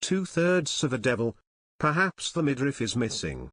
2/3 of a devil. Perhaps the midriff is missing.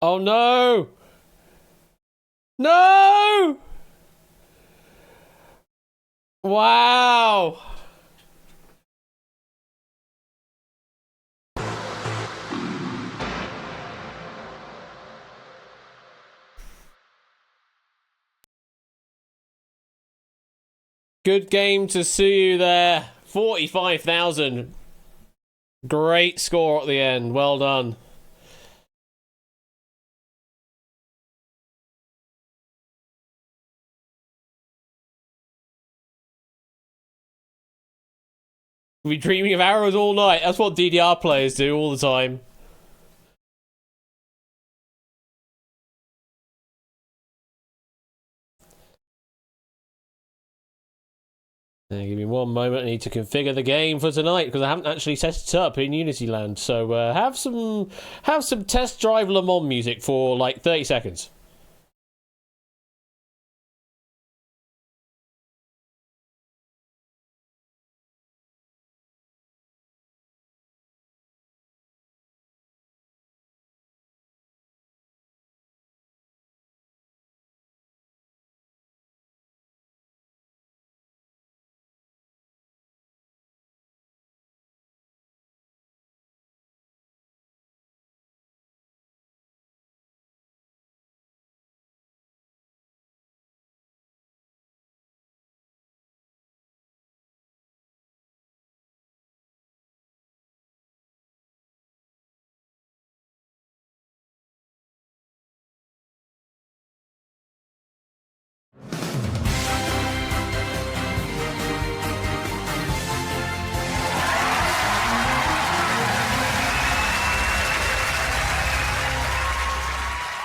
Oh no! No! Wow! Good game to see you there. 45,000. Great score at the end. Well done. We'll be dreaming of arrows all night. That's what DDR players do all the time. Give me one moment. I need to configure the game for tonight because I haven't actually set it up in Unity Land. So have some test drive Le Mans music for like 30 seconds.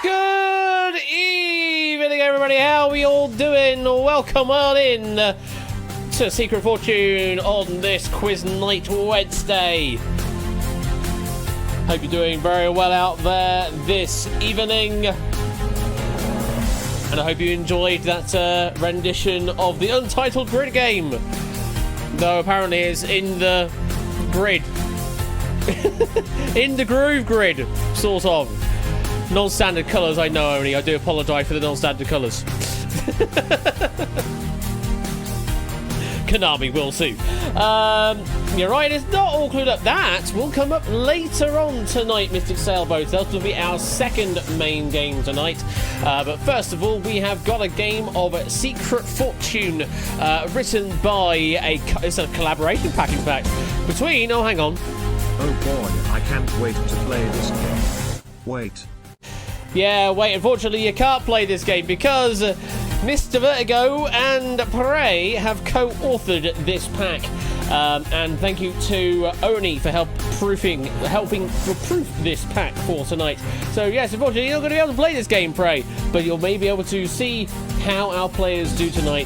Good evening, everybody. How are we all doing? Welcome on in to Secret Fortune on this Quiz Night Wednesday. Hope you're doing very well out there this evening. And I hope you enjoyed that rendition of the Untitled Grid game. Though apparently it's in the grid. In the groove grid, sort of. Non-standard colours, I know only. I do apologise for the non-standard colours. Konami will sue. You're right, it's not all clued up. That will come up later on tonight, Mystic Sailboat. That will be our second main game tonight. But first of all, we have got a game of Secret Fortune written by it's a collaboration pack, in fact, between... Oh, hang on. Oh boy, I can't wait to play this game. Wait. Yeah, wait, unfortunately you can't play this game because Mr. Vertigo and Prey have co-authored this pack. And thank you to Oni for helping to proof this pack for tonight. So yes, unfortunately you're not going to be able to play this game, Prey, but you'll maybe be able to see how our players do tonight.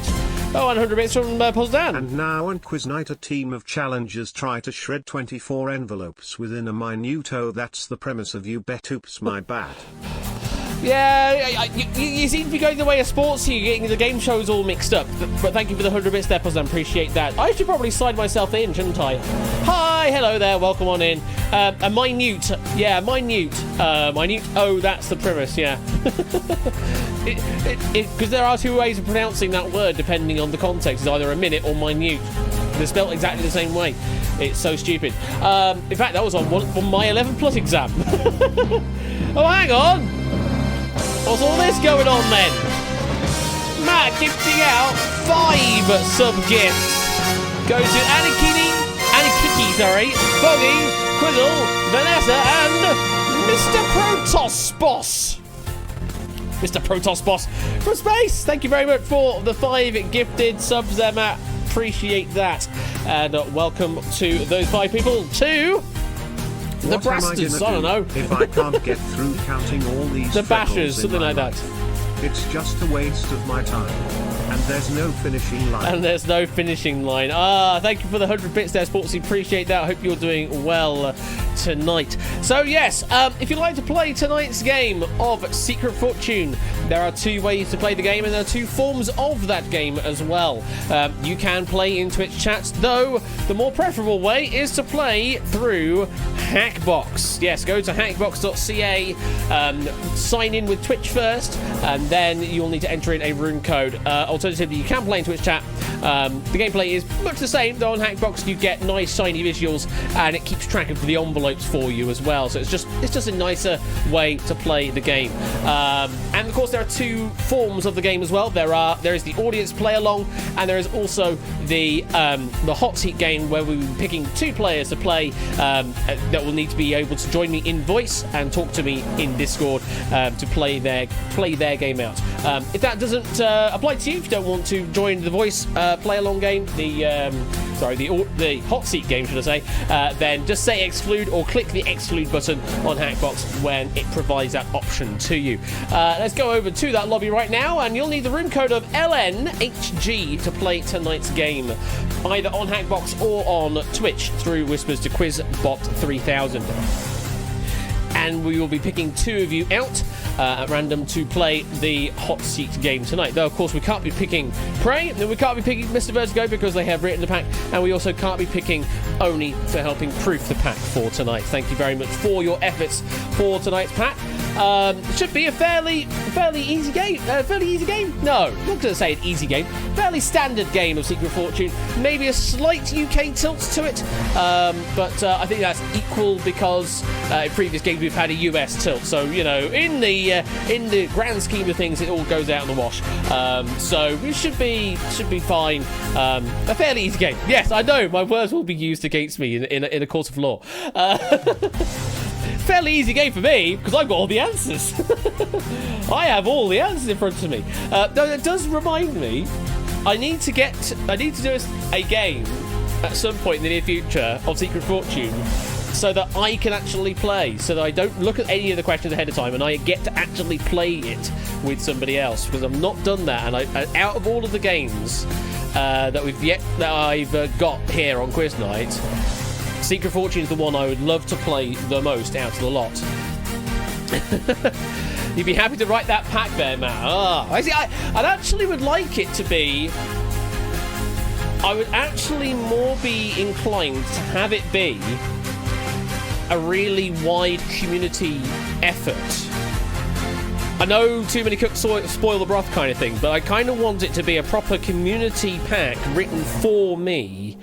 Oh, 100 bits from Pozdan. And now on Quiz Night, a team of challengers try to shred 24 envelopes within a minute. Oh, that's the premise of You Bet. Oops, my bad. Yeah, you seem to be going the way of sports here, getting the game shows all mixed up. But thank you for the 100 bits there, Pozdan. Appreciate that. I should probably slide myself in, shouldn't I? Hi, hello there, welcome on in. A minute. Yeah, minute. Minute. Oh, that's the premise, yeah. Because there are two ways of pronouncing that word depending on the context. It's either a minute or minute. They're spelled exactly the same way. It's so stupid. In fact, that was on my 11 plus exam. Oh, hang on. What's all this going on then? Matt gifting out 5 sub-gifts. Go to Anikiki, Foggy, Quizzle, Vanessa, and Mr. Protoss Boss. Mr. Protoss Boss from space. Thank you very much for the 5 gifted subs there, Matt. Appreciate that. And welcome to those 5 people to the Brasters. I don't know. If I can't get through counting all these the bashers, something like that. It's just a waste of my time. And there's no finishing line. And there's no finishing line. Ah, thank you for the 100 bits there, Sportsy. Appreciate that. I hope you're doing well tonight. So yes, if you'd like to play tonight's game of Secret Fortune, there are 2 ways to play the game, and there are 2 forms of that game as well. You can play in Twitch chats, though the more preferable way is to play through Hackbox. Yes, go to hackbox.ca, sign in with Twitch first, and then you'll need to enter in a room code. Alternatively, you can play in Twitch chat. The gameplay is much the same, though on Hackbox you get nice shiny visuals, and it keeps track of the envelopes for you as well. So it's just a nicer way to play the game. And of course, there are 2 forms of the game as well. There is the audience play along, and there is also the hot seat game where we'll be picking 2 players to play that will need to be able to join me in voice and talk to me in Discord to play their game out. If that doesn't apply to you, if you don't want to join the voice play along game, the hot seat game, should I say, then just say exclude or click the exclude button on Hackbox when it provides that option to you. Let's go over to that lobby right now, and you'll need the room code of LNHG to play tonight's game, either on Hackbox or on Twitch through Whispers to QuizBot 3000. And we will be picking 2 of you out at random to play the hot seat game tonight. Though, of course, we can't be picking Prey, and we can't be picking Mr. Vertigo because they have written the pack, and we also can't be picking Oni for helping proof the pack for tonight. Thank you very much for your efforts for tonight's pack. Should be a fairly easy game. No, not going to say an easy game. Fairly standard game of Secret Fortune. Maybe a slight UK tilt to it, but I think that's equal because in previous games we've had a US tilt. So in the grand scheme of things, it all goes out in the wash. So we should be fine. A fairly easy game. Yes, I know my words will be used against me in a court of law. Fairly easy game for me because I've got all the answers. I have all the answers in front of me. Though it does remind me, I need to do a game at some point in the near future of Secret Fortune, so that I can actually play, so that I don't look at any of the questions ahead of time and I get to actually play it with somebody else, because I've not done that. And out of all of the games that I've got here on Quiz Night, Secret Fortune is the one I would love to play the most out of the lot. You'd be happy to write that pack there, Matt. I'd actually would like it to be... I would actually more be inclined to have it be a really wide community effort. I know too many cooks spoil the broth kind of thing, but I kind of want it to be a proper community pack written for me.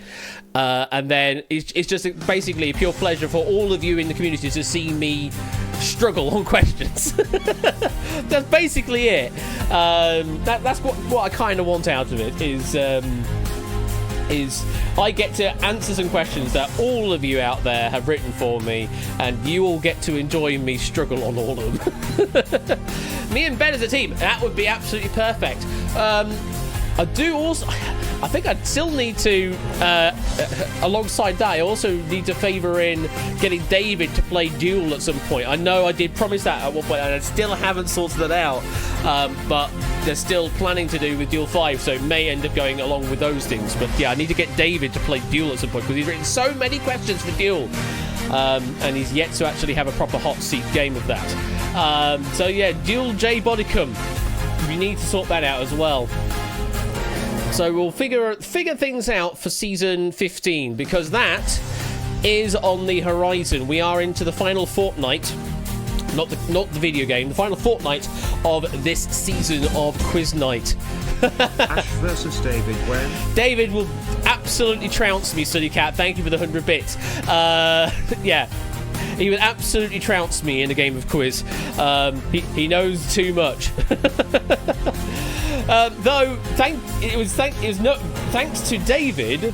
And then it's just basically a pure pleasure for all of you in the community to see me struggle on questions. That's basically it. That's what I kind of want out of it, is I get to answer some questions that all of you out there have written for me, and you all get to enjoy me struggle on all of them. Me and Ben as a team, that would be absolutely perfect. I think I'd still need to, alongside that, I also need to favour in getting David to play Duel at some point. I know I did promise that at one point, and I still haven't sorted that out, but they're still planning to do with Duel 5, so it may end up going along with those things. But yeah, I need to get David to play Duel at some point, because he's written so many questions for Duel, and he's yet to actually have a proper hot seat game of that. So yeah, Duel J Bodicum, we need to sort that out as well. So we'll figure things out for season 15, because that is on the horizon. We are into the final fortnight, not the video game, the final fortnight of this season of Quiz Night. Ash versus David when? David will absolutely trounce me, Sunny Cat. Thank you for the 100 bits. Yeah. He would absolutely trounce me in a game of quiz. He knows too much. Though, thanks to David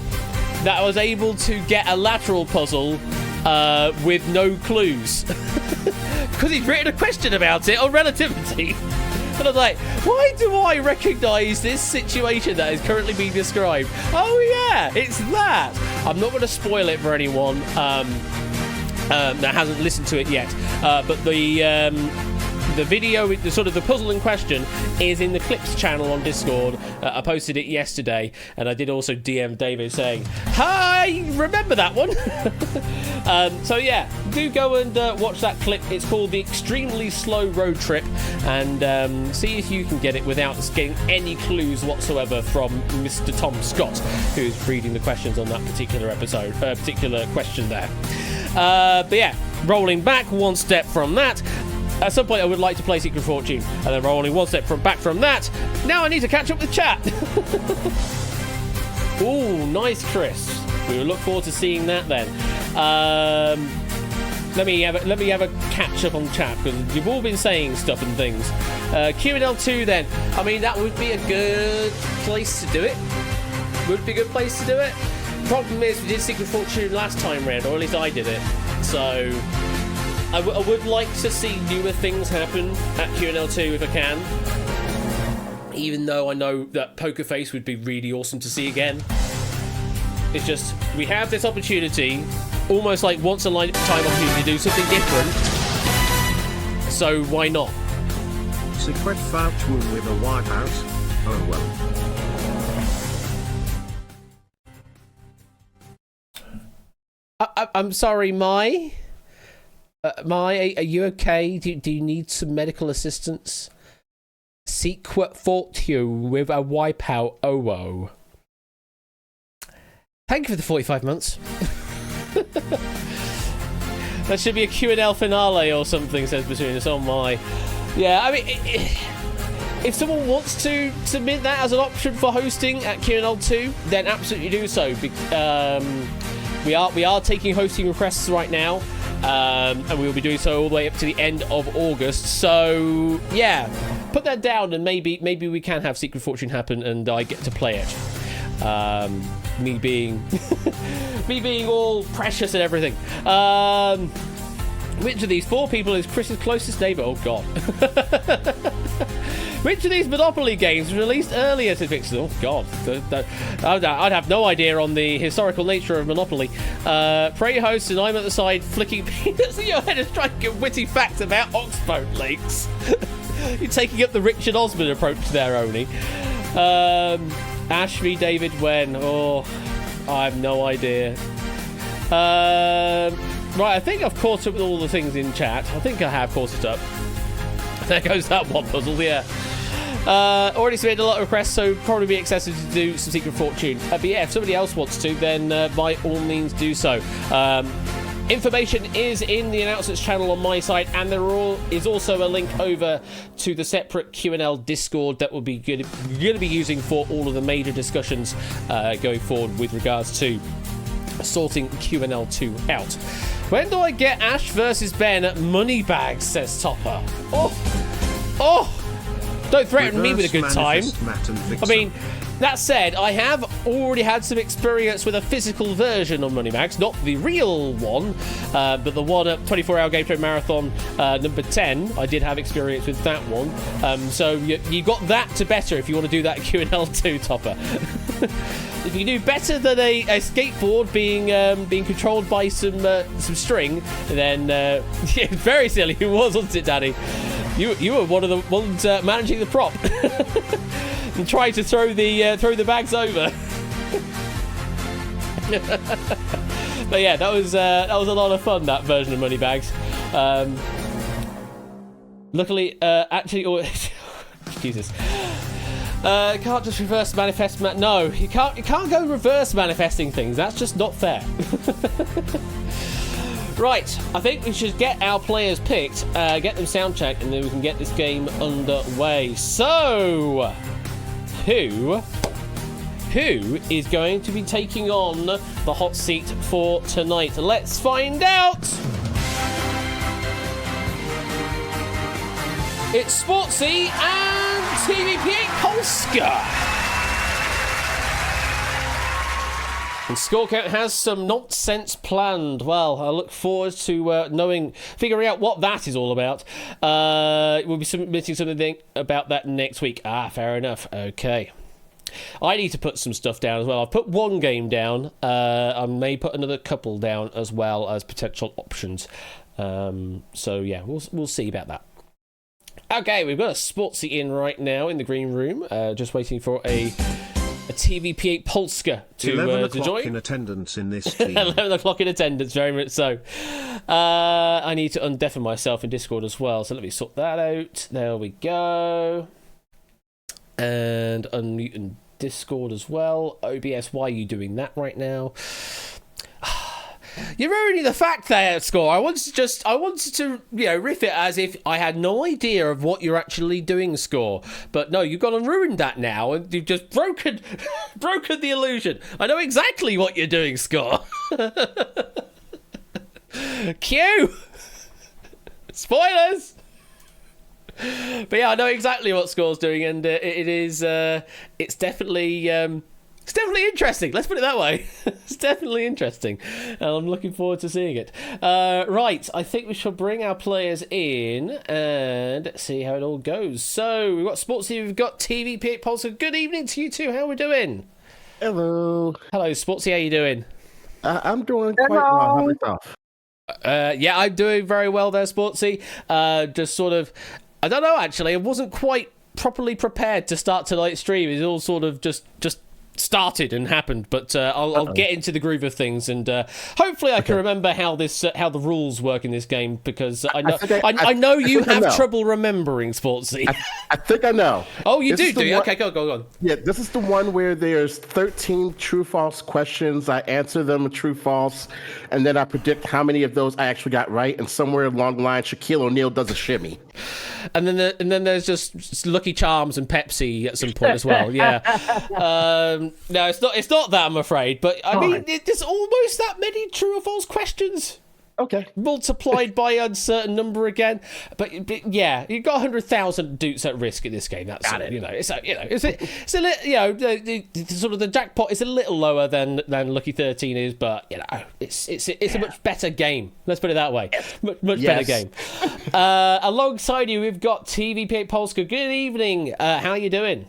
that I was able to get a lateral puzzle with no clues. Because he'd written a question about it on relativity. And I was like, why do I recognise this situation that is currently being described? Oh yeah, it's that. I'm not going to spoil it for anyone that hasn't listened to it yet. But the video, the sort of the puzzle in question, is in the Clips channel on Discord. I posted it yesterday, and I did also DM David saying, "Hi, remember that one?" So yeah, do go and watch that clip. It's called The Extremely Slow Road Trip, and see if you can get it without getting any clues whatsoever from Mr. Tom Scott, who's reading the questions on that particular episode, particular question there. But yeah, rolling back one step from that, at some point I would like to play Secret Fortune, and then rolling one step back from that, now I need to catch up with chat. Ooh, nice, Chris. We will look forward to seeing that then. Let me have a catch up on chat, because you've all been saying stuff and things. QNL2 then. I mean, that would be a good place to do it. Would be a good place to do it. Problem is, we did Secret Fortune last time round, or at least I did it. So I would like to see newer things happen at QNL2 if I can. Even though I know that Poker Face would be really awesome to see again. It's just, we have this opportunity, almost like once in a lifetime opportunity to do something different. So why not? Secret Fortune with a wipeout. Oh well. I'm sorry, Mai. Mai, are you okay? Do you need some medical assistance? Secret Fortune with a wipeout. Oh, whoa. Thank you for the 45 months. That should be a Q&L finale or something, says between us. Oh, my. Yeah, I mean, if someone wants to submit that as an option for hosting at QNL2, then absolutely do so. We are taking hosting requests right now, and we will be doing so all the way up to the end of August. So yeah, put that down, and maybe we can have Secret Fortune happen, and I get to play it. Me being all precious and everything. Which of these 4 people is Chris's closest neighbour? Oh god. Which of these Monopoly games was released earlier to fix it? Oh god. I'd have no idea on the historical nature of Monopoly. Prey hosts and I'm at the side flicking peanuts in your head and trying to get witty facts about Oxbow Lakes. You're taking up the Richard Osman approach there, Oni. Ash v David when? Oh, I have no idea. Right, I think I've caught up with all the things in chat. I think I have caught it up. There goes that one puzzle, yeah. Already submitted a lot of requests, so probably be excessive to do some Secret Fortune. But yeah, if somebody else wants to, then by all means do so. Information is in the announcements channel on my side, and there is also a link over to the separate Q&L Discord that we'll be going to be using for all of the major discussions going forward with regards to sorting QNL2 out. When do I get Ash versus Ben at Moneybags, says Topper. Oh! Don't threaten me with a good time. I mean, that said, I have already had some experience with a physical version of Moneybags, not the real one, but the one at 24-hour gameplay marathon number 10. I did have experience with that one. So you got that to better if you want to do that QNL2, Topper. If you do better than a skateboard being controlled by some string, then yeah, very silly it was, wasn't it, Daddy? You were one of the ones managing the prop and trying to throw the bags over. But yeah, that was a lot of fun, that version of Moneybags. Luckily, actually, Jesus. Can't just reverse manifest. No, you can't go reverse manifesting things. That's just not fair. Right, I think we should get our players picked, get them sound checked, and then we can get this game underway. So, who is going to be taking on the hot seat for tonight? Let's find out. It's Sportsy and TVP8 Polska. And Scorecount has some nonsense planned. Well, I look forward to figuring out what that is all about. We'll be submitting something about that next week. Ah, fair enough. Okay. I need to put some stuff down as well. I've put one game down. I may put another couple down as well as potential options. So yeah, we'll see about that. Okay, we've got a Sportsy in right now in the green room, just waiting for a TVP8 Polska to 11 to o'clock join. in attendance in this team. 11 o'clock in attendance, very much so. I need to undeafen myself in Discord as well, so let me sort that out. There we go. And unmute in Discord as well. OBS, why are you doing that right now? You're ruining the fact there, Score. I wanted to riff it as if I had no idea of what you're actually doing, Score. But no, you've gone and ruined that now, and you've just broken the illusion. I know exactly what you're doing, Score. Cue! Spoilers! But yeah, I know exactly what Score's doing, and it's definitely interesting. Let's put it that way. It's definitely interesting, and I'm looking forward to seeing it. Right, I think we shall bring our players in and see how it all goes. So we've got Sportsy, we've got TVP8 Polska. Good evening to you two. How are we doing? Hello. Hello, Sportsy. How you doing? I'm doing quite well. How about yourself? Yeah, I'm doing very well there, Sportsy. Just sort of, I don't know, actually. I wasn't quite properly prepared to start tonight's stream. It all sort of just started and happened, but I'll get into the groove of things, and hopefully I can remember how the rules work in this game, because I know you have trouble remembering, Sportsy. I think I know. Oh, you do? Okay, go on. Yeah, this is the one where there's 13 true-false questions. I answer them true-false, and then I predict how many of those I actually got right, and somewhere along the line, Shaquille O'Neal does a shimmy. And then there's just Lucky Charms and Pepsi at some point as well. Yeah. No, it's not that, I'm afraid. But I mean, there's almost that many true or false questions. Okay. Multiplied by uncertain number again, but yeah, you've got 100,000 dutes at risk in this game. That's Got it. it's a little, the sort of the jackpot is a little lower than Lucky 13 is, but it's a much better game. Let's put it that way. Much better game. Alongside you, we've got TVP8 Polska. Good evening. How are you doing?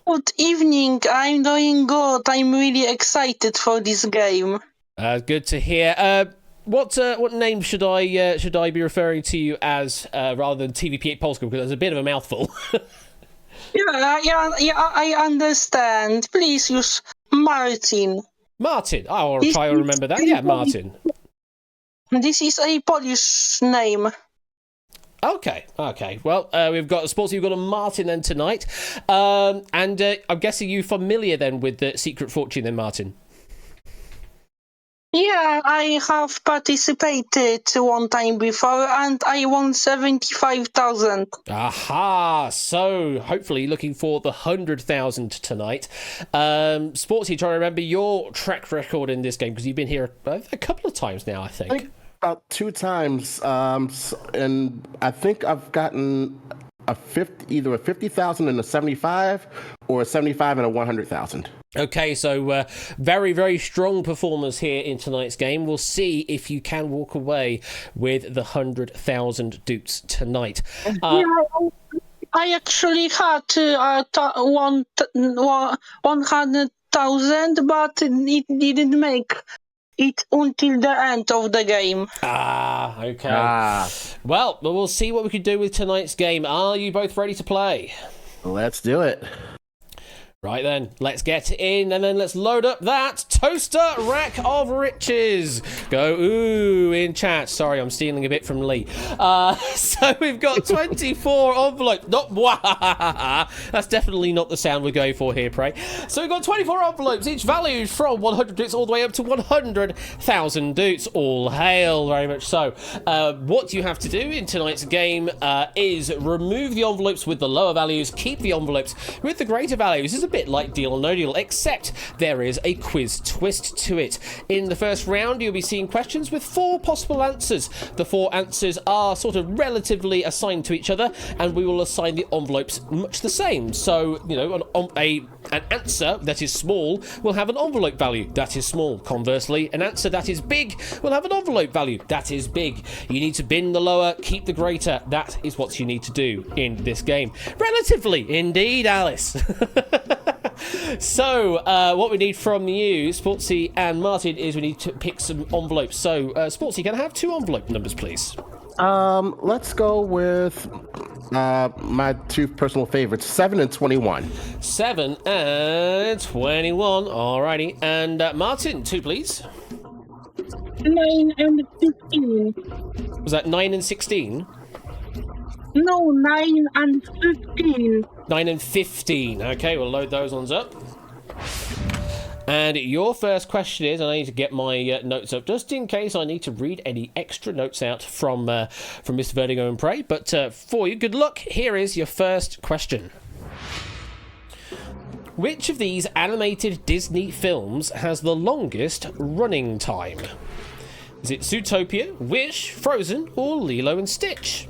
Good evening. I'm doing good. I'm really excited for this game. Good to hear. What name should I be referring to you as rather than TVP8 Polska, because it's a bit of a mouthful? Yeah, I understand. Please use Martin. Martin. I'll try to remember that. Yeah, Martin. This is a Polish name. Okay. Well, we've got Sportsy, we've got a Martin then tonight. And I'm guessing you familiar then with the Secret Fortune then, Martin? Yeah, I have participated one time before, and I won 75,000. Aha! So, hopefully looking for the 100,000 tonight. Sportsy, trying to remember your track record in this game, because you've been here a couple of times now, I think. About 2 times, and I think I've gotten either a 50,000 and a 75, or a 75 and a 100,000. Okay, so very, very strong performers here in tonight's game. We'll see if you can walk away with the 100,000 dutes tonight. I actually had 100,000, but it didn't make it until the end of the game. Okay. Well, we'll see what we can do with tonight's game. Are you both ready to play? Let's do it. Right then, let's get in, and then let's load up that toaster rack of riches. Go ooh in chat. Sorry, I'm stealing a bit from Lee. So we've got 24 envelopes. Not that's definitely not the sound we're going for here, Prey. So we've got 24 envelopes, each valued from 100 dutes all the way up to 100,000 dutes. All hail, very much so. What you have to do in tonight's game is remove the envelopes with the lower values, keep the envelopes with the greater values. It's a bit like Deal or No Deal, except there is a quiz twist to it. In the first round, you'll be seeing questions with 4 possible answers. The 4 answers are sort of relatively assigned to each other, and we will assign the envelopes much the same. So, an answer that is small will have an envelope value that is small. Conversely, an answer that is big will have an envelope value that is big. You need to bin the lower, keep the greater. That is what you need to do in this game. Relatively, indeed, Alice. So, what we need from you, Sportsy and Martin, is we need to pick some envelopes. So, Sportsy, can I have 2 envelope numbers, please? Let's go with my two personal favorites, 7 and 21. 7 and 21. Alrighty. And Martin, 2, please. 9 and 15. Was that 9 and 16? No, 9 and 15. 9 and 15. Okay, we'll load those ones up. And your first question is, and I need to get my notes up just in case I need to read any extra notes out from Mr. Vertigo and Prey. But for you, good luck. Here is your first question. Which of these animated Disney films has the longest running time? Is it Zootopia, Wish, Frozen, or Lilo and Stitch?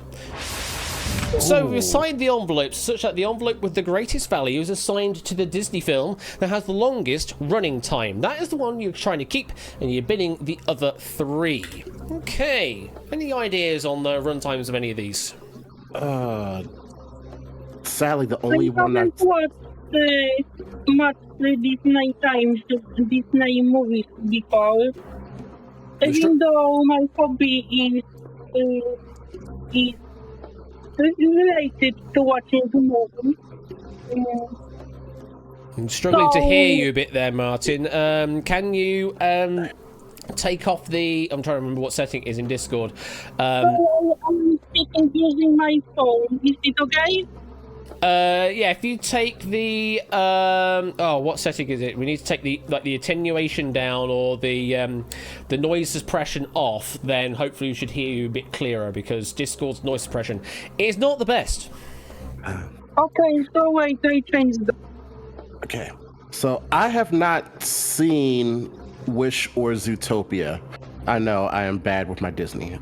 So we've assigned the envelopes such that the envelope with the greatest value is assigned to the Disney film that has the longest running time. That is the one you're trying to keep, and you're bidding the other 3. Okay. Any ideas on the run times of any of these? Sadly, the only one I haven't watched much Disney times, Disney movies before. Even though my hobby is related to watching the movie. I'm struggling to hear you a bit there, Martin. Can you take off the... I'm trying to remember what setting it is in Discord. I'm speaking using my phone. Is it okay? Yeah, if you take the... what setting is it? We need to take the attenuation down or the noise suppression off, then hopefully we should hear you a bit clearer, because Discord's noise suppression is not the best. Okay, so wait, I changed the... Okay. So I have not seen Wish or Zootopia. I know I am bad with my Disney.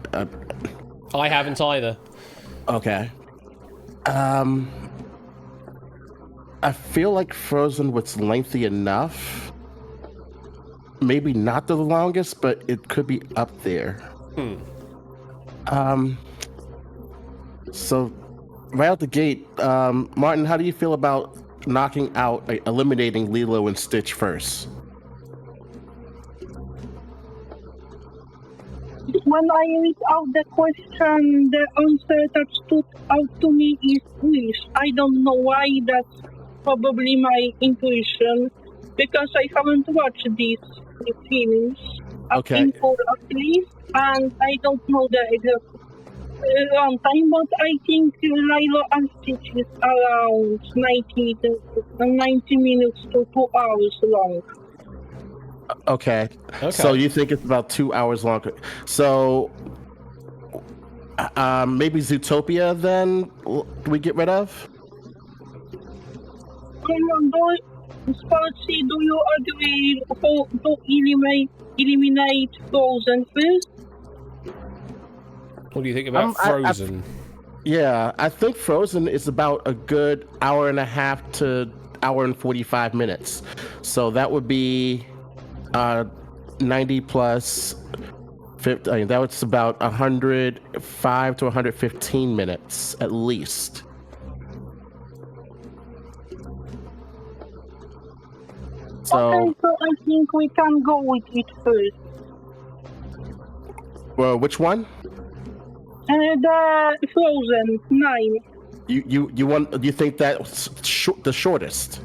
I haven't either. Okay. I feel like Frozen was lengthy enough. Maybe not the longest, but it could be up there. So right out the gate, Martin, how do you feel about eliminating Lilo and Stitch first? When I read out the question, the answer that stood out to me is Wish. I don't know why, that's probably my intuition, because I haven't watched these films. Okay. At least, and I don't know the exact runtime, but I think Lilo and Stitch is around 90 minutes to 2 hours long. Okay. So you think it's about 2 hours longer. So maybe Zootopia then we get rid of? Sportsy, do you agree to eliminate Frozen first? What do you think about Frozen? I think Frozen is about a good hour and a half to hour and 45 minutes. So that would be 90 plus 50. I mean, that was about 105 to 115 minutes at least. Okay, so I think we can go with it first. Well, which one? The Frozen 9. You think that's the shortest?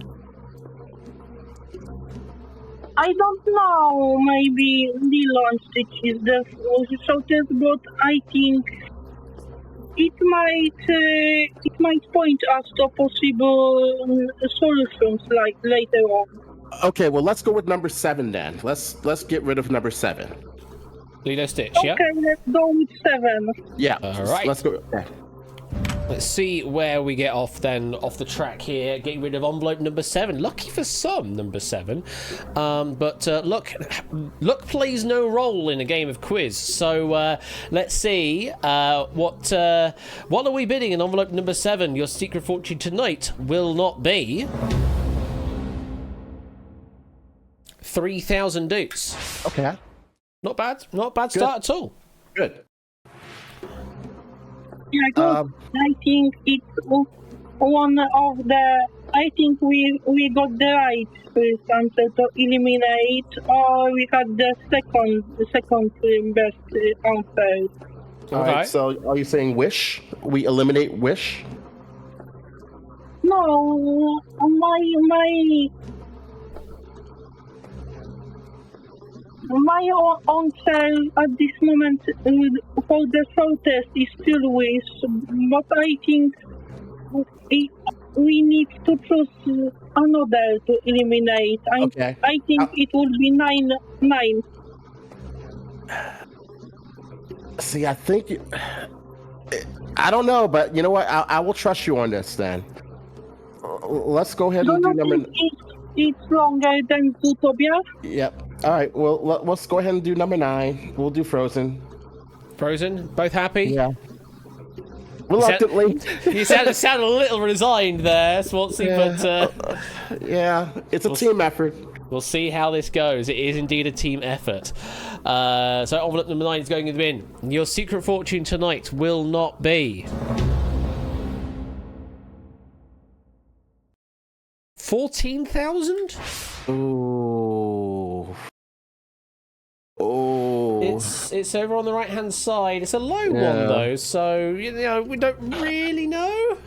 I don't know. Maybe Lilo and Stitch is the shortest, but I think it might point us to possible solutions like later on. Okay, well, let's go with number 7 then. Let's get rid of number 7. Lilo Stitch, okay, yeah? Okay, let's go with 7. Yeah. All right. Let's go. Yeah. Let's see where we get off the track here. Getting rid of envelope number 7. Lucky for some, number 7. But luck plays no role in a game of quiz. So let's see what are we bidding in envelope number 7? Your secret fortune tonight will not be 3,000 dudes. Okay. Not bad start at all. Good. Yeah, good. I think it's one of the. I think we got the right first answer to eliminate, or we had the second best answer. All right, so are you saying Wish? We eliminate Wish? No, my answer at this moment for the protest is still Wish, but I think we need to choose another to eliminate. Okay. I think it would be 9. See, I think I don't know, but you know what? I will trust you on this then. Let's go ahead and do number. It's longer than Zootopia. Yep. All right. Well, let's go ahead and do number 9. We'll do Frozen. Frozen? Both happy? Yeah. Reluctantly. You sound a little resigned there, Swansea, yeah. but yeah, it's a team effort. We'll see how this goes. It is indeed a team effort. So envelope number 9 is going in the bin. Your secret fortune tonight will not be 14,000. Ooh. It's over on the right hand side. It's a low one though, so you know we don't really know.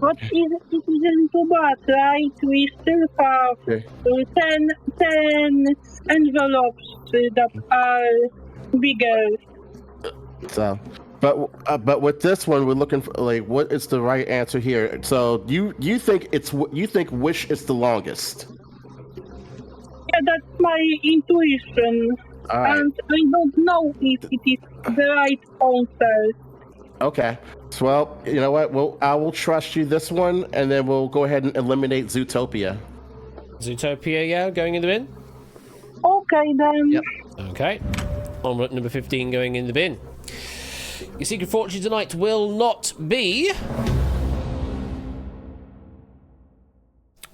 But it isn't too bad, right? We still have 10 envelopes that are bigger. So, but with this one, we're looking for like what is the right answer here. So you think Wish is the longest? Yeah, that's my intuition, and I don't know if it is the right answer. Okay. So, well, you know what? I will trust you this one, and then we'll go ahead and eliminate Zootopia. Zootopia, yeah, going in the bin. Okay then. Yep. Okay. Envelope number 15 going in the bin. Your secret fortune tonight will not be.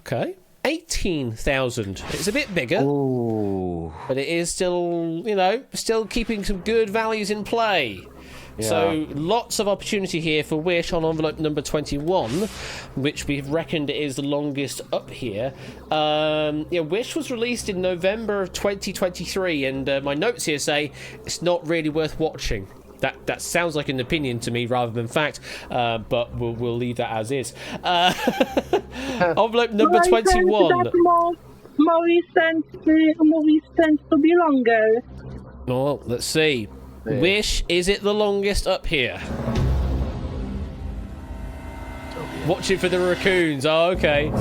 Okay. 18,000. It's a bit bigger. Ooh. But it is still, still keeping some good values in play. Yeah. So lots of opportunity here for Wish on envelope number 21, which we've reckoned is the longest up here. Wish was released in November of 2023, and my notes here say it's not really worth watching. That sounds like an opinion to me rather than fact, but we'll leave that as is. Envelope number 21. Movies tend to be longer. Well, let's see. Yeah. Wish, is it the longest up here? Watching for the raccoons. Oh, okay.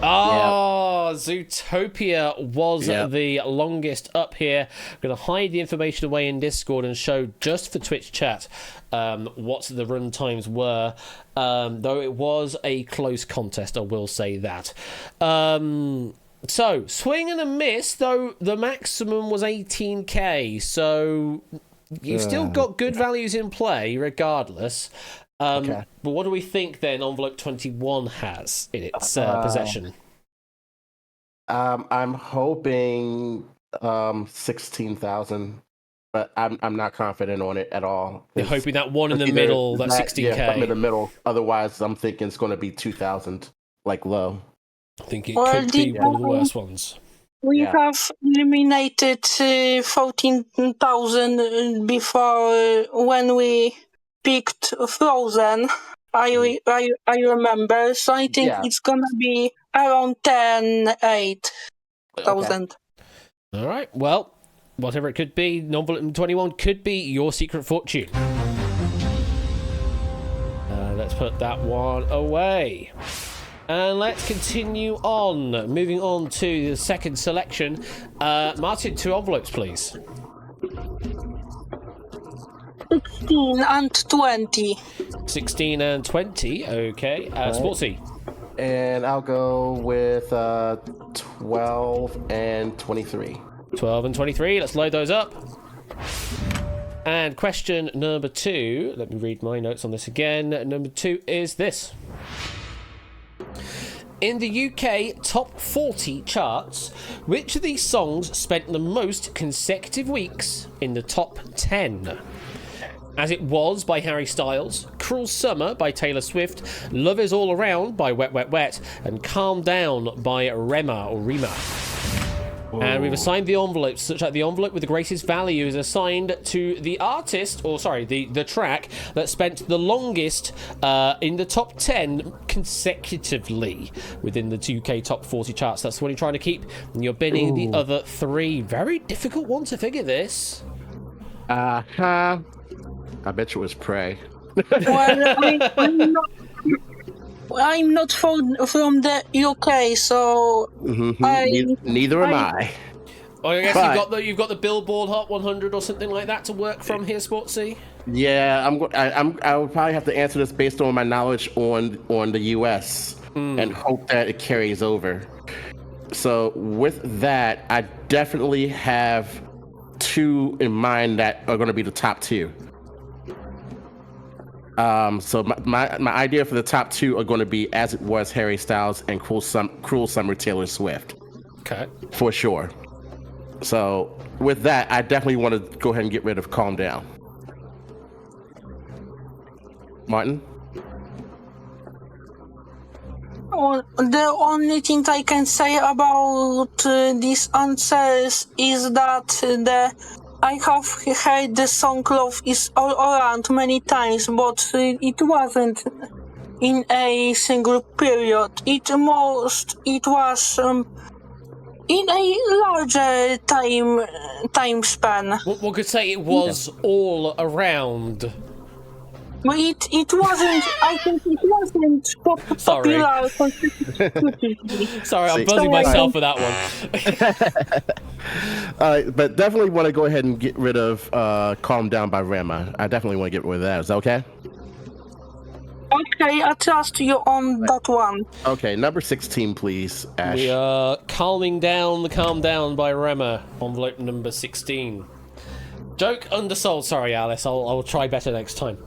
Oh, Zootopia was the longest up here. I'm going to hide the information away in Discord and show just for Twitch chat what the run times were. Though it was a close contest, I will say that. So, swing and a miss, though the maximum was 18k. So, you've still got good values in play, regardless. But what do we think, then, envelope 21 has in its possession? I'm hoping 16,000, but I'm not confident on it at all. You're hoping that one in the middle, that 16k? Yeah, something in the middle. Otherwise, I'm thinking it's going to be 2,000, like low. I think it could be one of the worst ones. We have eliminated 14,000 before when we picked Frozen. I remember, so I think it's gonna be around 8,000. All right. Well, whatever it could be, envelope 21 could be your secret fortune. Let's put that one away. And let's continue on. Moving on to the second selection. Martin, 2 envelopes, please. 16 and 20. 16 and 20, okay. Sportsy. And I'll go with 12 and 23. 12 and 23, let's load those up. And question number 2, let me read my notes on this again. Number 2 is this. In the UK top 40 charts, which of these songs spent the most consecutive weeks in the top 10? As It Was by Harry Styles, Cruel Summer by Taylor Swift, Love Is All Around by Wet Wet Wet, and Calm Down by Rema. And we've assigned the envelopes such that the envelope with the greatest value is assigned to the artist, or sorry, the track that spent the longest in the top 10 consecutively within the 2K top 40 charts. That's what you're trying to keep. And you're binning the other 3. Very difficult one to figure this. I bet you it was Prey. Well, I'm not from the UK, so Neither am I. Oh, I guess you've got the Billboard Hot 100 or something like that to work from here, Sportsy. Yeah, I would probably have to answer this based on my knowledge on the US and hope that it carries over. So with that, I definitely have 2 in mind that are going to be the top 2. So my idea for the top 2 are going to be As It Was, Harry Styles, and Cruel Summer, Taylor Swift. Okay. For sure. So with that, I definitely want to go ahead and get rid of Calm Down. Martin? The only thing I can say about these answers is that I have heard the song Love Is All Around many times, but it wasn't in a single period. It was in a larger time span. One could say it was all around. But it wasn't. I think it wasn't popular. Sorry, I'm buzzing myself for that one. But definitely want to go ahead and get rid of Calm Down by Rema. I definitely want to get rid of that. Is that okay? Okay, I trust you on that one. Okay, number 16, please, Ash. We are Calm Down by Rema, envelope number 16. Joke undersold. Sorry, Alice. I'll try better next time.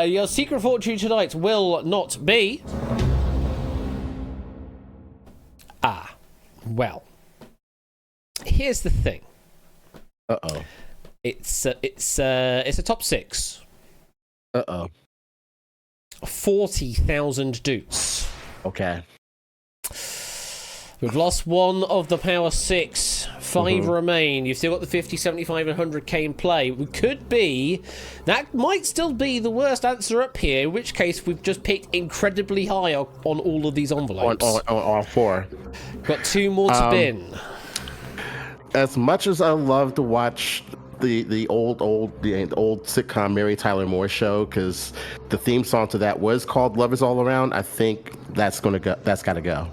Your secret fortune tonight will not be... Well. Here's the thing. Uh-oh. It's a top 6. Uh-oh. 40,000 dukes. Okay. We've lost one of the Power 6. 5 remain. You've still got the 50, 75, and 100k in play. We could be... That might still be the worst answer up here, in which case we've just picked incredibly high on all of these envelopes. On all 4. Got 2 more to bin. As much as I love to watch the old sitcom Mary Tyler Moore Show, because the theme song to that was called Love Is All Around, I think that's got to go.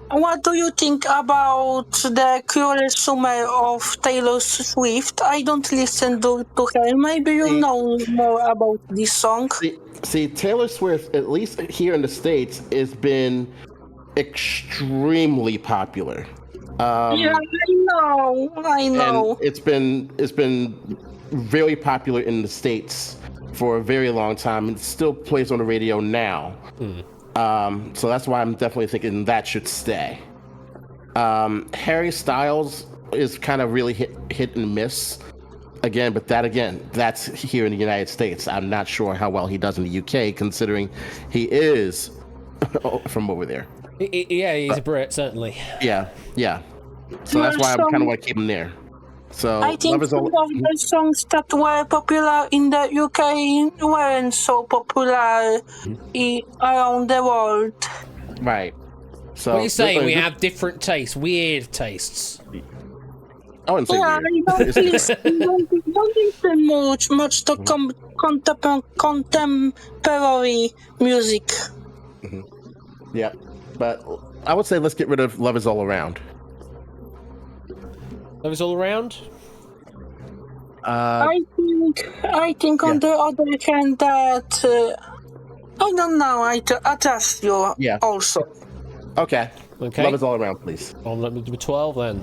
What do you think about the Cruel Summer of Taylor Swift? I don't listen to her. Maybe you know more about this song. See, Taylor Swift, at least here in the States, has been extremely popular. Yeah, I know. And it's been very popular in the States for a very long time, and it still plays on the radio now. So that's why I'm definitely thinking that should stay. Harry Styles is kind of really hit and miss again, but that's here in the United States. I'm not sure how well he does in the UK, considering he is from over there. Yeah, he's a Brit, certainly. Yeah. So that's why I kind of want to keep him there. So I think some of the songs that were popular in the UK weren't so popular around the world. Right. So what are you saying? We have different tastes, weird tastes. I wouldn't say weird. I don't listen much to contemporary music. Yeah, but I would say let's get rid of Love Is All Around. Love Is All Around? I think on the other hand that I don't know. I trust you also. Okay. Love Is All Around, please. On number 12 then.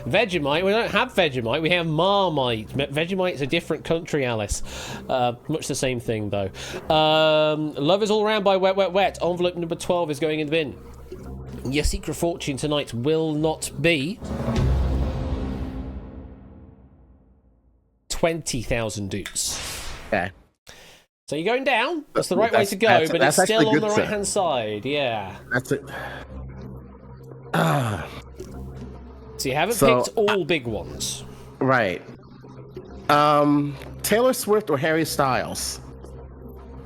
Vegemite. We don't have Vegemite. We have Marmite. Vegemite's a different country, Alice. Much the same thing though. Love Is All Around by Wet Wet Wet. Envelope number 12 is going in the bin. Your secret fortune tonight will not be... 20,000 doots. Okay. So you're going down. That's the right way to go, but it's still on the right-hand side. Yeah. That's it. So you haven't picked all big ones. Right. Taylor Swift or Harry Styles?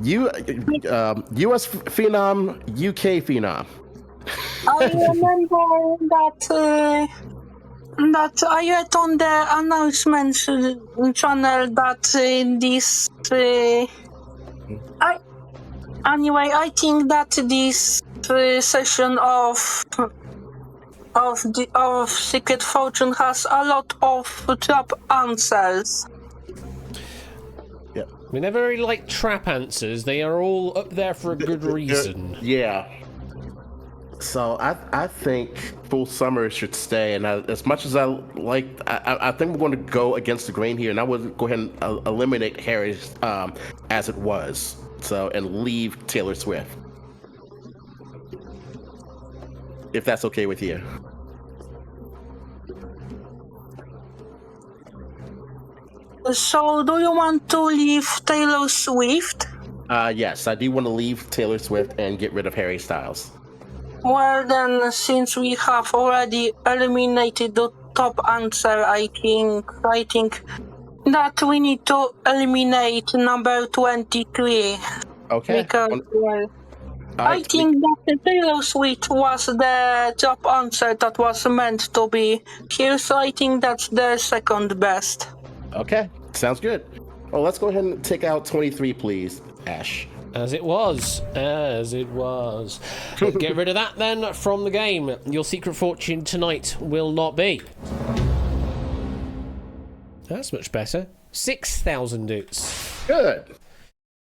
U.S. phenom, UK phenom. I remember that I read on the announcements channel that this. I think that this session of Secret Fortune has a lot of trap answers. Yeah. We never really like trap answers. They are all up there for a good reason. Yeah. So I think Full Summer should stay, and as much as I think we're going to go against the grain here, and I would go ahead and eliminate Harry as it was, so and leave Taylor Swift, if that's okay with you. So, do you want to leave Taylor Swift? Yes, I do want to leave Taylor Swift and get rid of Harry Styles. Well, then, since we have already eliminated the top answer, I think that we need to eliminate number 23. Okay. Because, I think that Taylor Swift was the top answer that was meant to be here, so I think that's the second best. Okay, sounds good. Well, let's go ahead and take out 23, please, Ash. As it was. Get rid of that then from the game. Your secret fortune tonight will not be. That's much better. 6,000 doots. Good.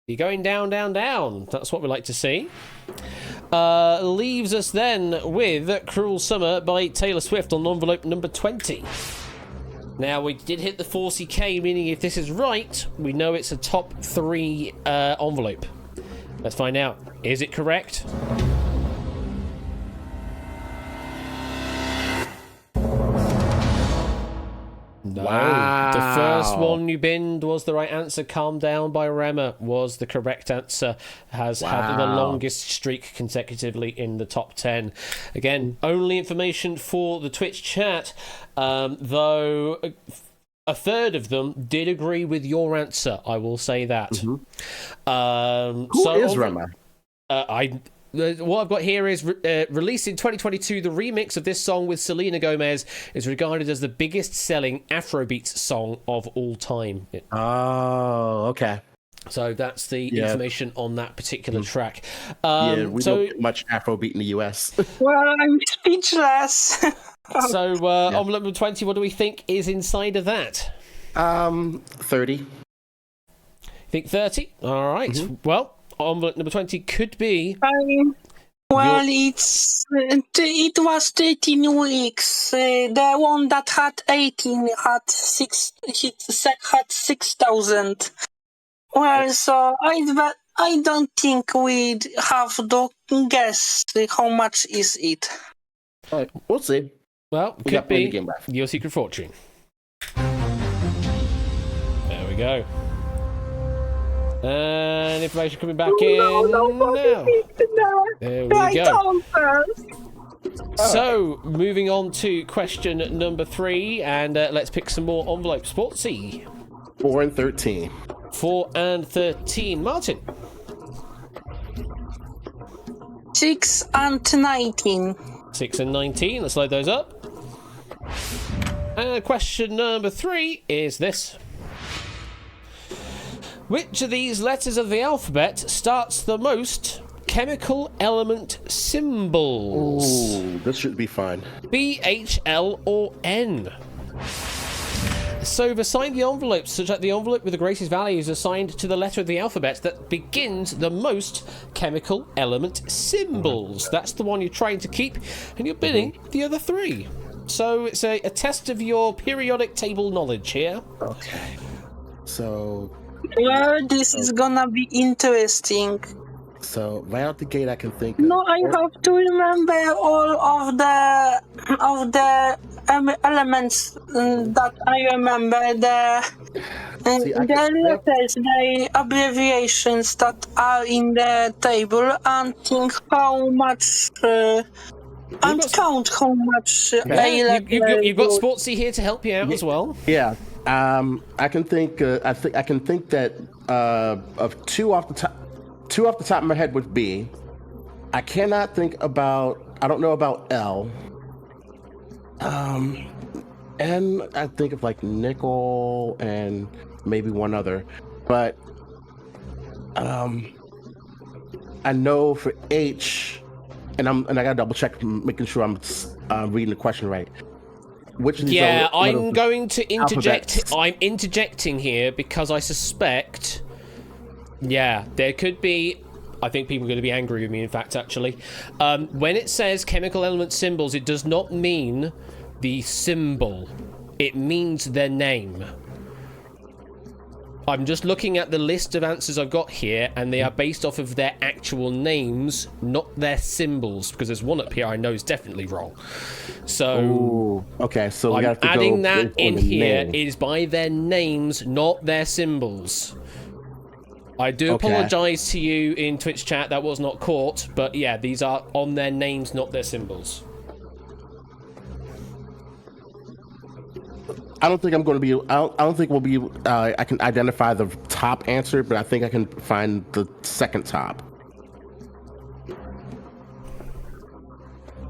You're going down, down, down. That's what we like to see. Leaves us then with Cruel Summer by Taylor Swift on envelope number 20. Now, we did hit the 40k, meaning if this is right, we know it's a top 3 envelope. Let's find out. Is it correct? No. Wow. The first one you binned was the right answer. Calm Down by Rema was the correct answer. Has had the longest streak consecutively in the top 10. Again, only information for the Twitch chat, though a third of them did agree with your answer. I will say that. Mm-hmm. Who is Rema? What I've got here is released in 2022. The remix of this song with Selena Gomez is regarded as the biggest selling Afrobeat song of all time. Oh, okay. So that's the information on that particular track. We don't get much Afrobeat in the US. Well, I'm speechless. So envelope number 20, what do we think is inside of that? 30. Think 30? All right. Mm-hmm. Well, envelope number 20 could be... it was 13 weeks. The one that had 18 had 6,000. Well, so I don't think we'd have to guess how much is it. All right, we'll see. Well, could be your secret fortune. There we go. And information coming back in now. There we go. So, moving on to question number 3, and let's pick some more envelopes. Sportsy. 4 and 13. 4 and 13. Martin. 6 and 19. 6 and 19. Let's load those up. And question number 3 is this. Which of these letters of the alphabet starts the most chemical element symbols? Ooh, this should be fun. B, H, L, or N? So we've assigned the envelopes such that the envelope with the greatest value is assigned to the letter of the alphabet that begins the most chemical element symbols. That's the one you're trying to keep, and you're bidding the other 3. So it's a test of your periodic table knowledge here. Okay. So... Well, this is gonna be interesting. So right out the gate, I can think. No, I have to remember all of the elements that I remember. See, I the can- letters, the abbreviations that are in the table, and think how much, and got- count how much a Yeah, letter. you've got Sportsy here to help you out as well. Yeah. I can think. I can think that of two off the top. Two off the top of my head would be. I cannot think about. I don't know about L. And I think of like nickel and maybe one other, but I know for H, and I gotta double check, making sure I'm reading the question right. Which of these Yeah, are I'm going to interject. alphabets? I'm interjecting here because I suspect. Yeah, there could be. I think people are going to be angry with me. In fact, actually, when it says chemical element symbols, it does not mean the symbol. It means their name. I'm just looking at the list of answers I've got here, and they are based off of their actual names, not their symbols, because there's one up here I know is definitely wrong. So Ooh, okay, so we I'm have to adding go that based on in the here. name. It is by their names, not their symbols. I do Okay. apologise to you in Twitch chat, that was not caught, but yeah, these are on their names, not their symbols. I don't think I'm going to be. I don't think we'll be. I can identify the top answer, but I think I can find the second top.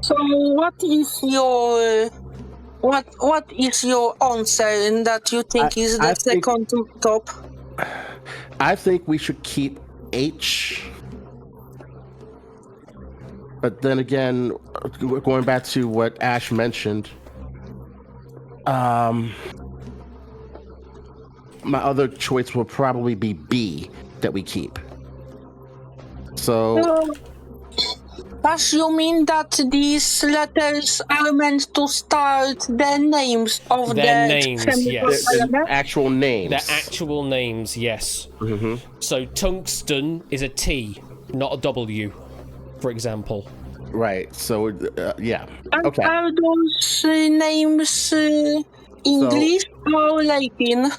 So, what is your answer and that you think is the I think- second top? I think we should keep H. But then again, going back to what Ash mentioned, my other choice will probably be B that we keep. So As you mean that these letters are meant to start the names of Their the names, chemical yes. the elements? actual names. Their actual names, yes. Mm-hmm. So tungsten is a T, not a W, for example. Right. So yeah. And Okay. are those names English or Latin?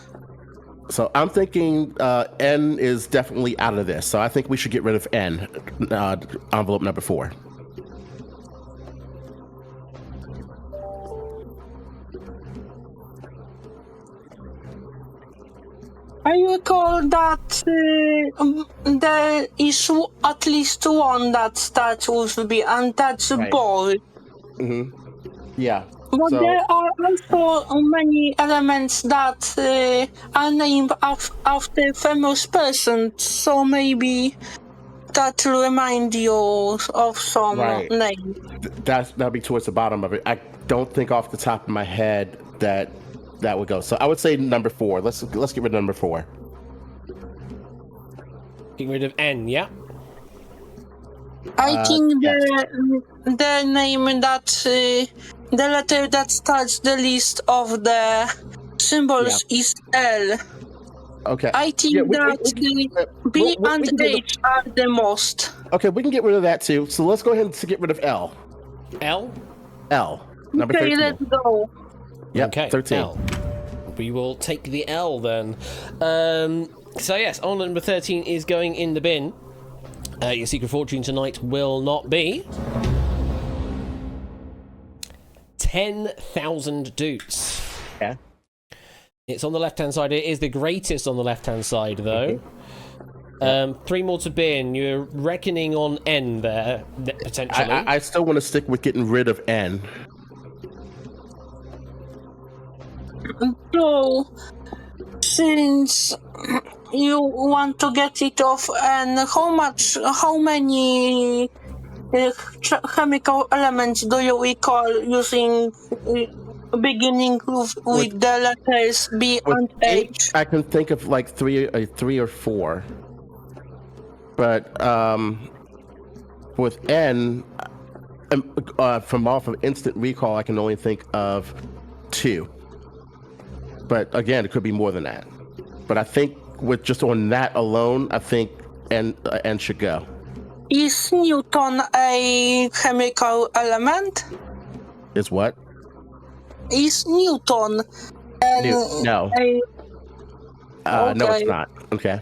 So I'm thinking N is definitely out of this. So I think we should get rid of N, envelope number 4. I recall that there is at least one that starts with B, and that's Right. ball. Mm-hmm. Yeah. But So there are also many elements that are named after famous persons, so maybe that will remind you of some Right. name. that'll be towards the bottom of it. I don't think off the top of my head that would go. So I would say number 4. Let's get rid of number 4. Getting rid of N, yeah? I think yes. the name that the letter that starts the list of the symbols is L. Okay. I think Yeah, we that B we and can get H are the most. Okay, we can get rid of that too. So let's go ahead and get rid of L. L? L. Number Okay, 13. let's go. Yep, Okay, 13. L. We will take the L then. So yes, on number 13 is going in the bin. Your secret fortune tonight will not be 10,000 doots. Yeah. It's on the left-hand side. It is the greatest on the left-hand side, though. 3 more to bin. You're reckoning on N there, potentially. I still want to stick with getting rid of N. So, since you want to get it off, and how many chemical elements do you recall using beginning with the letters B With and H? I can think of like three or 4. But with N, from off of instant recall, I can only think of 2. But again, it could be more than that. But I think with just on that alone, I think N should go. Is Newton a chemical element? Is what? Is Newton No. No, it's Okay. not. Okay.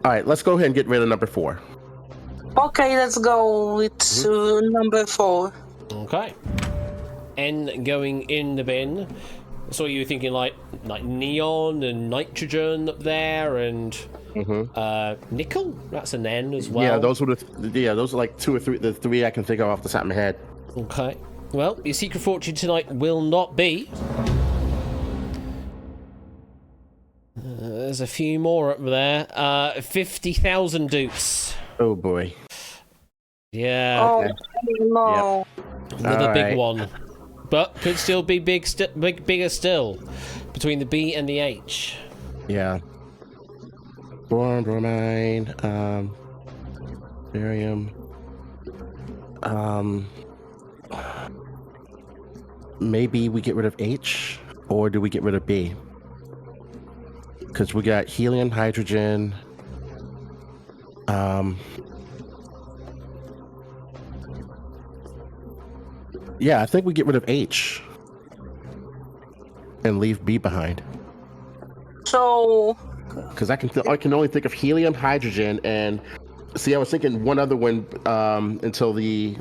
All right, let's go ahead and get rid of number 4. Okay, let's go with number 4. Okay. N going in the bin. So you were thinking like neon and nitrogen up there and nickel? That's an N as well. Yeah, those are like 2 or 3, the 3 I can think of off the top of my head. Okay. Well, your secret fortune tonight will not be. There's a few more up there. 50,000 dukes. Oh boy. Yeah. Oh no. Another All big right. one. But could still be bigger still. Between the B and the H. Yeah. Boron, bromine, barium. Maybe we get rid of H, or do we get rid of B? Because we got helium, hydrogen. Yeah, I think we get rid of H and leave B behind. So, Because I can only think of helium, hydrogen, and see. I was thinking one other one until the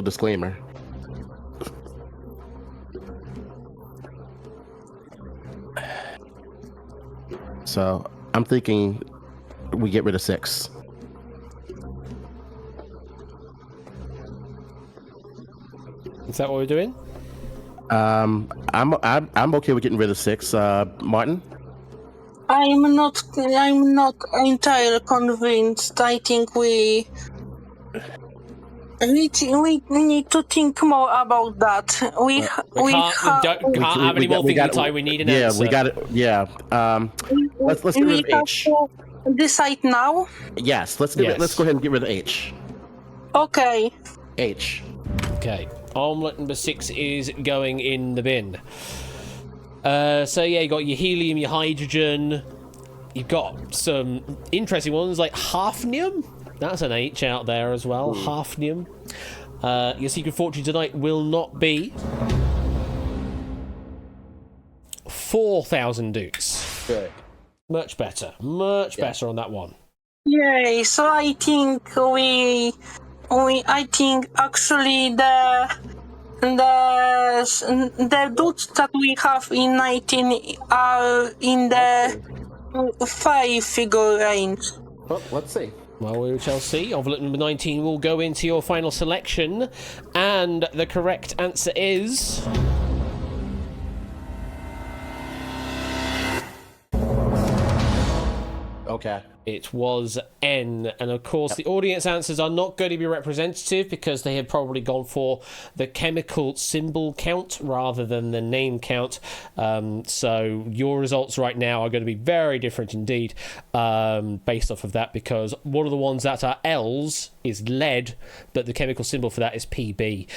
disclaimer. So I'm thinking we get rid of 6. Is that what we're doing? I'm okay with getting rid of 6. Martin. I'm not entirely convinced. I think we need to think more about that. We can't have any more thinking time. We need an answer. We got it. Yeah. Let's get rid of H. To decide now. Yes. Let's go ahead and get rid of H. Okay. H. Okay. Omelette number 6 is going in the bin. So yeah, you got your helium, your hydrogen. You've got some interesting ones like hafnium. That's an H out there as well. Hafnium. Your secret fortune tonight will not be 4,000 dukes. Good. Much better. Much better on that one. Yay! So I think I think actually the dudes that we have in 19 are in the 5-figure range. Well, let's see. Well, we shall see. Envelope number 19 will go into your final selection. And the correct answer is... Okay. It was N, and of course the audience answers are not going to be representative because they have probably gone for the chemical symbol count rather than the name count. So your results right now are going to be very different indeed based off of that, because one of the ones that are L's is lead, but the chemical symbol for that is PB,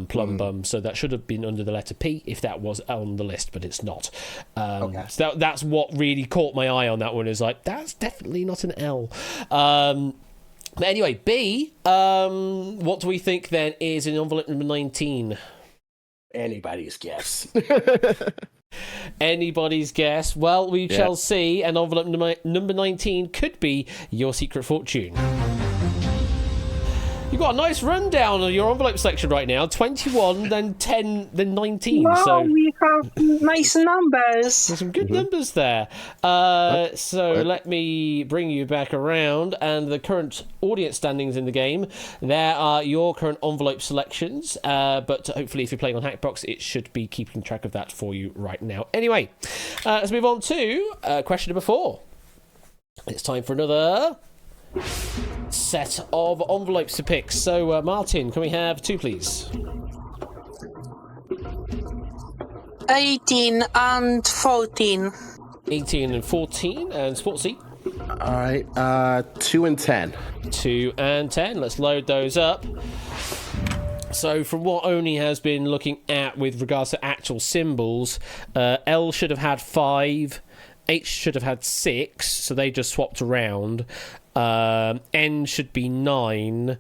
plumbum. So that should have been under the letter P if that was on the list, but it's not. So that's what really caught my eye on that one, is like, that's definitely not an L. But anyway, B, what do we think then is in envelope number 19? Anybody's guess. Anybody's guess. Well, we shall see. And envelope number 19 could be your secret fortune. You've got a nice rundown of your envelope selection right now. 21, then 10, then 19. Wow, So we have nice numbers. there's some good numbers there. So let me bring you back around. And the current audience standings in the game, there are your current envelope selections. But hopefully if you're playing on Hackbox, it should be keeping track of that for you right now. Anyway, let's move on to question number 4. It's time for another set of envelopes to pick. So, Martin, can we have 2, please? 18 and 14. 18 and 14, and Sportsy. All right. 2 and 10. 2 and 10. Let's load those up. So, from what Oni has been looking at with regards to actual symbols, L should have had 5. H should have had 6, so they just swapped around. N should be 9.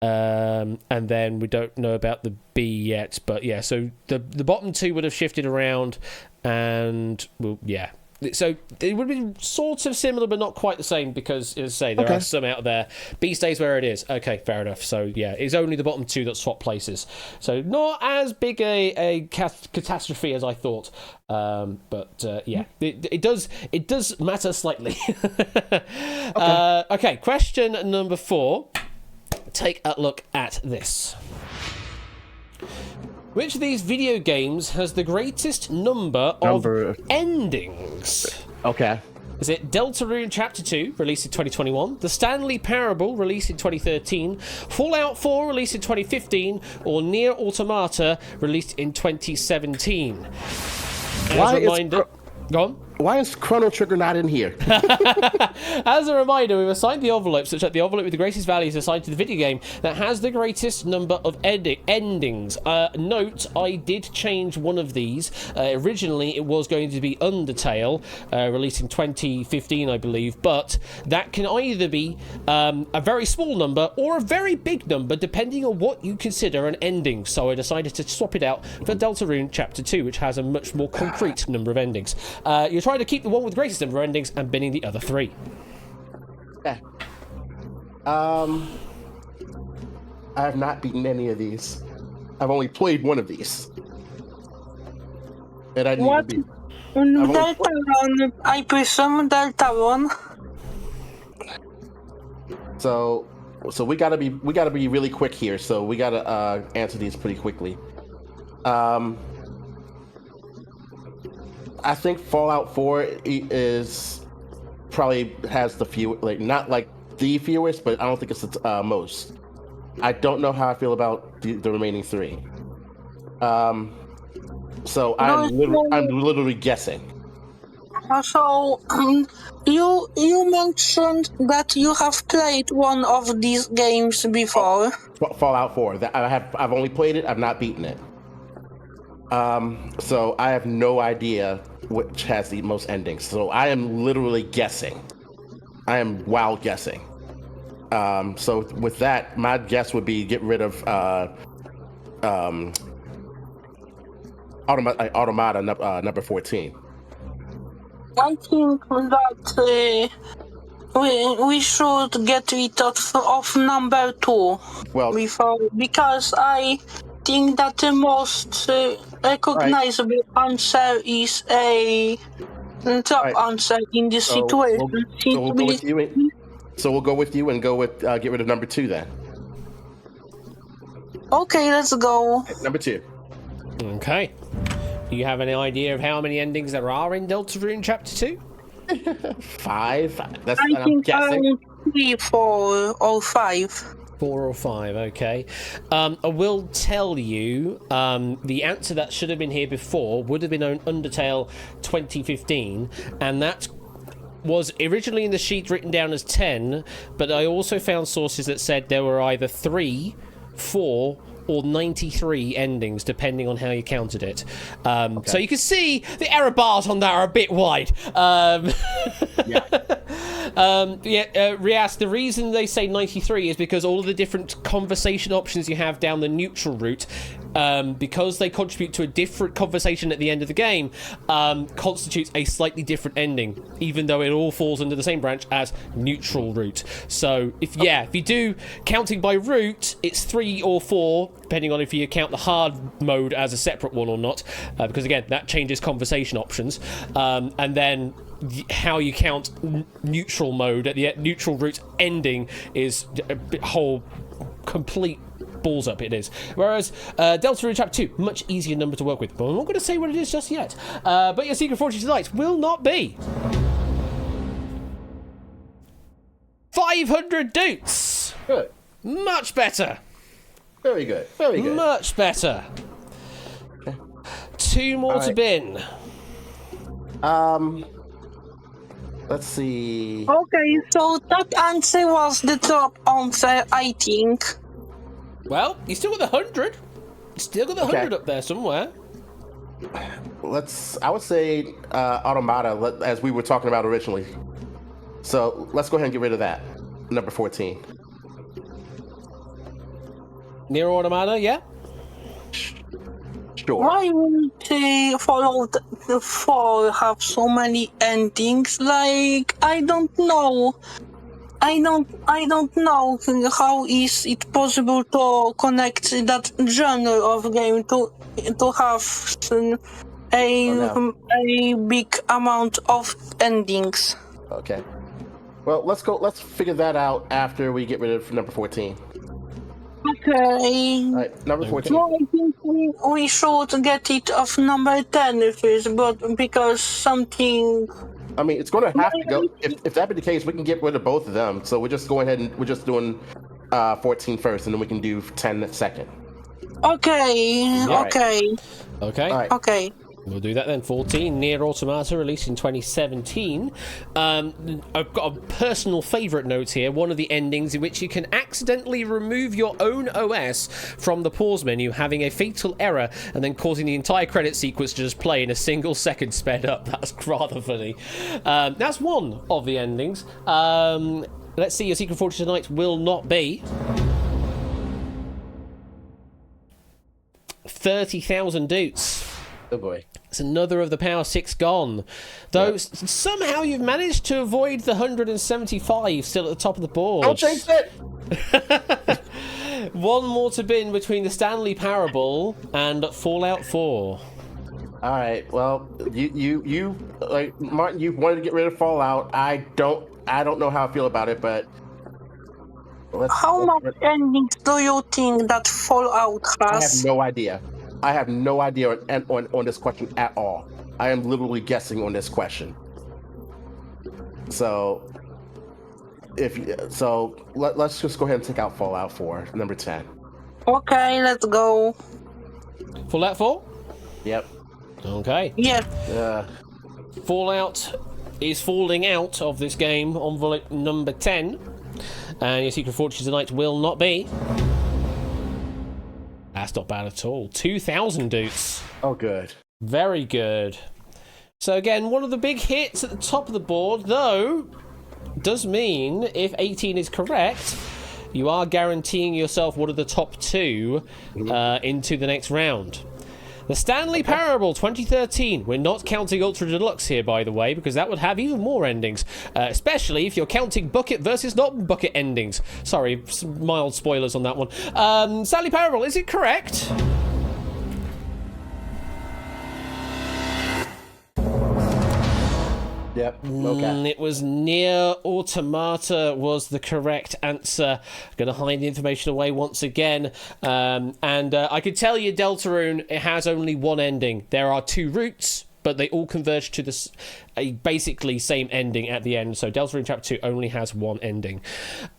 And then we don't know about the B yet, but yeah, so the bottom 2 would have shifted around, and well, yeah, So it would be sort of similar, but not quite the same because, as I say, there are some out there. B stays where it is. Okay, fair enough. So yeah, it's only the bottom two that swap places. So not as big a catastrophe as I thought. But yeah, it does matter slightly. Okay, question number 4. Take a look at this. Which of these video games has the greatest number of endings? Okay. Is it Deltarune Chapter 2, released in 2021, The Stanley Parable, released in 2013, Fallout 4, released in 2015, or Nier Automata, released in 2017? As a reminder... Go on. Why is Chrono Trigger not in here? As a reminder, we've assigned the envelope such that the envelope with the greatest value is assigned to the video game that has the greatest number of endings. Note, I did change one of these. Originally, it was going to be Undertale, released in 2015, I believe, but that can either be a very small number or a very big number, depending on what you consider an ending. So I decided to swap it out for Deltarune Chapter 2, which has a much more concrete number of endings. You're trying to keep the one with the greatest number of endings and binning the other 3. Okay. I have not beaten any of these. I've only played one of these. And I didn't What? beat. Deltarune, I presume Deltarune. So we gotta be really quick here. So we gotta answer these pretty quickly. I think Fallout 4 is probably has the few, like not like the fewest, but I don't think it's the most. I don't know how I feel about the remaining 3. So I'm literally guessing. So, you mentioned that you have played one of these games before. Fallout 4. I've only played it. I've not beaten it. So I have no idea which has the most endings. So I am literally guessing. I am wild guessing. So with that, my guess would be get rid of Automata number 14. I think that we should get rid of number 2 because I think that the most recognizable answer is a top answer in this situation. So we'll go with you and go with get rid of number 2 then. Okay, let's go. Number 2. Okay. Do you have any idea of how many endings there are in Deltarune Chapter 2? 5. I think around 3, 4, or 5. 4 or 5, okay. I will tell you, the answer that should have been here before would have been on Undertale 2015, and that was originally in the sheet written down as 10, but I also found sources that said there were either 3, 4, or 93 endings, depending on how you counted it. So you can see the error bars on that are a bit wide. Rias, the reason they say 93 is because all of the different conversation options you have down the neutral route, because they contribute to a different conversation at the end of the game, constitutes a slightly different ending, even though it all falls under the same branch as neutral route. So if you do counting by route, it's 3 or 4, depending on if you count the hard mode as a separate one or not, because again, that changes conversation options. And then how you count neutral mode at the neutral route ending is a whole complete balls up it is. Whereas Deltarune Chapter 2, much easier number to work with. But I'm not going to say what it is just yet. But your secret fortune tonight will not be 500 doots. Good. Much better. Very good. Very good. Much better. Okay. 2 more to bin. Let's see. Okay, so that answer was the top answer, I think. Well, you still got the 100. Still got the 100 up there somewhere. I would say Automata, as we were talking about originally. So let's go ahead and get rid of that. Number 14. Nier Automata, yeah? sure. Why would Fallout 4 have so many endings? Like, I don't know. I don't know how is it possible to connect that genre of game to have a big amount of endings. Okay. Well, let's figure that out after we get rid of number 14. Okay. All right, number 14. No, I think we should get it off number 10 first, but because something. I mean, it's going to have to go. If that be the case, we can get rid of both of them. So we're just going ahead and we're just doing 14 first, and then we can do 10 second. Okay. All okay. Okay. All right. Okay. We'll do that then. 14, Nier Automata, released in 2017. I've got a personal favourite note here. One of the endings in which you can accidentally remove your own OS from the pause menu, having a fatal error, and then causing the entire credit sequence to just play in a single second sped up. That's rather funny. That's one of the endings. Let's see. Your secret fortune tonight will not be 30,000 dudes. Oh boy. It's another of the Power 6 gone. Though somehow you've managed to avoid the 175 still at the top of the board. Don't change it! One more to bin between the Stanley Parable and Fallout 4. All right. Well, you like Martin. You wanted to get rid of Fallout. I don't know how I feel about it, but How much endings do you think that Fallout I have has? no idea. I have no idea on this question at all. I am literally guessing on this question. So, let's just go ahead and take out Fallout 4, number 10. Okay, let's go. Fallout 4? Yep. Okay. Yeah. Fallout is falling out of this game, envelope number 10. And your secret fortune tonight will not be. That's not bad at all. 2,000 dudes. Oh, good. Very good. So again, one of the big hits at the top of the board, though, does mean if 18 is correct, you are guaranteeing yourself one of the top two into the next round. The Stanley Parable 2013. We're not counting Ultra Deluxe here, by the way, because that would have even more endings, especially if you're counting bucket versus not bucket endings. Sorry, some mild spoilers on that one. Stanley Parable, is it correct? Yep. Okay. It was Nier Automata was the correct answer. I'm going to hide the information away once again. And I could tell you, Deltarune, it has only one ending. There are two routes, but they all converge to this basically same ending at the end. So Deltarune Chapter 2 only has one ending.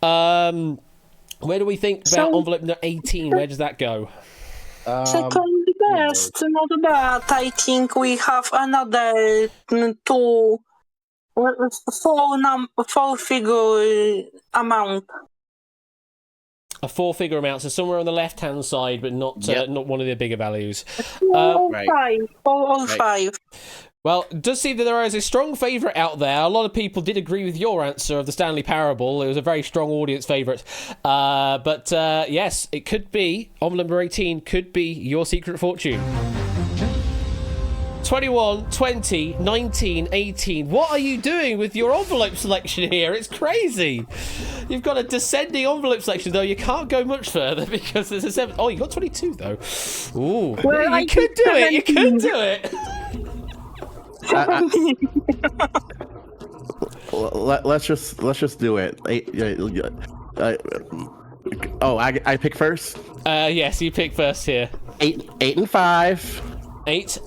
Where do we think about envelope number 18? Where does that go? Second best, not bad. I think we have another two. Four-figure amount. A four-figure amount, so somewhere on the left-hand side, but not not one of the bigger values. 405. 405. Well, it does seem that there is a strong favourite out there. A lot of people did agree with your answer of the Stanley Parable. It was a very strong audience favourite. But yes, it could be, envelope number 18 could be your secret fortune. 21, 20, 19, 18. What are you doing with your envelope selection here? It's crazy. You've got a descending envelope selection, though. You can't go much further because there's a 7. Oh, you got 22, though. Ooh. Well, you could do it. You could do it. Let's just do it. I pick first. Yes, you pick first here. 8 and 5. 8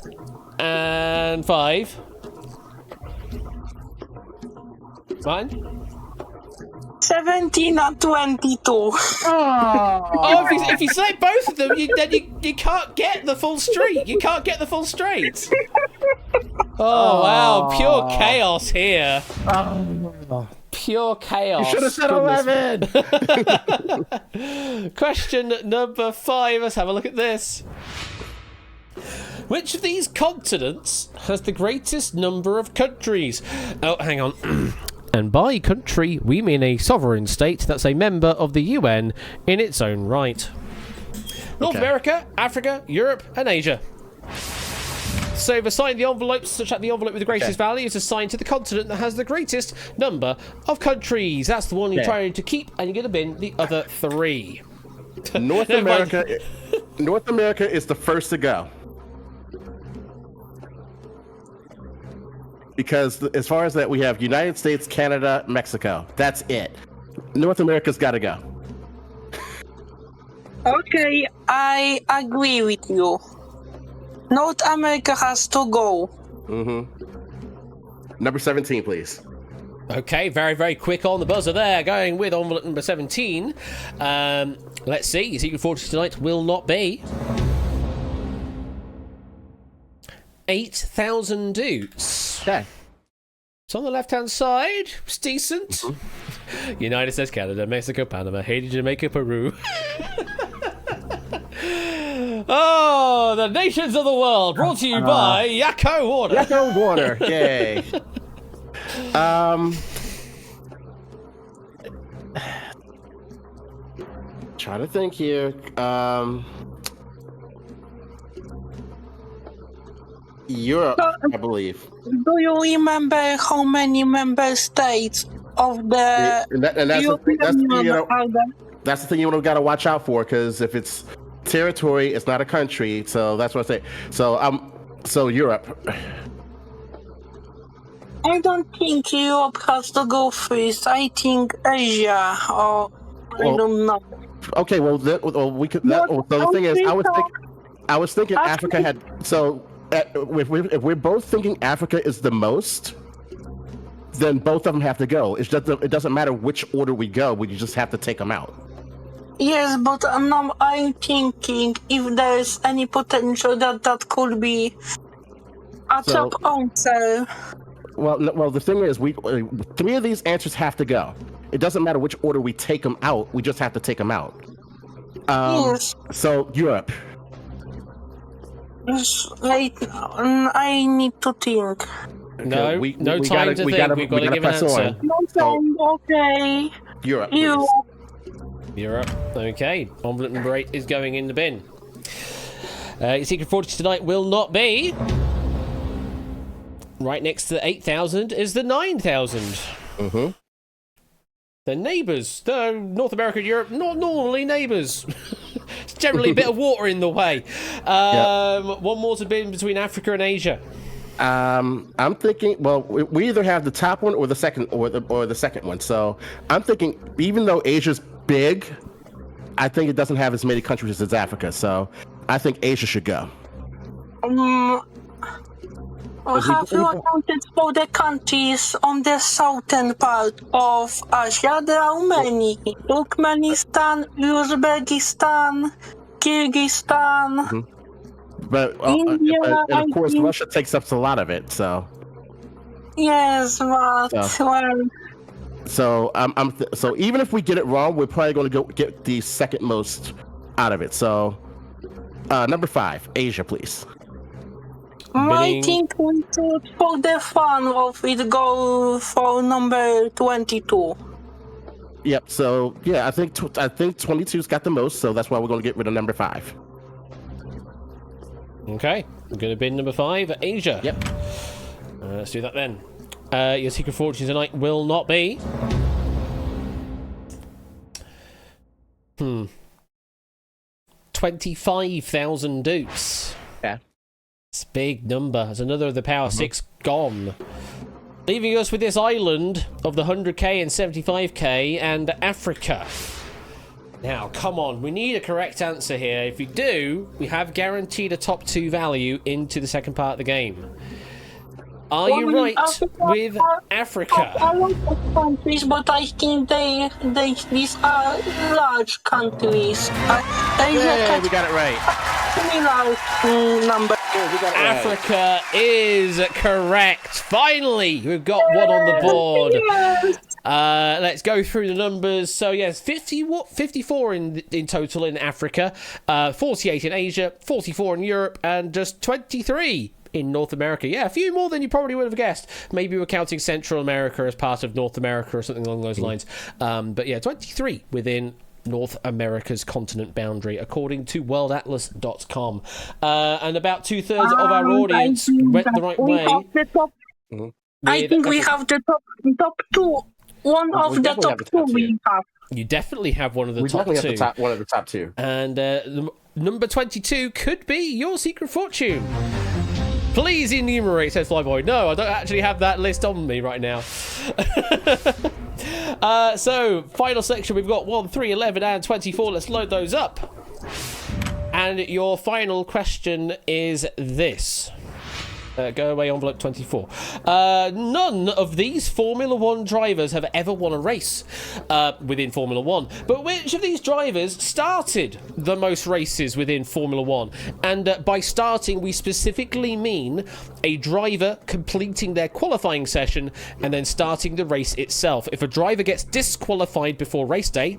and 5. Fine. 17 and 22. Oh, if you select both of them, then you can't get the full street. You can't get the full straight. Oh, wow. Pure chaos here. Pure chaos. You should have said 11. Question number 5. Let's have a look at this. Which of these continents has the greatest number of countries? Oh, hang on. And by country, we mean a sovereign state that's a member of the UN in its own right. North America, Africa, Europe, and Asia. So you've assigned the envelopes such that the envelope with the greatest value is assigned to the continent that has the greatest number of countries. That's the one you're trying to keep, and you're going to bin the other 3. North America. North America is the first to go. Because as far as that, we have United States, Canada, Mexico. That's it. North America's got to go. Okay, I agree with you. North America has to go. Number 17, please. Okay, very, very quick on the buzzer there, going with envelope number 17. Let's see, your secret fortune tonight will not be 8,000 dudes. Okay. It's on the left-hand side. It's decent. United States, Canada, Mexico, Panama, Haiti, Jamaica, Peru. Oh, the nations of the world, brought to you by Yakko Water. Yakko Water, yay. Trying to think here. Europe, I believe. Do you remember how many member states of the that's the thing you got to watch out for, because if it's territory, it's not a country. So that's what I say. So Europe. I don't think Europe has to go first. I think Asia, or I don't know. Okay, well, we could. So the thing is, I was thinking Africa had. So if we're both thinking Africa is the most, then both of them have to go. It doesn't matter which order we go. We just have to take them out. Yes, but now I'm thinking if there's any potential that could be a top answer. Well, the thing is, 3 of these answers have to go. It doesn't matter which order we take them out. We just have to take them out. Yes. So Europe. Wait, I need to think. No, no time to think. We've got to give an answer. No time. Okay. Europe. Please. Europe. Okay. Envelope number 8 is going in the bin. Your secret fortune tonight will not be. Right next to the 8,000 is the 9,000. They're neighbours. The North America and Europe, not normally neighbours. It's generally a bit of water in the way. One more to bin between Africa and Asia. I'm thinking. Well, we either have the top one or the second, or the second one. So I'm thinking, even though Asia's big, I think it doesn't have as many countries as Africa. So I think Asia should go. Have you accounted for the countries on the southern part of Asia? There are many. Turkmenistan, Uzbekistan, Kyrgyzstan, India, and of course, Russia takes up a lot of it. So yes, but so so even if we get it wrong, we're probably going to get the second most out of it. So number 5, Asia, please. I think we should, for the fun of it, go for number 22. Yep. So yeah, I think 22's got the most, so that's why we're going to get rid of number 5. Okay, we're going to bin number 5, Asia. Yep. Let's do that then. Your secret fortune tonight will not be. 25,000 dupes. Yeah. It's a big number. There's another of the Power 6 gone. Leaving us with this island of the 100k and 75k and Africa. Now, come on. We need a correct answer here. If we do, we have guaranteed a top 2 value into the second part of the game. Are you right with Africa? A lot of countries, but I think these are large countries. Yeah, we got it right. Similar number. Yeah, we got it Africa is correct. Finally, we've got one on the board. Yes. Let's go through the numbers. So yes, 54 in total in Africa, 48 in Asia, 44 in Europe, and just 23 in North America. Yeah, a few more than you probably would have guessed. Maybe we're counting Central America as part of North America or something along those lines. But yeah, 23 within North America's continent boundary, according to worldatlas.com. And about 2/3 of our audience went the right way. I think we have the top two. One of the top two we have. You definitely have one of the top two. We definitely have one of the top two. And number 22 could be your secret fortune. Please enumerate, says Flyboy. No, I don't actually have that list on me right now. So, final section, we've got 1, 3, 11, and 24. Let's load those up. And your final question is this. Go away, envelope 24. None of these Formula 1 drivers have ever won a race within Formula 1. But which of these drivers started the most races within Formula 1? And by starting, we specifically mean a driver completing their qualifying session and then starting the race itself. If a driver gets disqualified before race day,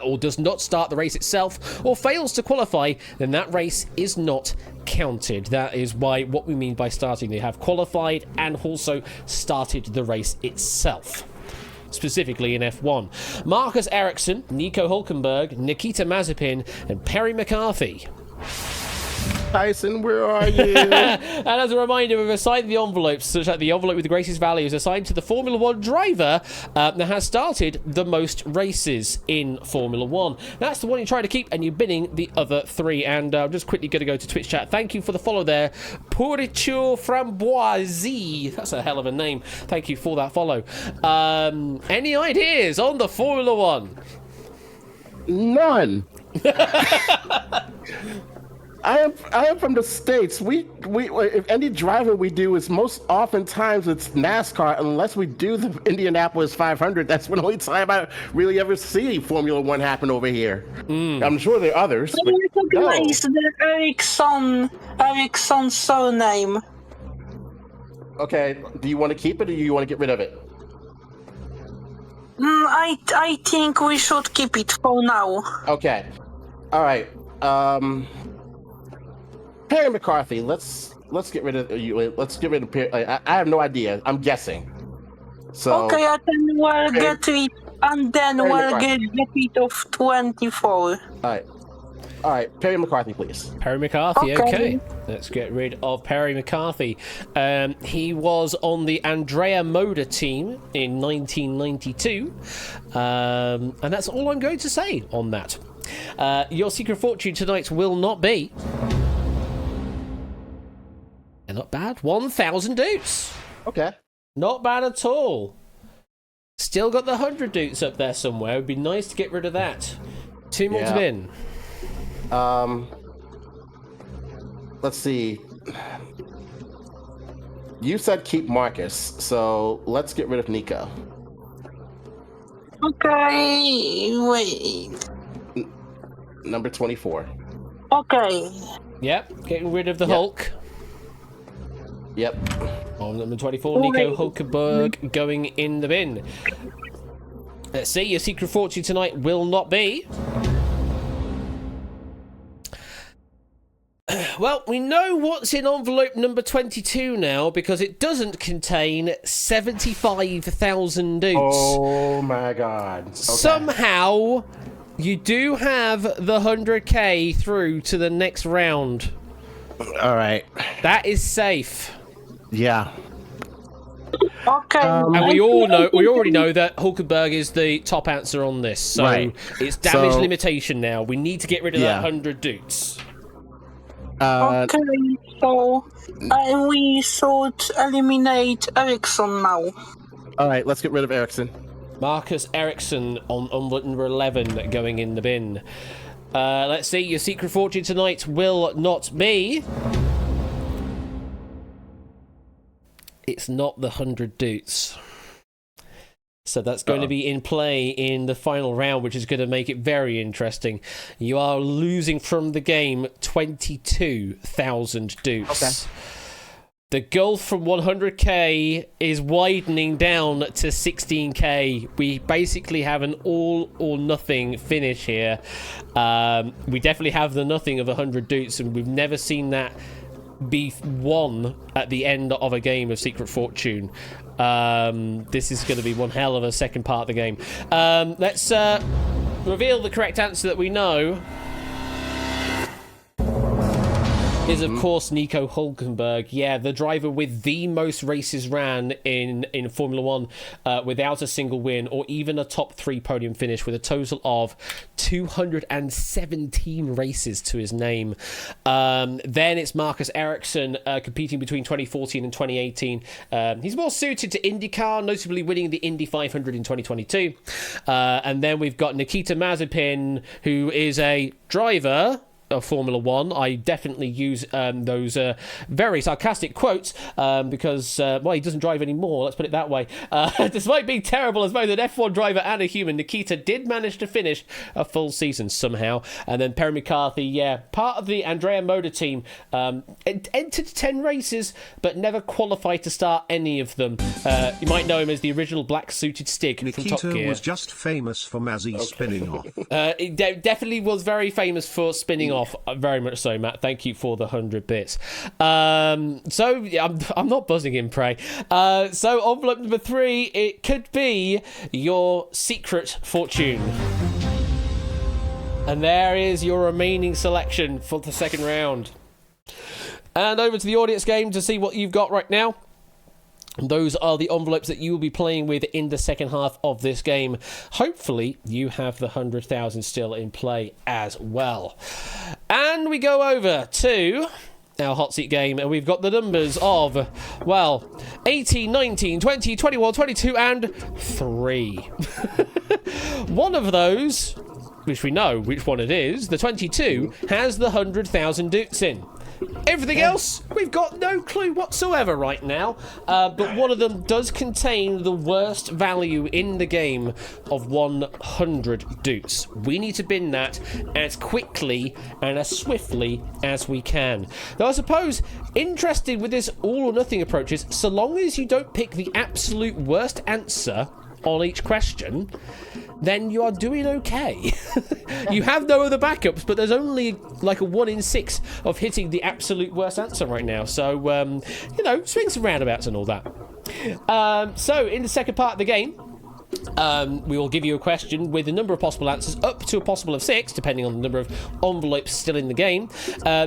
or does not start the race itself, or fails to qualify, then that race is not counted. That is what we mean by starting. They have qualified and also started the race itself, specifically in F1. Marcus Ericsson, Nico Hulkenberg, Nikita Mazepin, and Perry McCarthy. Tyson, where are you? And as a reminder, we've assigned the envelopes such that the envelope with the greatest value is assigned to the Formula 1 driver that has started the most races in Formula 1. That's the one you try to keep, and you're binning the other 3. And I'm just quickly going to go to Twitch chat. Thank you for the follow there. Pourriture Framboisie. That's a hell of a name. Thank you for that follow. Any ideas on the Formula 1? None. I am from the States. We if any driver we do is most oftentimes it's NASCAR, unless we do the Indianapolis 500. That's the only time I really ever see Formula 1 happen over here. I'm sure there are others. I recognize the Ericsson surname. Okay, do you want to keep it or do you want to get rid of it? I think we should keep it for now. Okay. All right. Perry McCarthy, let's get rid of you. Let's get rid of Perry. I have no idea. I'm guessing. So okay, I can get rid, and then we'll get rid of 24. All right. Perry McCarthy, please. Perry McCarthy, okay. Let's get rid of Perry McCarthy. He was on the Andrea Moda team in 1992. And that's all I'm going to say on that. Your secret fortune tonight will not be... And not bad. 1,000 doots. Okay. Not bad at all. Still got the 100 doots up there somewhere. It would be nice to get rid of that. 2 more to bin. Let's see. You said keep Marcus, so let's get rid of Nico. Okay, wait. Number 24. Okay. Yep, getting rid of the Hulk. Yep. On number 24, Nico Hulkenberg going in the bin. Let's see, your secret fortune tonight will not be... Well, we know what's in envelope number 22 now, because it doesn't contain 75,000 doots. Oh my god. Okay. Somehow, you do have the 100k through to the next round. All right. That is safe. Yeah. Okay. And we already know that Hulkenberg is the top answer on this. So it's damage limitation now. We need to get rid of that 100 doots. Okay, so we should eliminate Ericsson now. All right, let's get rid of Ericsson. Marcus Ericsson on envelope number 11 going in the bin. Let's see, your secret fortune tonight will not be... It's not the 100 doots. So that's going to be in play in the final round, which is going to make it very interesting. You are losing from the game 22,000 doots. Okay. The gulf from 100k is widening down to 16k. We basically have an all or nothing finish here. We definitely have the nothing of 100 doots, and we've never seen that be won at the end of a game of Secret Fortune. This is going to be one hell of a second part of the game. Let's reveal the correct answer that we know is, of course, Nico Hulkenberg. Yeah, the driver with the most races ran in Formula One without a single win or even a top 3 podium finish, with a total of 217 races to his name. Then it's Marcus Ericsson competing between 2014 and 2018. He's more suited to IndyCar, notably winning the Indy 500 in 2022. And then we've got Nikita Mazepin, who is a driver of Formula One. I definitely use those very sarcastic quotes because, well, he doesn't drive anymore, let's put it that way. Despite being terrible as both an F1 driver and a human, Nikita did manage to finish a full season somehow. And then Perry McCarthy, yeah, part of the Andrea Moda team, entered 10 races but never qualified to start any of them. You might know him as the original black-suited Stig from Top Gear. Nikita was just famous for Mazzy spinning off. He definitely was very famous for spinning off. Very much so, Matt. Thank you for the 100 bits. So yeah, I'm not buzzing in, Prey. So envelope number 3, it could be your secret fortune. And there is your remaining selection for the second round. And over to the audience game to see what you've got right now. Those are the envelopes that you will be playing with in the second half of this game. Hopefully, you have the 100,000 still in play as well. And we go over to our hot seat game, and we've got the numbers of, well, 18, 19, 20, 21, 22, and 3. One of those, which we know which one it is, the 22, has the 100,000 doots in. Everything else, we've got no clue whatsoever right now, but one of them does contain the worst value in the game of 100 doots. We need to bin that as quickly and as swiftly as we can. Though I suppose, interested with this all or nothing approach is, so long as you don't pick the absolute worst answer on each question, then you are doing okay. You have no other backups, but there's only like a 1 in 6 of hitting the absolute worst answer right now. So, you know, swings and roundabouts and all that. So, in the second part of the game, we will give you a question with a number of possible answers, up to a possible of 6, depending on the number of envelopes still in the game.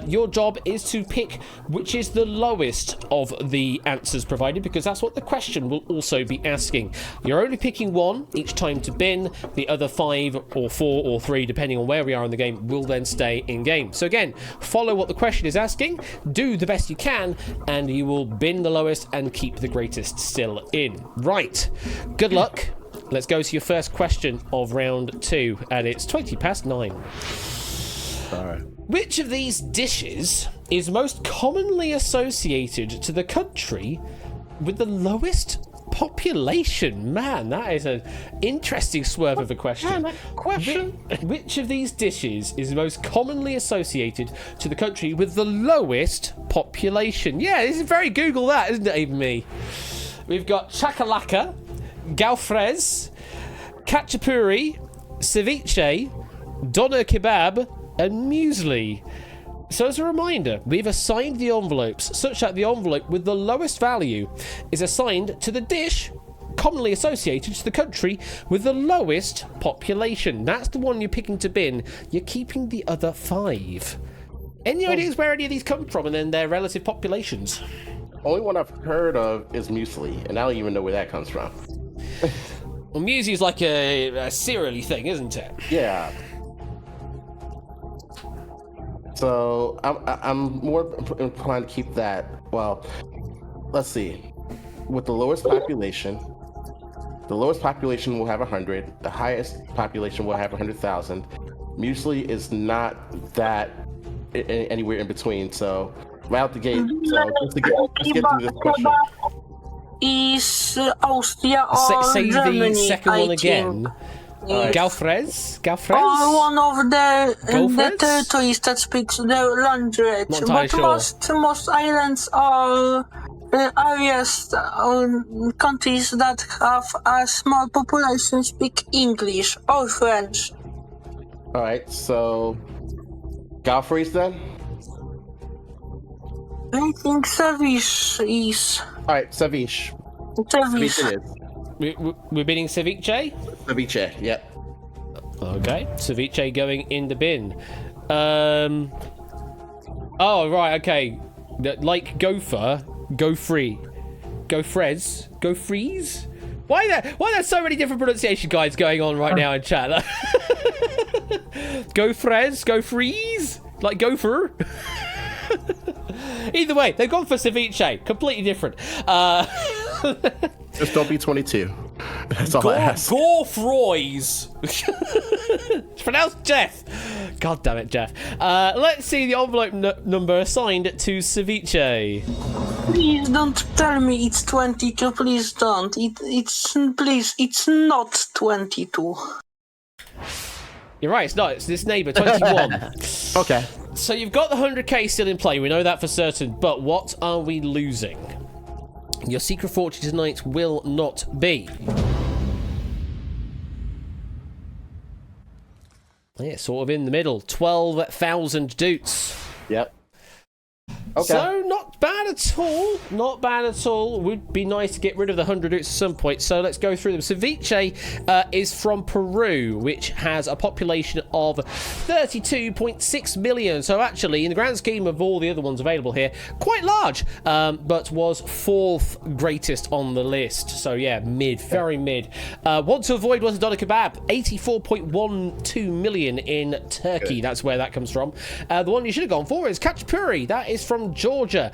Your job is to pick which is the lowest of the answers provided, because that's what the question will also be asking. You're only picking 1 each time to bin. The other 5 or 4 or 3, depending on where we are in the game, will then stay in game. So again, follow what the question is asking, do the best you can, and you will bin the lowest and keep the greatest still in. Right, good luck. Let's go to your first question of round 2, and it's 9:20. All right. Which of these dishes is most commonly associated to the country with the lowest population? Man, that is an interesting swerve of a question. Which of these dishes is most commonly associated to the country with the lowest population? Yeah, this is very Google that, isn't it, even me? We've got chakalaka, Galfrez, Khachapuri, ceviche, doner kebab, and muesli. So as a reminder, we've assigned the envelopes such that the envelope with the lowest value is assigned to the dish commonly associated to the country with the lowest population. That's the one you're picking to bin. You're keeping the other 5. Any ideas where any of these come from and then their relative populations? Only one I've heard of is muesli, and I don't even know where that comes from. Well, muesli is like a cereal-y thing, isn't it? Yeah. So I'm more inclined to keep that. Well, let's see. With the lowest population will have 100. The highest population will have 100,000. Muesli is not that anywhere in between. So right out the gate. So let's get through this question. Is Austria or Say Germany? the second one again. Galfrez? One of the Galfrez? territories that speaks the language. Not entirely But most islands are areas or countries that have a small population speak English or French. All right, so Galfrey's then? I think ceviche is. All right, ceviche. Ceviche. Ceviche it is. We're bidding ceviche? Ceviche, yep. Okay, ceviche going in the bin. Oh, right, okay. Like gopher, go free. Go frez, go freeze? Why there's so many different pronunciation guides going on right now in chat? Go frez, go freeze? Like gopher? Either way, they've gone for ceviche. Completely different. Just don't be 22. That's all I ask. Gorfroys. It's pronounced Jeff. God damn it, Jeff. Let's see the envelope number assigned to ceviche. Please don't tell me it's 22. Please don't. It's not 22. You're right, it's not. It's this neighbour, 21. Okay. So you've got the 100k still in play. We know that for certain. But what are we losing? Your secret fortune tonight will not be. Yeah, sort of in the middle. 12,000 doots. Yep. Okay. So, not bad at all. Not bad at all. Would be nice to get rid of the 100 roots at some point. So, let's go through them. Ceviche is from Peru, which has a population of 32.6 million. So, actually, in the grand scheme of all the other ones available here, quite large, but was 4th greatest on the list. So, yeah, mid. Very mid. Want to avoid was a doner kebab. 84.12 million in Turkey. Good. That's where that comes from. The one you should have gone for is Khachapuri. That is from Georgia,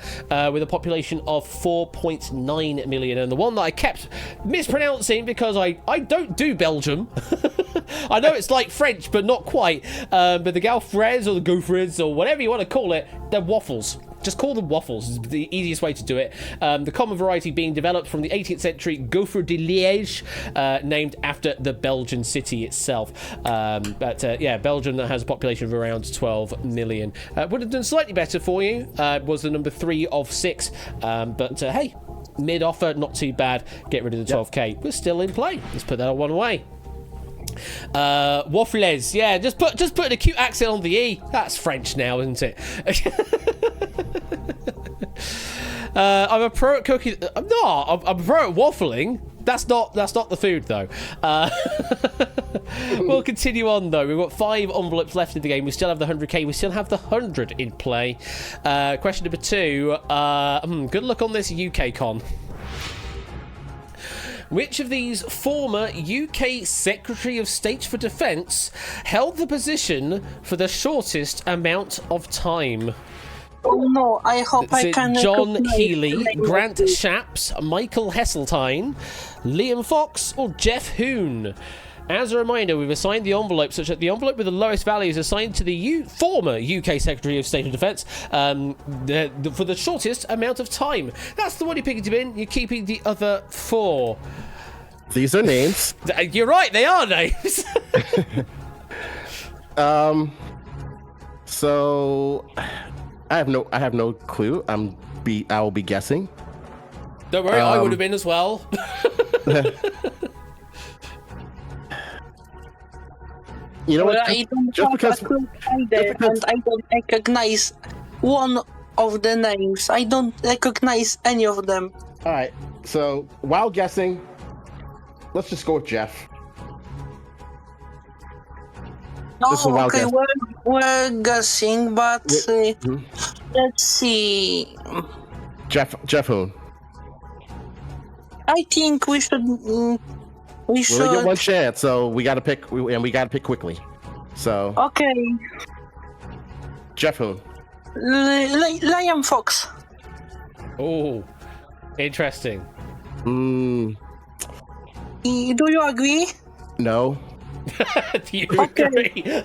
with a population of 4.9 million. And the one that I kept mispronouncing because I don't do Belgium. I know it's like French, but not quite. But the Galfrez or the Gaufres or whatever you want to call it, they're waffles. Just call them waffles is the easiest way to do it. The common variety being developed from the 18th century Gaufre de Liège, named after the Belgian city itself. Yeah, Belgium that has a population of around 12 million. Would have done slightly better for you. Was the number 3 of 6. But hey, mid offer, not too bad. Get rid of the 12k. We're still in play. Let's put that on one away. Waffles, yeah, just put a cute accent on the E. That's French now, isn't it? I'm a pro at cooking. I'm not. I'm a pro at waffling. That's not the food though. We'll continue on though. We've got 5 envelopes left in the game. We still have the 100k. We still have the 100 in play. Question number 2. Good luck on this UK con. Which of these former UK Secretary of State for Defence held the position for the shortest amount of time? Oh no, I hope I can... John Healey, Grant Shapps, Michael Heseltine, Liam Fox, or Jeff Hoon? As a reminder, we've assigned the envelope such that the envelope with the lowest value is assigned to the former UK Secretary of State of Defence for the shortest amount of time. That's the one you're picking to bin. You're keeping the other 4. These are names. You're right, they are names. So I have no clue. I will be guessing. Don't worry, I would have been as well. You know what? I don't and I don't recognize one of the names. I don't recognize any of them. All right. So while guessing, let's just go with Jeff. Oh, okay. We're guessing, but let's see. Jeff Hoon. I think we should. We should. We only get one chance, so we got to pick, and we got to pick quickly. So. Okay. Jeff Hoon. Liam Fox. Oh, interesting. Do you agree? No. Do you agree?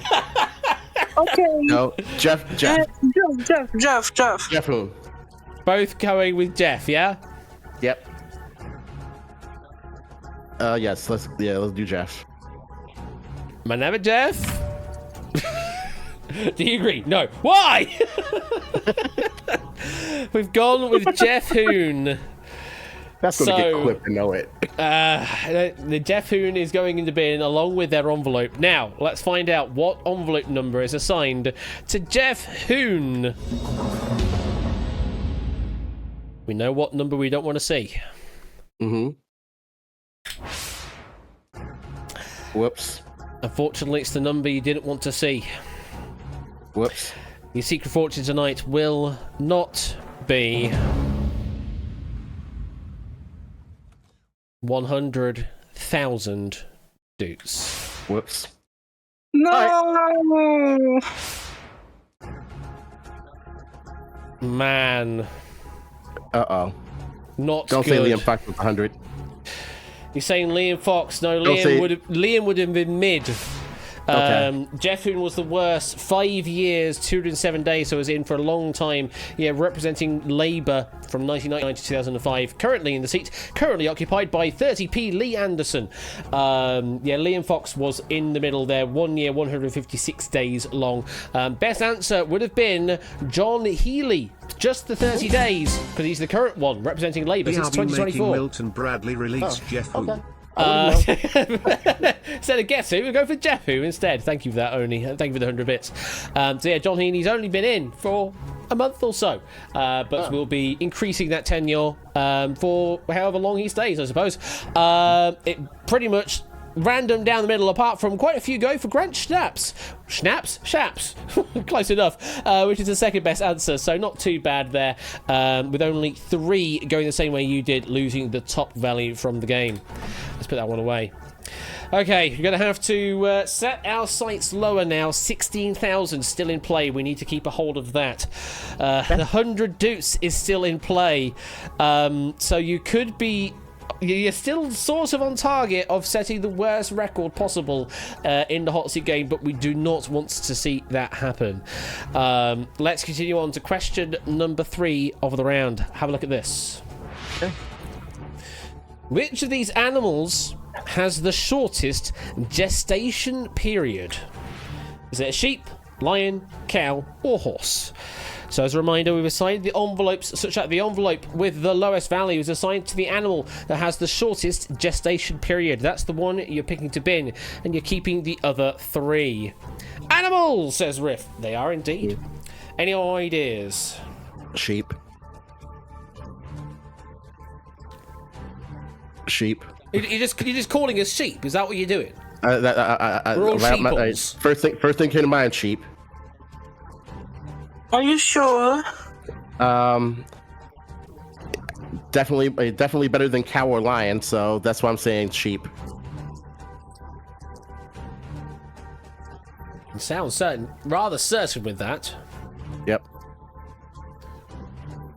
Okay. No. Jeff. Jeff Hoon. Both going with Jeff, yeah? Yep. Yes. Let's do Jeff. My name is Jeff. Do you agree? No. Why? We've gone with Jeff Hoon. That's going to get clipped to know it. The Jeff Hoon is going in the bin along with their envelope. Now, let's find out what envelope number is assigned to Jeff Hoon. We know what number we don't want to see. Mm-hmm. Whoops. Unfortunately, it's the number you didn't want to see. Whoops. Your secret fortune tonight will not be 100,000 doots. Whoops. No! Man. Uh-oh. Not Don't good. say Liam Fox with 100. You're saying Liam Fox? No, Don't say- Liam would have been mid. Okay. Jeff Hoon was the worst. 5 years, 207 days, so was in for a long time. Yeah, representing Labour from 1999 to 2005. Currently in the seat, currently occupied by 30p Lee Anderson. Liam Fox was in the middle there. 1 year, 156 days long. Best answer would have been John Healey. Just the 30 days, because he's the current one representing Labour since BRB making 2024. Milton Bradley release Jeff Hu. Okay. Instead of Guess Who, we'll go for Jeff Who instead. Thank you for that, Oni. Thank you for the 100 bits. John Heaney's only been in for a month or so, but we'll be increasing that tenure for however long he stays, I suppose. It pretty much random down the middle, apart from quite a few go for Grant Shaps, close enough, which is the second best answer, so not too bad there, with only 3 going the same way you did, losing the top value from the game. Let's put that one away. Okay, you're going to have to set our sights lower now. 16,000 still in play. We need to keep a hold of that. The 100 doots is still in play, so you could be... You're still sort of on target of setting the worst record possible in the hot seat game, but we do not want to see that happen. Let's continue on to question number 3 of the round. Have a look at this. Okay. Which of these animals has the shortest gestation period? Is it a sheep, lion, cow, or horse? So as a reminder, we've assigned the envelopes such that the envelope with the lowest value is assigned to the animal that has the shortest gestation period. That's the one you're picking to bin, and you're keeping the other 3. Animals, says Riff. They are indeed. Any ideas? Sheep. Sheep. You're just calling us sheep. Is that what you're doing? We're all sheeples. First thing came to mind, sheep. Are you sure? Definitely better than cow or lion, so that's why I'm saying sheep. You sound rather certain with that. Yep.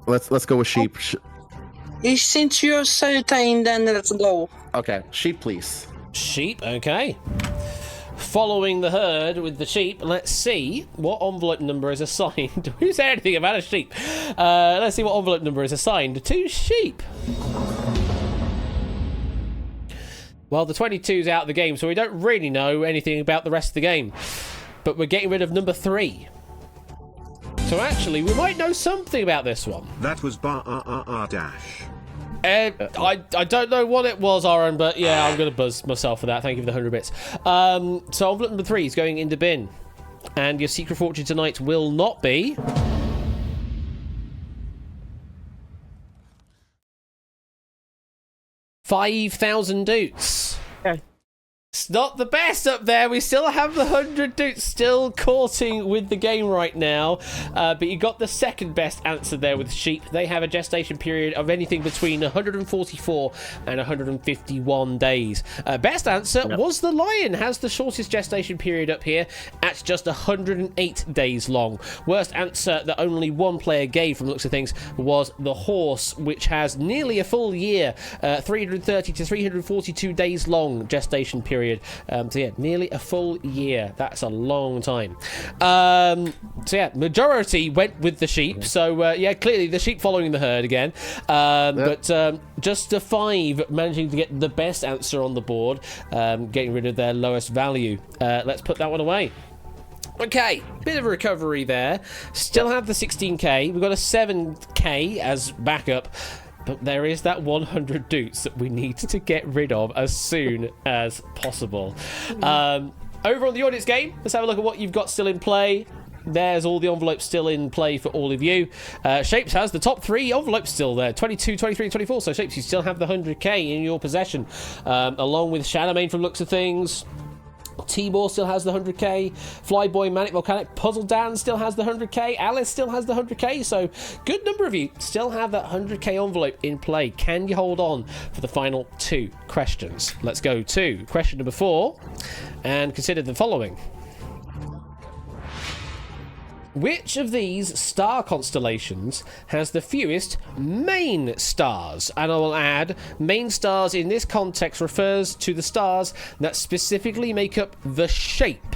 Let's go with sheep. Since you're certain, then let's go. Okay, sheep, please. Sheep, okay. Following the herd with the sheep, let's see what envelope number is assigned. Who said anything about a sheep? Let's see what envelope number is assigned to sheep. Well, the 22's out of the game, so we don't really know anything about the rest of the game. But we're getting rid of number 3. So actually, we might know something about this one. That was dash. I don't know what it was, Aaron, but yeah, I'm going to buzz myself for that. Thank you for the 100 bits. So envelope number 3 is going into bin. And your secret fortune tonight will not be... 5,000 doots. Okay. It's not the best up there. We still have the 100 doots still courting with the game right now. But you got the second best answer there with sheep. They have a gestation period of anything between 144 and 151 days. Best answer was the lion. Has the shortest gestation period up here at just 108 days long. Worst answer that only one player gave from the looks of things was the horse, which has nearly a full year. 330 to 342 days long gestation period. So yeah, nearly a full year. That's a long time. So yeah, majority went with the sheep. So yeah, clearly the sheep following the herd again. But just a 5 managing to get the best answer on the board, getting rid of their lowest value. Let's put that one away. Okay, bit of a recovery there. Still have the 16k. We've got a 7k as backup. But there is that 100 doots that we need to get rid of as soon as possible. Over on the audience game, let's have a look at what you've got still in play. There's all the envelopes still in play for all of you. Shapes has the top 3 envelopes still there. 22, 23, 24. So Shapes, you still have the 100k in your possession. Along with Shadowmane from looks of things. Tibor still has the 100k. Flyboy, Manic Volcanic, Puzzle Dan still has the 100k. Alice still has the 100k. So, good number of you still have that 100k envelope in play. Can you hold on for the final 2 questions? Let's go to question number 4 and consider the following. Which of these star constellations has the fewest main stars? And I will add, main stars in this context refers to the stars that specifically make up the shape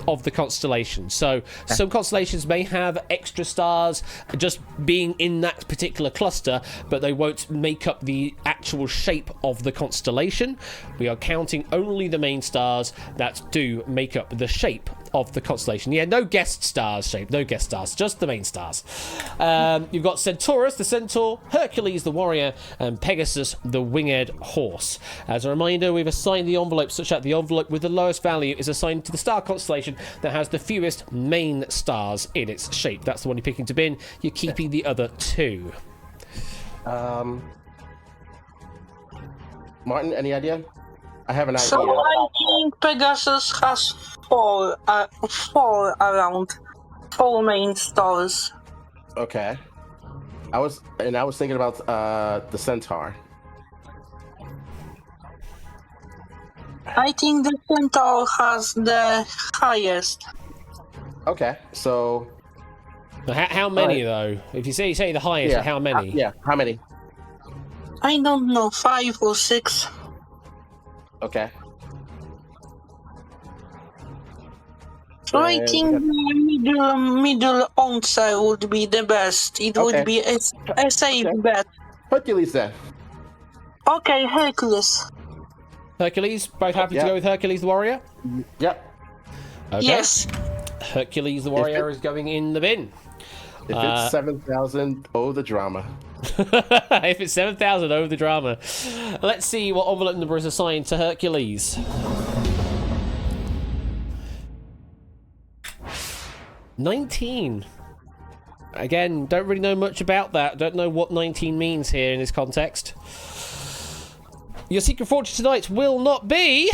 of the constellation. So some constellations may have extra stars just being in that particular cluster, but they won't make up the actual shape of the constellation. We are counting only the main stars that do make up the shape of the constellation. Yeah, no guest stars shape, no guest stars, just the main stars. You've got Centaurus, the centaur, Hercules, the warrior, and Pegasus, the winged horse. As a reminder, we've assigned the envelope such that the envelope with the lowest value is assigned to the star constellation that has the fewest main stars in its shape. That's the one you're picking to bin. You're keeping the other 2. Martin, any idea? I have an idea. So I think Pegasus has 4 around 4 main stars. Okay. I was thinking about the Centaur. I think the Centaur has the highest. Okay, so How many though? If you say the highest, how many? How many? I don't know, 5 or 6. Okay. So I think the middle answer would be the best. It would be a safe bet. Hercules then. Okay, Hercules. Hercules, both happy to go with Hercules the warrior? Yep. Okay. Yes. Hercules the warrior is going in the bin. If it's 7,000, the drama. If it's 7,000, the drama. Let's see what envelope number is assigned to Hercules. 19. Again, don't really know much about that. Don't know what 19 means here in this context. Your secret fortune tonight will not be...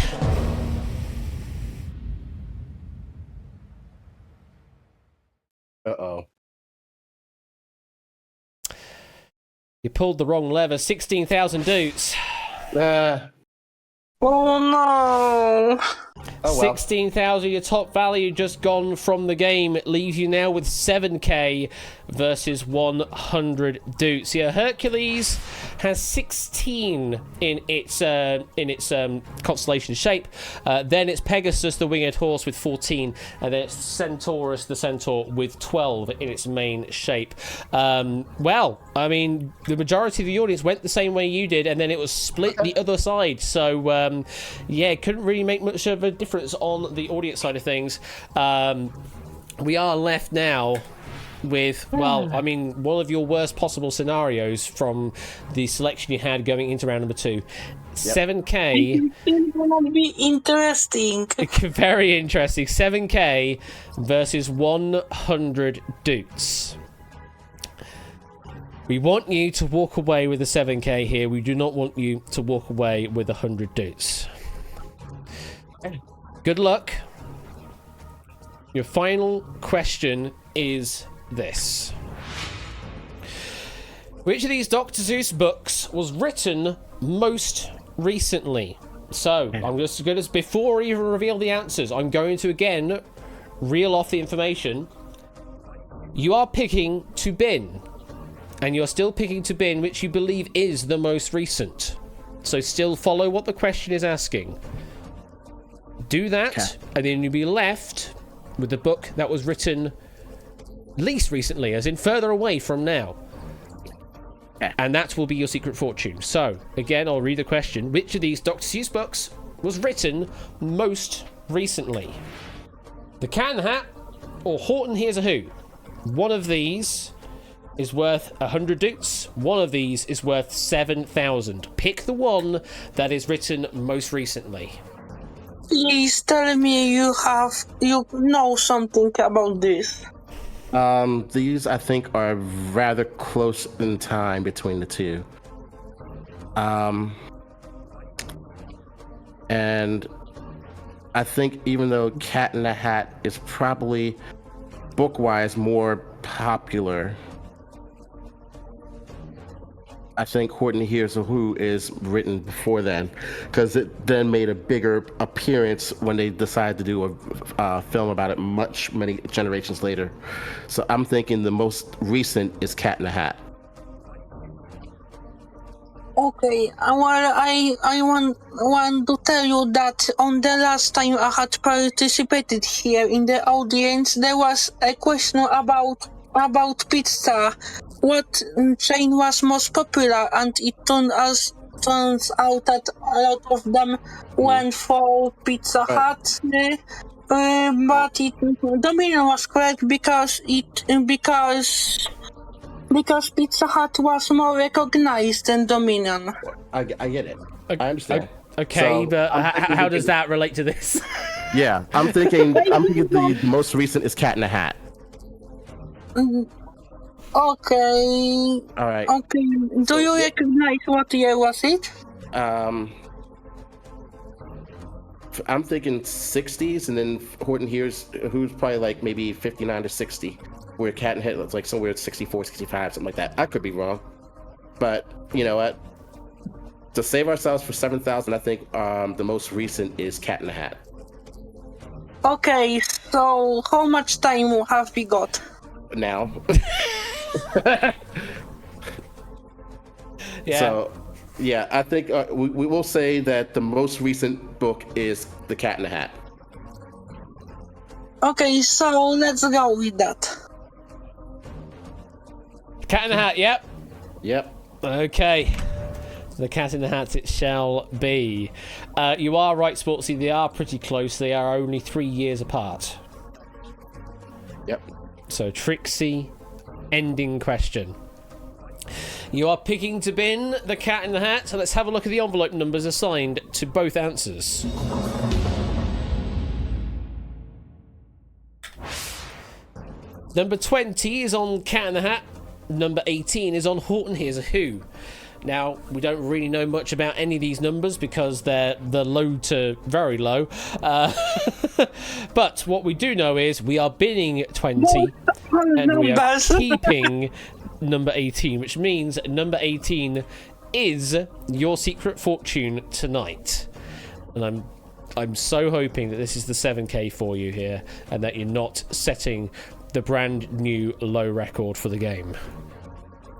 Uh-oh. You pulled the wrong lever. 16,000 dudes. Oh no. Oh, well. 16,000, your top value just gone from the game. It leaves you now with 7k versus 100 dudes. Yeah, Hercules has 16 in its constellation shape. Then it's Pegasus, the winged horse, with 14, and then it's Centaurus, the centaur, with 12 in its main shape. Well, I mean, the majority of the audience went the same way you did, and then it was split the other side. So, yeah, couldn't really make much of a difference on the audience side of things. We are left now with, well, I mean, one of your worst possible scenarios from the selection you had going into round number 2. 7k. It's gonna be interesting. Very interesting. 7k versus 100 dudes. We want you to walk away with a 7k here. We do not want you to walk away with 100 dudes. Good luck. Your final question is this. Which of these Dr. Seuss books was written most recently? So, I'm just going to, before I even reveal the answers, I'm going to again reel off the information. You are picking to bin. And you're still picking to bin which you believe is the most recent. So still follow what the question is asking. Do that, and then you'll be left with the book that was written least recently, as in further away from now. And that will be your secret fortune. So, again, I'll read the question. Which of these Dr. Seuss books was written most recently? The Can Hat or Horton Hears a Who? One of these is worth 100 dudes. One of these is worth 7,000. Pick the one that is written most recently. Please tell me you know something about this. These I think are rather close in time between the two. And I think even though Cat in the Hat is probably book-wise more popular, I think Horton Hears a Who is written before then, because it then made a bigger appearance when they decided to do a film about it many generations later. So I'm thinking the most recent is Cat in the Hat. Okay, well, I want to tell you that on the last time I had participated here in the audience, there was a question about pizza. What chain was most popular? And it turns out that a lot of them went for Pizza Hut. But Dominion was correct because Pizza Hut was more recognized than Dominion. I get it. I understand. Okay, So, but how does that relate to this? Yeah, I'm thinking the most recent is Cat in the Hat. Okay. All right. Okay. Do you recognize what year was it? I'm thinking 60s, and then Horton Hears Who's probably like maybe 59 to 60, where Cat in the Hat looks like somewhere 64, 65, something like that. I could be wrong, but you know what? To save ourselves for 7,000, I think the most recent is Cat in the Hat. Okay, so how much time have we got? Now. Yeah. So, yeah, I think we will say that the most recent book is The Cat in the Hat. Okay, so let's go with that. Cat in the Hat, yep. Yep. Okay. The Cat in the Hat it shall be. You are right, Sportsy. They are pretty close. They are only 3 years apart. Yep. So, Trixie, ending question. You are picking to bin The Cat in the Hat. So let's have a look at the envelope numbers assigned to both answers. Number 20 is on Cat in the Hat. Number 18 is on Horton Hears a Who. Now, we don't really know much about any of these numbers because they're low to very low. But what we do know is we are binning 20 and we are keeping number 18, which means number 18 is Your Secret Fortune tonight. And I'm so hoping that this is the 7K for you here and that you're not setting the brand new low record for the game.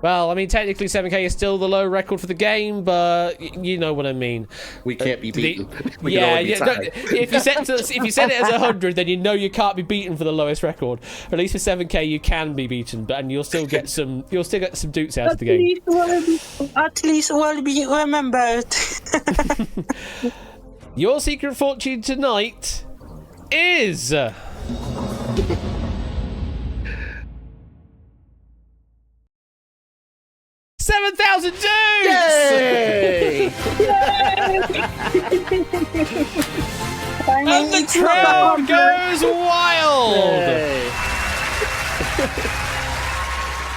Well, I mean, technically 7K is still the low record for the game, but you know what I mean. We can't be beaten. If you set it as 100, then you know you can't be beaten for the lowest record. At least for 7K, you can be beaten, and you'll still get some dukes out of the game. At least will be remembered. Your Secret Fortune tonight is 7,000 dudes! Yay! And the crowd goes wild! Yay.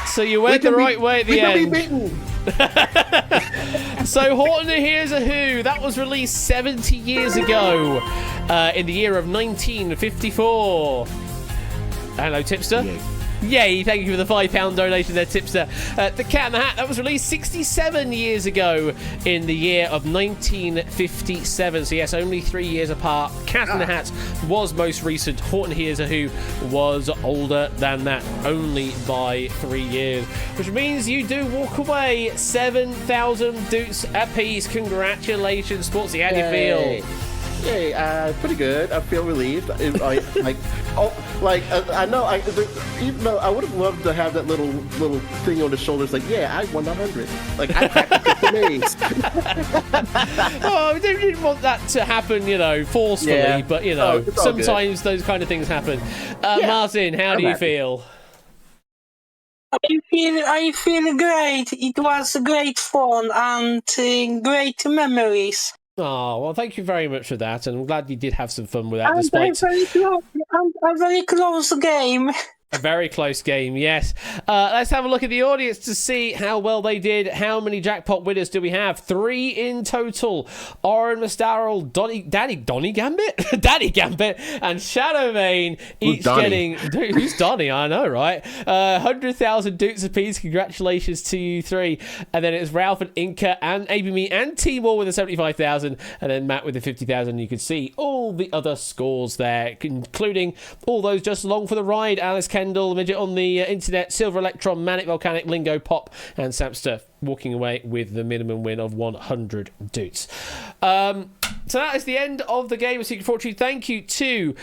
So you went the right way at the end. We can be beaten! So Horton Hears a Who, that was released 70 years ago in the year of 1954. Hello, Tipster. Yay. Yay, thank you for the £5 donation there, Tipster. The Cat in the Hat, that was released 67 years ago in the year of 1957. So yes, only 3 years apart. Cat in the Hat was most recent. Horton Hears a Who was older than that, only by 3 years. Which means you do walk away 7,000 dukes apiece. Congratulations, Sportsy. How do you feel? Yay, pretty good. I feel relieved. I know. Even though I would have loved to have that little thing on the shoulders, like, yeah, I won 100. Like, I practiced the maze. Oh, we didn't want that to happen, forcefully. Yeah. But sometimes those kind of things happen. Martin, how do you feel? I feel great. It was great fun and great memories. Oh, well, thank you very much for that, and I'm glad you did have some fun with that, And despite... a very close game. A very close game, yes. Let's have a look at the audience to see how well they did. How many jackpot winners do we have? 3 in total. Oren Mastarrel, Donny Gambit? Danny Gambit, and Shadowmane, each Donnie? getting... Who's Donny? I know, right? 100,000 dukes apiece. Congratulations to you three. And then it's Ralph and Inca and ABME and Timor with the 75,000. And then Matt with the 50,000. You can see all the other scores there, including all those just along for the ride. Alice Kendall, Midget on the internet, Silver Electron, Manic Volcanic, Lingo, Pop, and Sapster walking away with the minimum win of 100 dutes. So that is the end of the game of Secret Fortune. Thank you to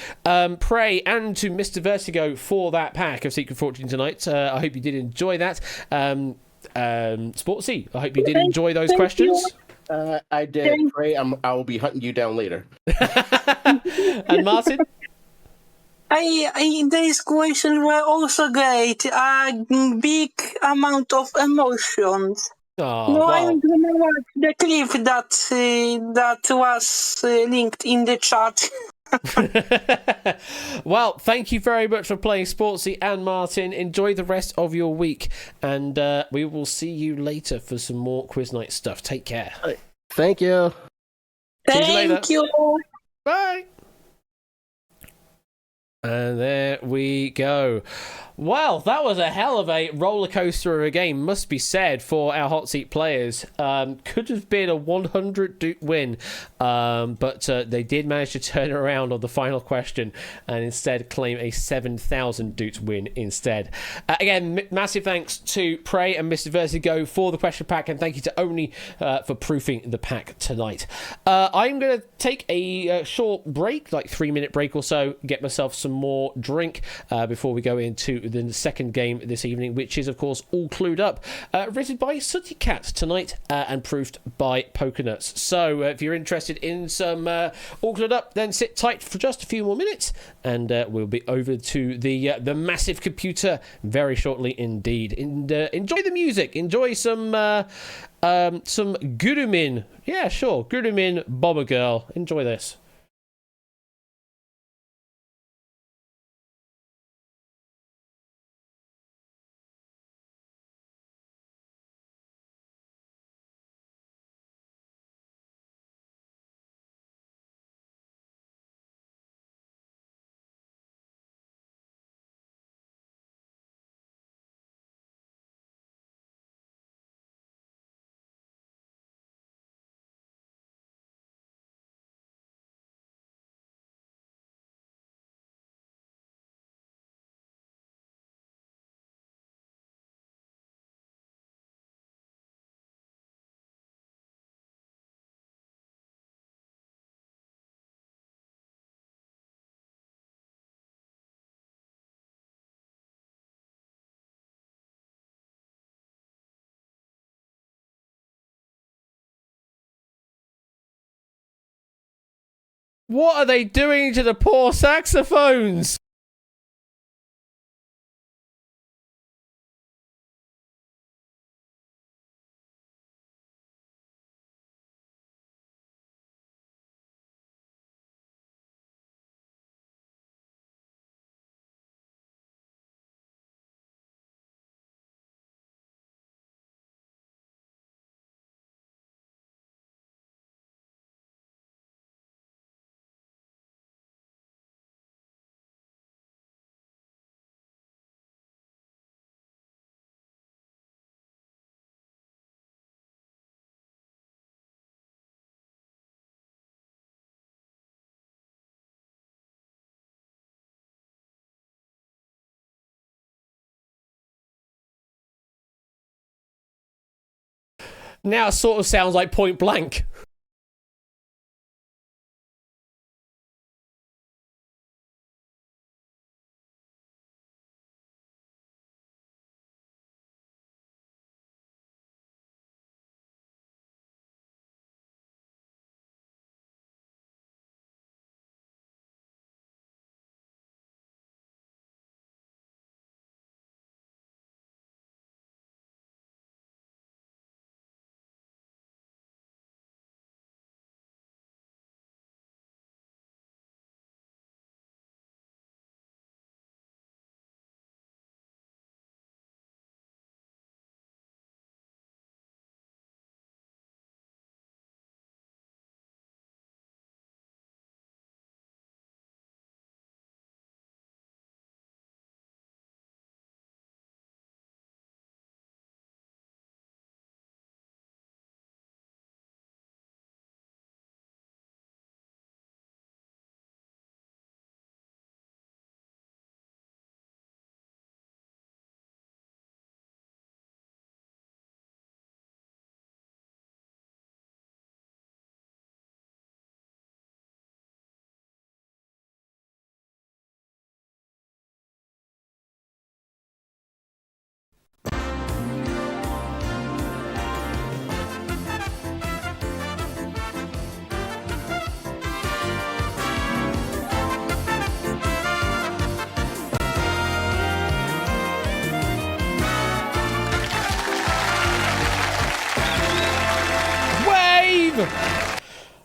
Prey and to Mr. Vertigo for that pack of Secret Fortune tonight. I hope you did enjoy that. Sportsy, I hope you did enjoy those questions. I did. Prey, I will be hunting you down later. And Martin? These questions were also great. A big amount of emotions. Oh, No, wow. I'm gonna watch the clip that was linked in the chat. Well, thank you very much for playing Sportsy and Martin. Enjoy the rest of your week, and we will see you later for some more quiz night stuff. Take care. Thank you. Thank you. Bye. And there we go. Well, that was a hell of a roller coaster of a game, must be said, for our hot seat players. Could have been a 100 duke win, but they did manage to turn it around on the final question and instead claim a 7,000 duke win instead. Again, massive thanks to Prey and Mr. Vertigo for the question pack, and thank you to Oni for proofing the pack tonight. I'm going to take a short break, like 3-minute break or so, get myself some more drink before we go into the second game this evening, which is, of course, All Clued Up, written by Sooty Cat tonight and proofed by Pokernuts. So if you're interested in some All Clued Up, then sit tight for just a few more minutes, and we'll be over to the massive computer very shortly indeed. And enjoy the music. Enjoy some Gurumin. Yeah, sure. Gurumin Bomber Girl. Enjoy this. What are they doing to the poor saxophones? Now it sort of sounds like Point Blank.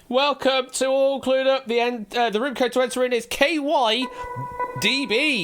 Welcome to All Clued Up. The room code to enter in is KYDB.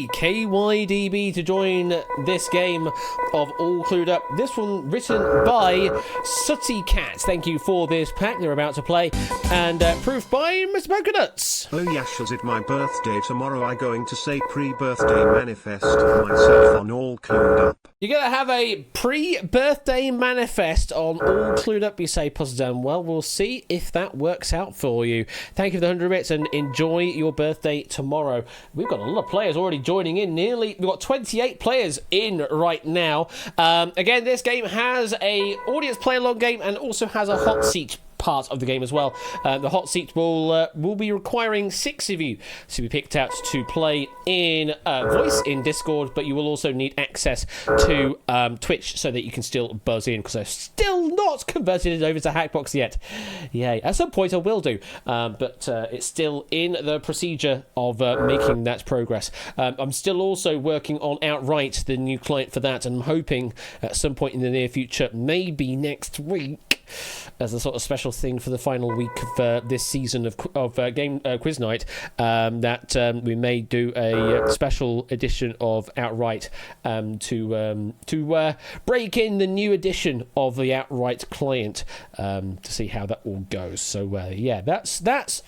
KYDB to join this game of All Clued Up. This one written by Sooty Cat. Thank you for this pack they're about to play. And proof by Mr. Pokenuts. Oh yash, is it my birthday tomorrow? I going to say pre-birthday manifest of myself on All Clued Up. You're going to have a pre-birthday manifest on All Clued Up, you say, Puzzledam. Well, we'll see if that works out for you. Thank you for the 100 bits and enjoy your birthday tomorrow. We've got a lot of players already joining in. We've got 28 players in right now. Again, this game has a audience play-along game and also has a hot seat part of the game as well. The hot seat will be requiring 6 of you to be picked out to play in voice in Discord, but you will also need access to Twitch so that you can still buzz in, because I've still not converted it over to Hackbox yet. Yay. At some point I will do, but it's still in the procedure of making that progress. I'm still also working on Outright, the new client for that, and I'm hoping at some point in the near future, maybe next week, as a sort of special thing for the final week of this season of game quiz night, that we may do a special edition of Outright to break in the new edition of the Outright client, to see how that all goes. So yeah, that's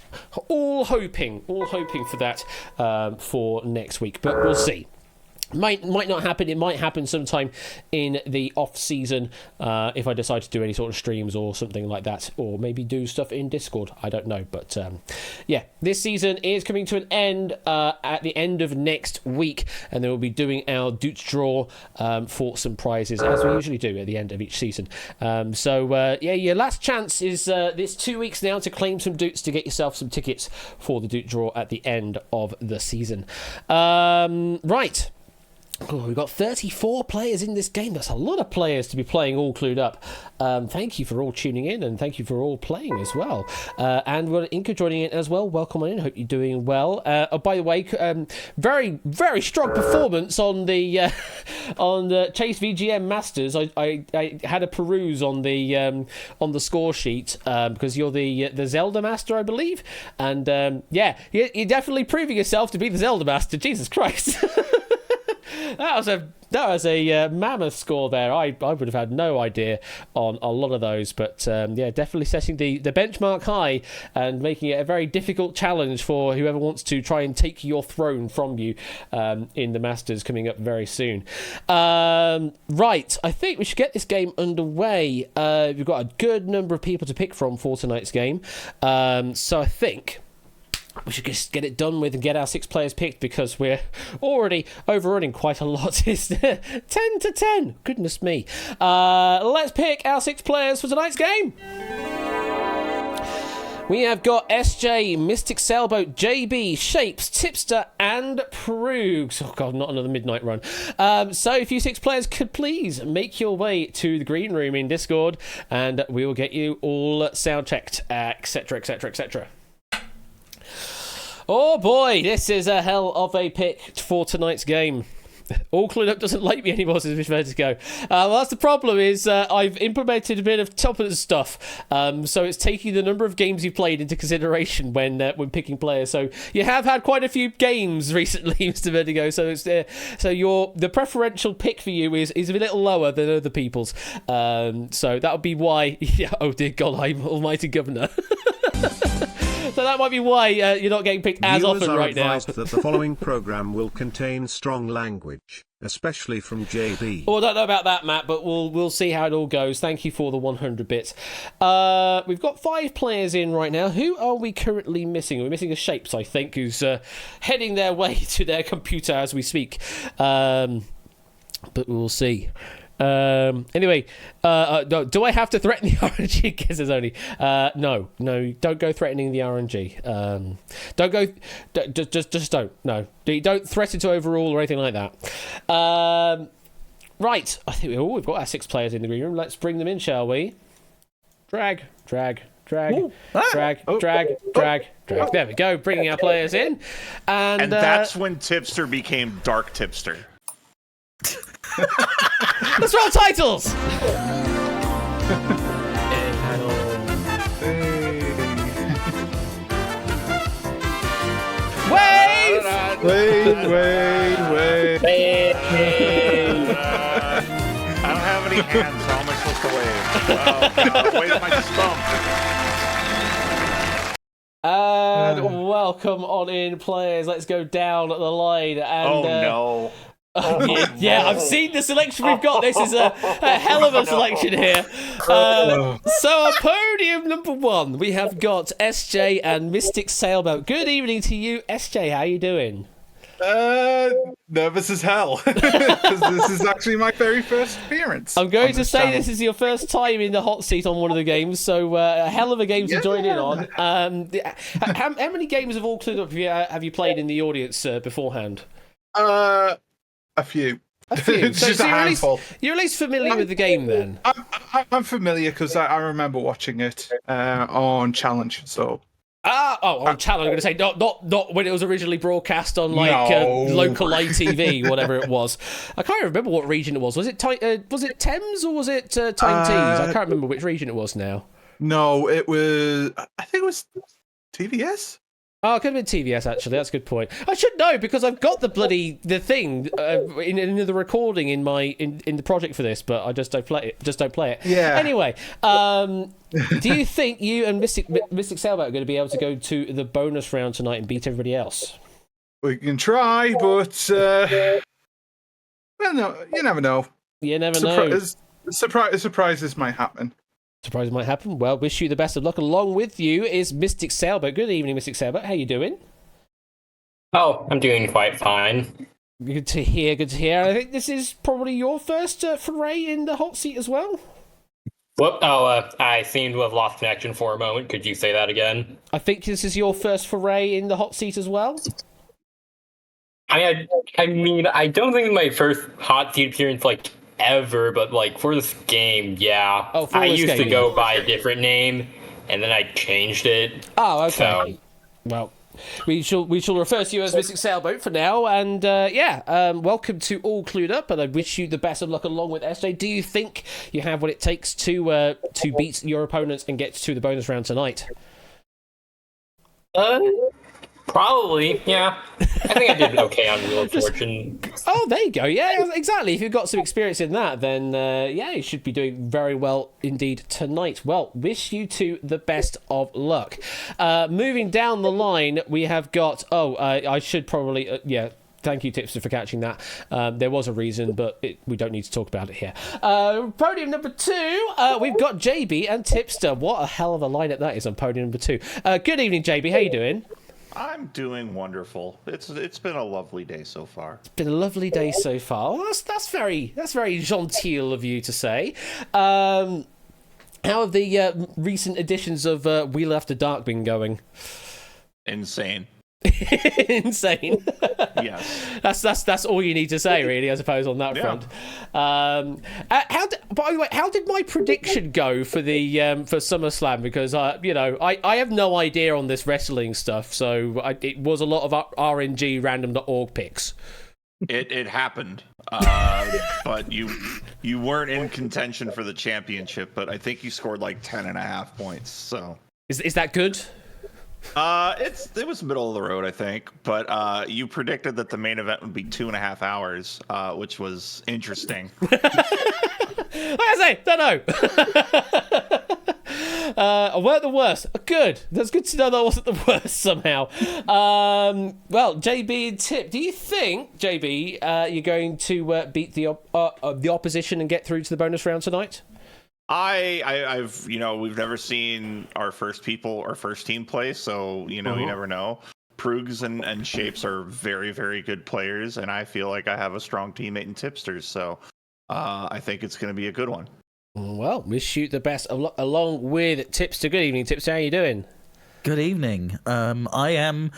all hoping for that for next week, but we'll see. Might not happen. It might happen sometime in the off season if I decide to do any sort of streams or something like that, or maybe do stuff in Discord. I don't know, but yeah, this season is coming to an end at the end of next week, and then we'll be doing our Doots draw for some prizes, as we usually do at the end of each season. So yeah, your last chance is this 2 weeks now to claim some Doots to get yourself some tickets for the Doot draw at the end of the season. Right. Oh, we've got 34 players in this game. That's a lot of players to be playing All Clued Up. Thank you for all tuning in, and thank you for all playing as well. And we've got Inca joining in as well. Welcome on in. Hope you're doing well. Oh, by the way, very, very strong performance on the Chase VGM Masters. I had a peruse on the score sheet because you're the Zelda Master, I believe. And yeah, you're definitely proving yourself to be the Zelda Master. Jesus Christ. That was a mammoth score there. I would have had no idea on a lot of those, but yeah, definitely setting the benchmark high and making it a very difficult challenge for whoever wants to try and take your throne from you in the Masters coming up very soon. Right, I think we should get this game underway. We've got a good number of people to pick from for tonight's game, so I think we should just get it done with and get our 6 players picked, because we're already overrunning quite a lot. It's 10 to 10. Goodness me. Let's pick our 6 players for tonight's game. We have got SJ, Mystic Sailboat, JB, Shapes, Tipster, and Proogs. Oh, God, not another midnight run. So if you 6 players could please make your way to the green room in Discord, and we will get you all sound checked, etc., etc., etc. Oh boy, this is a hell of a pick for tonight's game. All Clued Up doesn't like me anymore, says Miss Vertigo. Well, that's the problem, is I've implemented a bit of toppers stuff, so it's taking the number of games you've played into consideration when picking players. So you have had quite a few games recently, Mr. Vertigo, so it's the preferential pick for you is a little lower than other people's. So that would be why. Yeah, oh dear God, I'm Almighty Governor. So that might be why you're not getting picked as Viewers often are right now. advised that the following program will contain strong language, especially from JB. Oh, I don't know about that, Matt, but we'll see how it all goes. Thank you for the 100 bits. We've got 5 players in right now. Who are we currently missing? We're missing a Shapes, I think, who's heading their way to their computer as we speak. But we'll see. Anyway, do I have to threaten the RNG guesses only? No, don't go threatening the RNG. Don't go, just don't. No, don't threaten to overrule or anything like that. Right, I think we've got our 6 players in the green room. Let's bring them in, shall we? Drag. There we go, bringing our players in. And that's when Tipster became Dark Tipster. Let's roll titles! Wait. I don't have any hands. How am I supposed to wave? Wait, am I just bumped? And welcome on in, players. Let's go down the line. And, Oh, no. yeah, I've seen the selection we've got. This is a hell of a selection here. So on podium number 1, we have got SJ and Mystic Sailboat. Good evening to you, SJ. How you doing? Nervous as hell, because this is actually my very first appearance. I'm going to say channel. this is your first time in the hot seat on one of the games, so a hell of a game to join in on. How many games of All Clued Up have you played in the audience beforehand? A few. A few. It's just a handful. You're at least familiar with the game then? I'm familiar because I remember watching it on Challenge. So on channel. I'm going to say not when it was originally broadcast on local ITV, whatever it was. I can't remember what region it was. Was it Thames or was it Tyne Tees? I can't remember which region it was now. No, it was. I think it was TVS. Oh, it could have been TVS, actually. That's a good point. I should know, because I've got the thing in the recording in the project for this, but I just don't play it. Yeah. Anyway, do you think you and Mystic Sailboat are going to be able to go to the bonus round tonight and beat everybody else? We can try, but well, no, you never know. You never know. Surprises might happen. Surprise might happen. Well, wish you the best of luck. Along with you is Mystic Sailboat. Good evening, Mystic Sailboat. How you doing? Oh, I'm doing quite fine. Good to hear. Good to hear. I think this is probably your first foray in the hot seat as well. Whoop! Oh, I seem to have lost connection for a moment. Could you say that again? I think this is your first foray in the hot seat as well. I mean, I don't think it's my first hot seat appearance, ever, but for this game, yeah. Oh, I used to go by a different name, and then I changed it. Oh, okay. So. Well, we shall refer to you as Mystic Sailboat for now, and welcome to All Clued Up, and I wish you the best of luck along with SJ. Do you think you have what it takes to beat your opponents and get to the bonus round tonight? Probably, yeah. I think I did okay on Wheel of Fortune. Oh, there you go. Yeah, exactly. If you've got some experience in that, then you should be doing very well indeed tonight. Well, wish you two the best of luck. Moving down the line, we have got... I should probably... Thank you, Tipster, for catching that. There was a reason, but we don't need to talk about it here. Podium number 2, we've got JB and Tipster. What a hell of a lineup that is on podium number 2. Good evening, JB. How you doing? I'm doing wonderful. It's been a lovely day so far. It's been a lovely day so far. Well, that's very genteel of you to say. How have the recent editions of Wheel After Dark been going? Insane. Insane. Yes. That's all you need to say, really, I suppose, on that front. By the way, how did my prediction go for the for SummerSlam? Because I have no idea on this wrestling stuff, so it was a lot of RNG random.org picks. It happened, but you weren't in contention for the championship. But I think you scored 10.5 points. So is that good? It was middle of the road, I think, but you predicted that the main event would be 2.5 hours, which was interesting. Like I say, don't know. I weren't the worst. Good. That's good to know that I wasn't the worst somehow. Well, JB and Tip, do you think, JB, you're going to beat the opposition and get through to the bonus round tonight? I've we've never seen our first team play, so you never know. Prugs and Shapes are very, very good players, and I feel like I have a strong teammate in Tipsters, so I think it's going to be a good one. Well, wish you the best of luck along with Tipster. Good evening, Tipster. How are you doing? Good evening. I am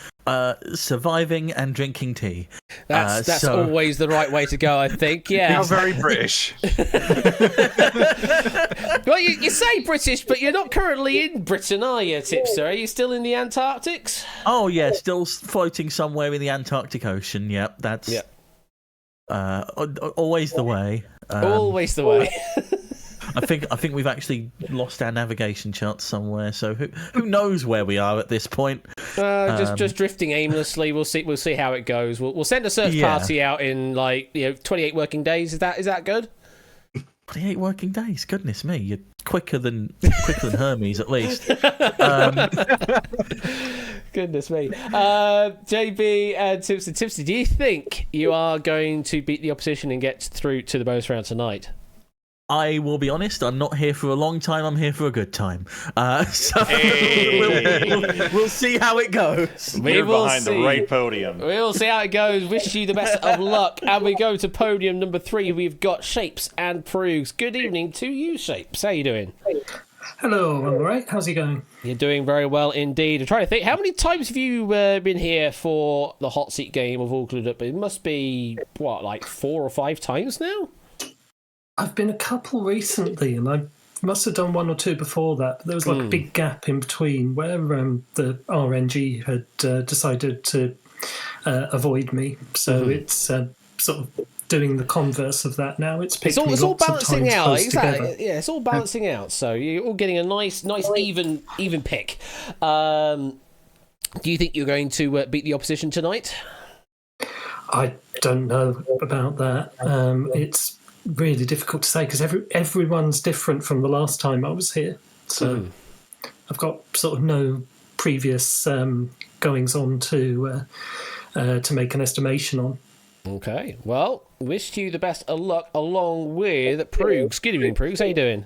surviving and drinking tea. That's always the right way to go, I think. Yeah. You're very British. Well, you say British, but you're not currently in Britain, are you, Tipster? Are you still in the Antarctics? Oh, yeah, still floating somewhere in the Antarctic Ocean. Yep, that's always the way. Always the way. I think we've actually lost our navigation chart somewhere. So who knows where we are at this point? Just drifting aimlessly. We'll see how it goes. We'll send a search party out in 28 working days. Is that good? 28 working days. Goodness me, you're quicker than Hermes at least. Goodness me. JB and Tipsy, do you think you are going to beat the opposition and get through to the bonus round tonight? I will be honest, I'm not here for a long time, I'm here for a good time. So we'll see how it goes. We're behind the right podium. We will see how it goes. Wish you the best of luck. And we go to podium number 3. We've got Shapes and Progs. Good evening to you, Shapes. How are you doing? Hello, I'm alright. How's it going? You're doing very well indeed. I'm trying to think, how many times have you been here for the hot seat game of All Clued Up? It must be, 4 or 5 times now? I've been a couple recently, and I must have done 1 or 2 before that. But there was a big gap in between where the RNG had decided to avoid me. So it's sort of doing the converse of that now. It's picked me all lots balancing of times out. close Exactly. together. Yeah, it's all balancing out. So you're all getting a nice even pick. Do you think you're going to beat the opposition tonight? I don't know about that. It's really difficult to say because everyone's different from the last time I was here. So I've got sort of no previous goings on to make an estimation on. Okay. Well, wish you the best of luck along with Progs. Good evening, Progs. How you doing?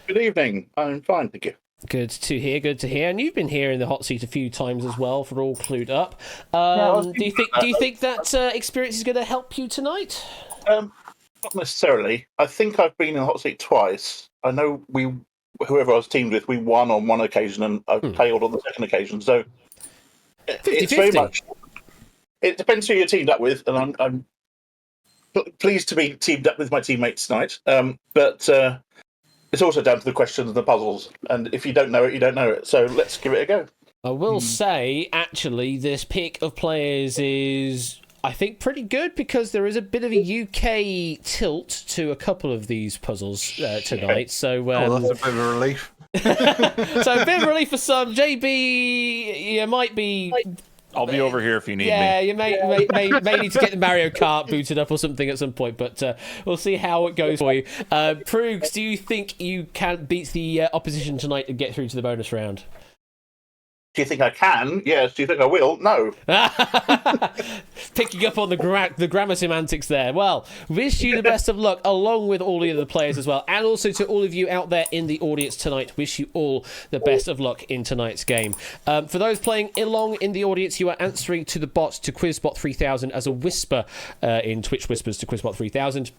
Good evening. I'm fine, thank you. Good to hear. And you've been here in the hot seat a few times as well for All Clued Up. Do you think that experience is going to help you tonight? Not necessarily. I think I've been in the hot seat twice. I know whoever I was teamed with, we won on one occasion and I failed on the second occasion. So 50-50. It's very much. It depends who you're teamed up with, and I'm pleased to be teamed up with my teammates tonight. But it's also down to the questions and the puzzles. And if you don't know it, you don't know it. So let's give it a go. I will say, actually, this pick of players is, I think, pretty good because there is a bit of a UK tilt to a couple of these puzzles tonight. So that's a bit of a relief. So a bit of relief for some. JB, you might be... I'll be over here if you need me. Yeah, you may need to get the Mario Kart booted up or something at some point, but we'll see how it goes for you. Progs, do you think you can beat the opposition tonight and get through to the bonus round? Do you think I can? Yes. Do you think I will? No. Picking up on the grammar semantics there. Well, wish you the best of luck, along with all the other players as well, and also to all of you out there in the audience tonight. Wish you all the best of luck in tonight's game. For those playing along in the audience, you are answering to the bot to Quizbot 3000 as a whisper in Twitch Whispers to Quizbot 3000.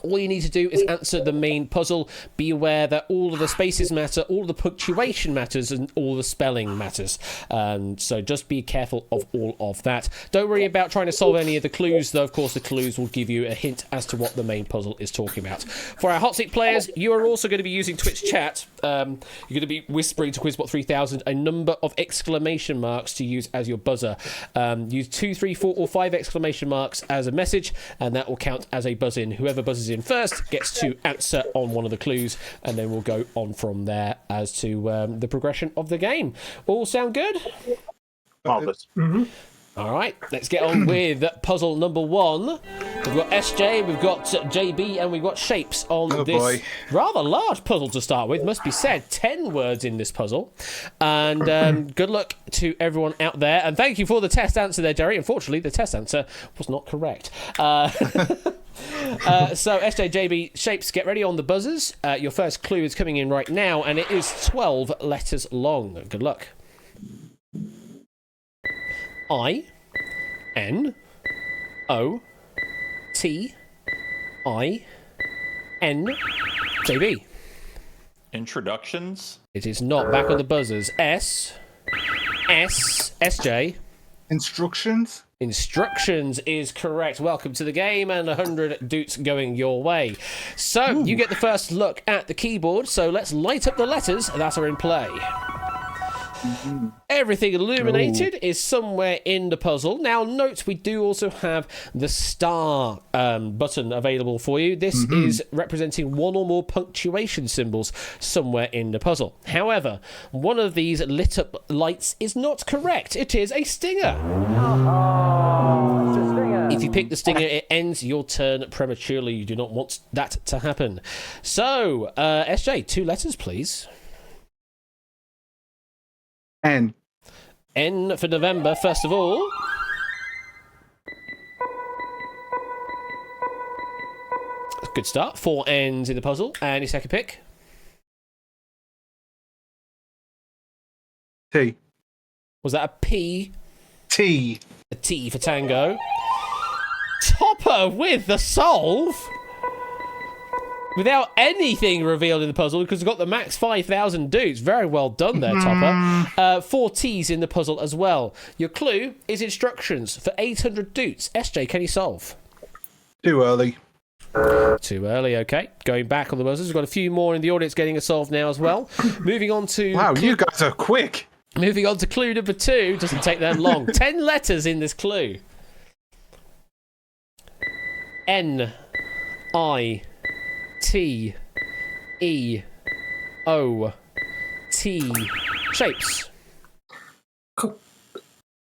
All you need to do is answer the main puzzle. Be aware that all of the spaces matter, all of the punctuation matters, and all the spelling matters. So just be careful of all of that. Don't worry about trying to solve any of the clues, though, of course, the clues will give you a hint as to what the main puzzle is talking about. For our hot seat players, you are also going to be using Twitch chat. You're going to be whispering to Quizbot 3000 a number of exclamation marks to use as your buzzer. Use 2, 3, 4, or 5 exclamation marks as a message, and that will count as a buzz-in. Whoever buzzes in first gets to answer on one of the clues, and then we'll go on from there as to the progression of the game. All sound good? Marvellous. All right, let's get on with puzzle number 1. We've got SJ, we've got JB, and we've got Shapes on this rather large puzzle to start with, must be said. 10 words in this puzzle. And good luck to everyone out there. And thank you for the test answer there, Jerry. Unfortunately, the test answer was not correct. So SJ, JB, Shapes, get ready on the buzzers. Your first clue is coming in right now, and it is 12 letters long. Good luck. I-N-O-T-I-N JB. Introductions? It is not. Back on the buzzers. SJ. Instructions? Instructions is correct. Welcome to the game, and 100 doots going your way. So, you get the first look at the keyboard, so let's light up the letters that are in play. Everything illuminated is somewhere in the puzzle. Now, note we do also have the star button available for you. This is representing one or more punctuation symbols somewhere in the puzzle. However, one of these lit up lights is not correct. It is a stinger. If you pick the stinger, it ends your turn prematurely. You do not want that to happen. So, SJ, 2 letters, please. N. N for November, first of all. Good start. 4 N's in the puzzle. And your second pick? T. Was that a P? T. A T for Tango. Topper with the solve. Without anything revealed in the puzzle, because we've got the max 5,000 dudes. Very well done there, Topper. 4 T's in the puzzle as well. Your clue is instructions for 800 dudes. SJ, can you solve? Too early. Too early, okay. Going back on the buzzers. We've got a few more in the audience getting a solve now as well. Moving on to... Wow, you guys are quick. Moving on to clue number 2. Doesn't take that long. 10 letters in this clue. N. I. T. E. O. T. Shapes.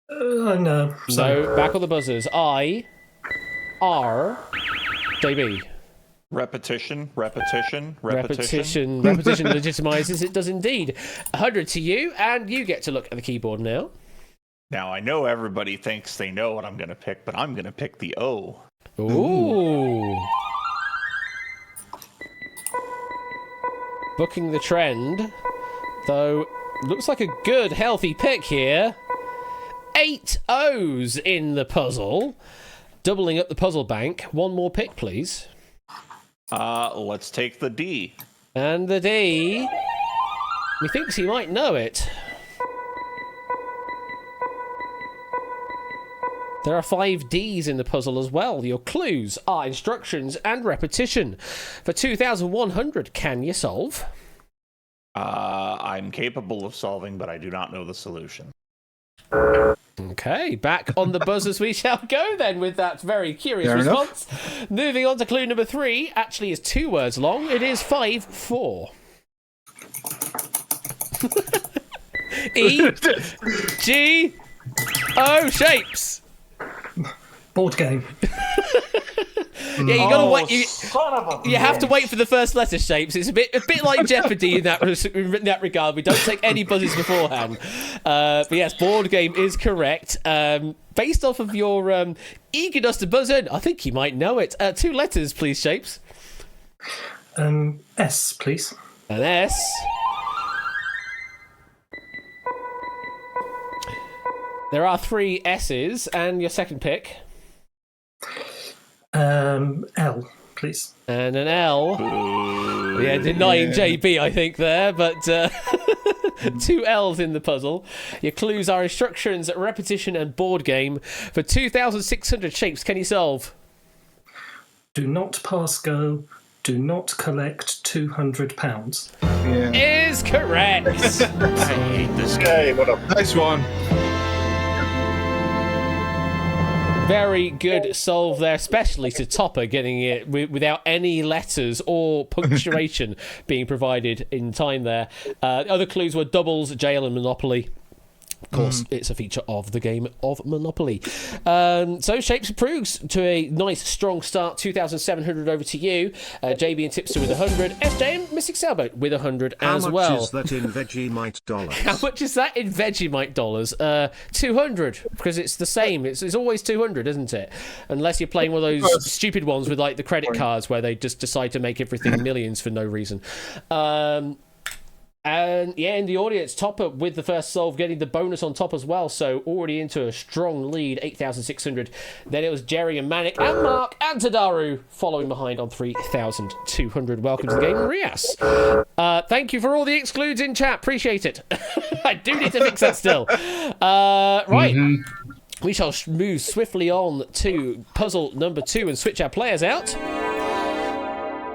No. So, back on the buzzers. I. R. JB. Repetition. Repetition legitimizes. It does indeed. 100 to you, and you get to look at the keyboard now. Now, I know everybody thinks they know what I'm going to pick, but I'm going to pick the O. Ooh. Booking the trend, though looks like a good, healthy pick here. 8 O's in the puzzle, doubling up the puzzle bank. One more pick, please. Let's take the D. And the D. He thinks he might know it. There are 5 D's in the puzzle as well. Your clues are instructions and repetition. For 2,100, can you solve? I'm capable of solving, but I do not know the solution. Okay, back on the buzzers we shall go then with that very curious Fair response. Moving on to clue number 3. Actually is 2 words long. It is 5-4. E. G. O. Shapes. Board game. Yeah, you gotta wait. You have to wait for the first letter, Shapes. It's a bit like Jeopardy in that regard. We don't take any buzzes beforehand. But yes, board game is correct. Based off of your eagerness to buzz in, I think you might know it. 2 letters, please, Shapes. S, please. An S. There are 3 S's, and your second pick. L, please. And an L. Yeah, denying JB, I think, there, but 2 L's in the puzzle. Your clues are instructions, repetition, and board game. For 2,600 Shapes, can you solve? Do not pass go. Do not collect £200. Yeah. Is correct. I hate this game. What a Nice one. Very good solve there, especially to Topper getting it without any letters or punctuation being provided in time there. Other clues were doubles, jail, and Monopoly. Of course, it's a feature of the game of Monopoly. So, Shapes and Proogs to a nice, strong start. 2,700 over to you. JB and Tipster with 100. SJ and Mystic Sailboat with 100 as well. How much is that in Vegemite dollars? How much is that in Vegemite dollars? 200, because it's the same. It's always 200, isn't it? Unless you're playing one of those stupid ones with like the credit cards where they just decide to make everything millions for no reason. And yeah, in the audience, Topper with the first solve, getting the bonus on top as well. So already into a strong lead, 8,600. Then it was Jerry and Manic and Mark and Tadaru following behind on 3,200. Welcome to the game, Rias. Thank you for all the excludes in chat. Appreciate it. I do need to fix that still. Right. We shall move swiftly on to puzzle number 2 and switch our players out.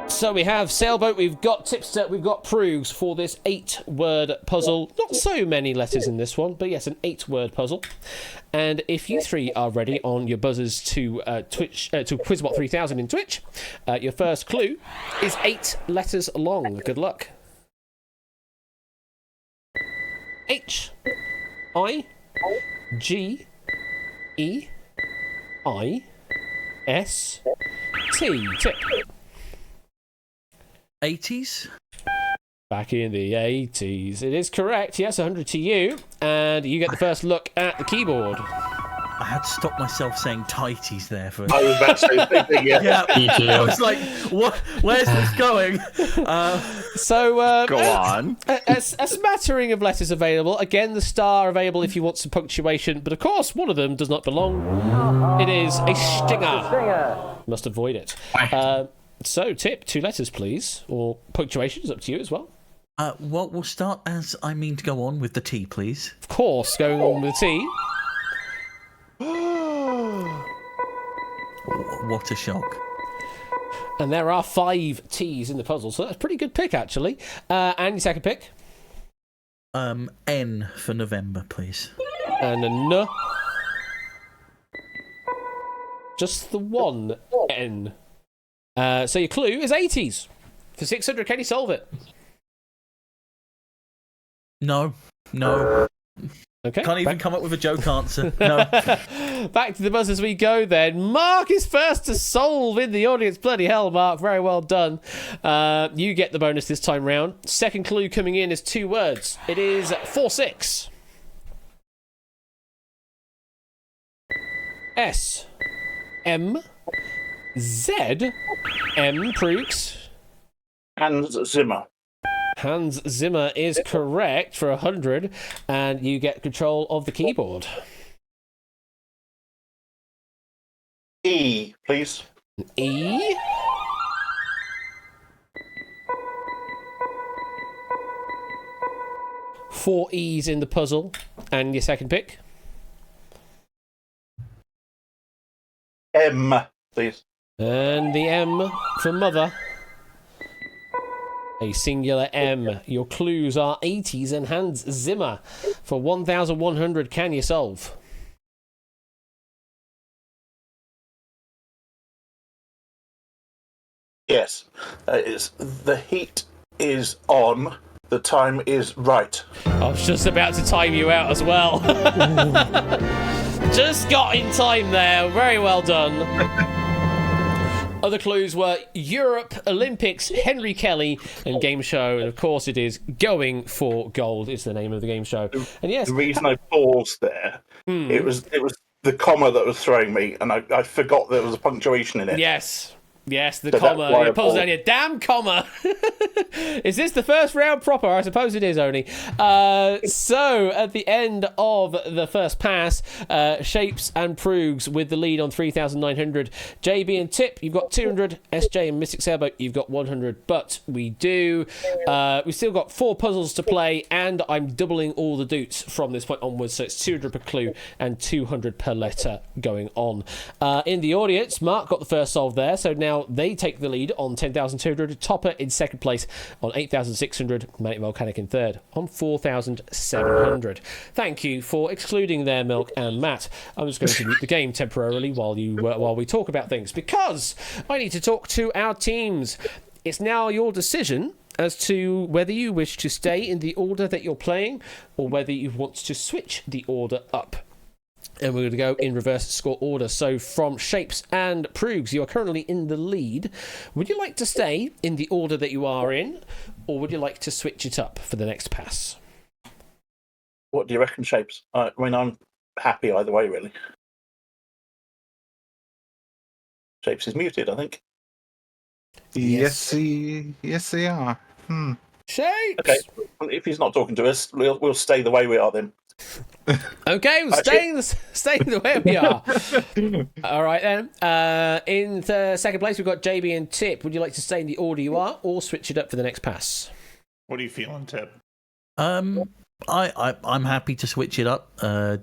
So we have Sailboat, we've got Tipster, we've got Proogs for this 8-word puzzle. Not so many letters in this one, but yes, an 8-word puzzle. And if you three are ready on your buzzers to Twitch to Quizbot 3000 in Twitch, your first clue is 8 letters long. Good luck. H I G E I S T. Tip. 80s? Back in the 80s. It is correct. Yes, 100 to you. And you get the first look at the keyboard. I had to stop myself saying tighties there for. I was about to say the same thing, yeah. I was like, "What? Where's this going?" Go on. A smattering of letters available. Again, the star available if you want some punctuation, but of course, one of them does not belong. It is a stinger. Must avoid it. So, Tip, 2 letters, please, or punctuation is up to you as well. Well, we'll start as I mean to go on with the T, please. Of course, going on with the T. What a shock. And there are 5 T's in the puzzle, so that's a pretty good pick, actually. And your second pick? N for November, please. And a N. Just the one N. So your clue is 80s. For 600, can you solve it? No. Okay. Can't even come up with a joke answer. No. Back to the buzz as we go then. Mark is first to solve in the audience. Bloody hell, Mark. Very well done. You get the bonus this time round. Second clue coming in is 2 words. It is 4-6. S. M. Z. M. Prooks. Hans Zimmer. Hans Zimmer is correct for 100, and you get control of the keyboard. E, please. E. Four E's in the puzzle, and your second pick? M, please. And the M for mother. A singular M. Your clues are 80s and Hans Zimmer. For 1,100, can you solve? Yes. It's the heat is on. The time is right. I was just about to time you out as well. Just got in time there. Very well done. Other clues were Europe, Olympics, Henry Kelly, and game show. And of course, it is Going for Gold is the name of the game show. And yes, the reason I paused there, it was the comma that was throwing me, and I forgot there was a punctuation in it. Yes, the comma. You pulled down your damn comma. Is this the first round proper? I suppose it is, only. So, at the end of the first pass, Shapes and Proogs with the lead on 3,900. JB and Tip, you've got 200. SJ and Mystic Sailboat, you've got 100. But we've still got 4 puzzles to play, and I'm doubling all the doots from this point onwards. So it's 200 per clue and 200 per letter going on. In the audience, Mark got the first solve there, so now they take the lead on 10,200. Topper in second place on 8,600. Manic Volcanic in third on 4,700. Thank you for excluding their Milk and Matt. I'm just going to mute the game temporarily while we talk about things, because I need to talk to our teams. It's now your decision as to whether you wish to stay in the order that you're playing or whether you want to switch the order up. And we're going to go in reverse score order. So from Shapes and Proogs, you are currently in the lead. Would you like to stay in the order that you are in, or would you like to switch it up for the next pass? What do you reckon, Shapes? I mean, I'm happy either way, really. Shapes is muted, I think. Yes, they are. Shapes! Okay, if he's not talking to us, we'll stay the way we are then. Okay, we'll stay the way we are. All right then. In the second place, we've got JB and Tip. Would you like to stay in the order you are, or switch it up for the next pass? What are you feeling, Tip? I'm happy to switch it up. Go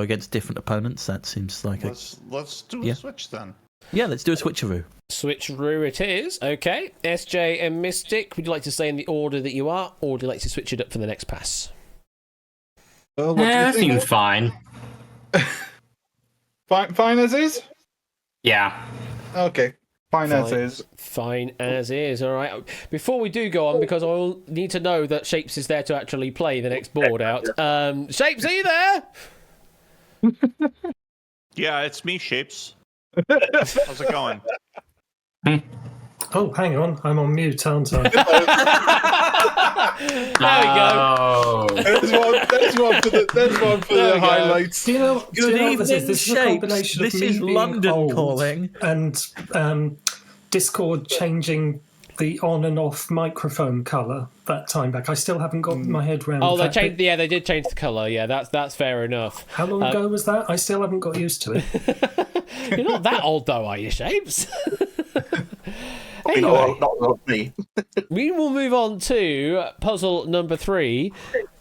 against different opponents. That seems like let's do a switch then. Yeah, let's do a switcheroo. Switcheroo it is. Okay. SJ and Mystic, would you like to stay in the order that you are, or would you like to switch it up for the next pass? That seems fine. Fine as is? Yeah. Okay. Fine as is. Fine as is. All right. Before we do go on, because I'll need to know that Shapes is there to actually play the next board out. Shapes, are you there? Yeah, it's me, Shapes. How's it going? Oh, hang on. I'm on mute, aren't I? There we go. There's one for the highlights. Do you know, Good evening, this is a Shapes. combination This of me is being London old calling. and Discord changing the on and off microphone colour that time back. I still haven't got my head round. Oh, the they fact changed. Yeah, they did change the colour. Yeah, that's fair enough. How long ago was that? I still haven't got used to it. You're not that old, though, are you, Shapes? Anyway. Not me. We will move on to puzzle number 3,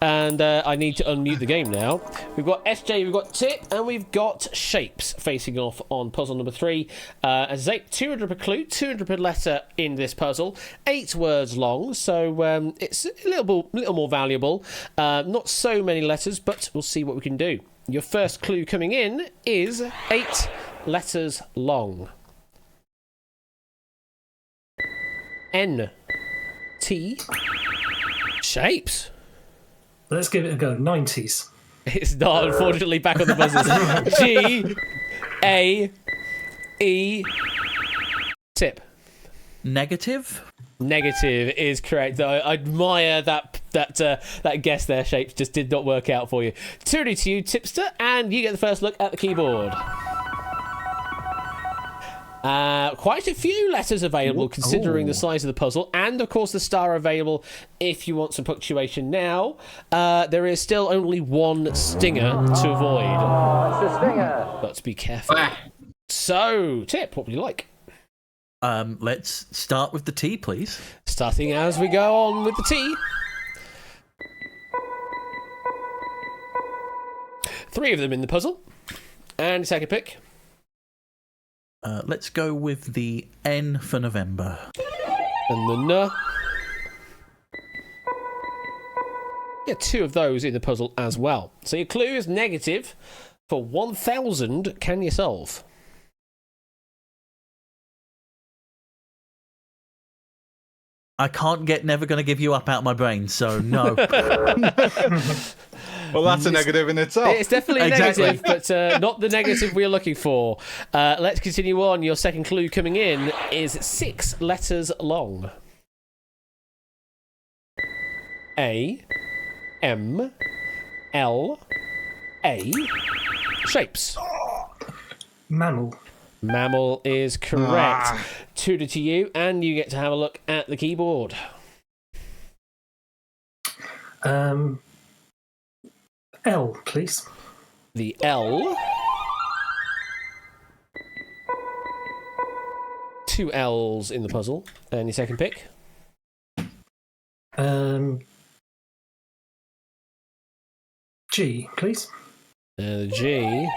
and I need to unmute the game now. We've got SJ, we've got Tip, and we've got Shapes facing off on puzzle number 3. As I say, 200 per clue, 200 per letter in this puzzle, 8 words long, so it's a little more valuable. Not so many letters, but we'll see what we can do. Your first clue coming in is 8 letters long. N. T. Shapes. Let's give it a go. 90s. It's not, unfortunately, back on the buzzers. G. A. E. Tip. Negative? Negative is correct. I admire that guess there, Shapes. Just did not work out for you. 2 to you, Tipster, and you get the first look at the keyboard. Quite a few letters available considering the size of the puzzle, and of course the star available if you want some punctuation now. There is still only one stinger to avoid. It's a stinger. But be careful. So, Tip, what would you like? Let's start with the T, please. Starting as we go on with the T. 3 of them in the puzzle. And second pick. Let's go with the N for November. And the N. Yeah, 2 of those in the puzzle as well. So your clue is negative. For 1,000, can you solve? I can't get never gonna give you up out of my brain, so no. Well, that's a negative in itself. It's definitely a negative, but not the negative we're looking for. Let's continue on. Your second clue coming in is 6 letters long. A. M. L. A. Shapes. Mammal. Mammal is correct. 2 to you, and you get to have a look at the keyboard. L, please. The L. 2 L's in the puzzle. And your second pick? G, please. The G.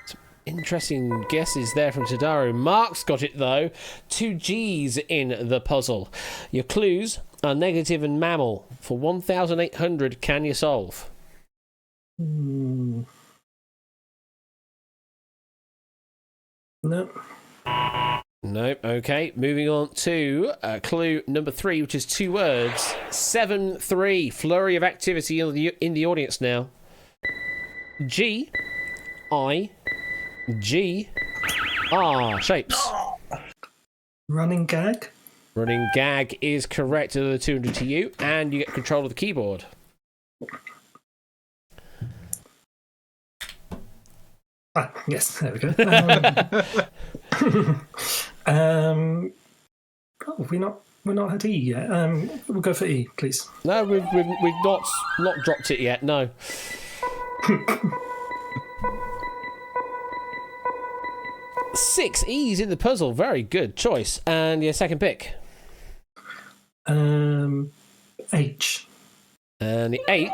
Some interesting guesses there from Tadaru. Mark's got it, though. 2 G's in the puzzle. Your clues are negative and mammal. For 1,800, can you solve? No. No. Okay. Moving on to clue number 3, which is 2 words. 7-3. Flurry of activity in the audience now. G. I. G. R. Shapes. Running gag. Running gag is correct. Another 200 to you, and you get control of the keyboard. Yes, there we go. We're not at E yet. We'll go for E, please. No, we've not dropped it yet. No. Six E's in the puzzle. Very good choice. And your second pick? H. And the H.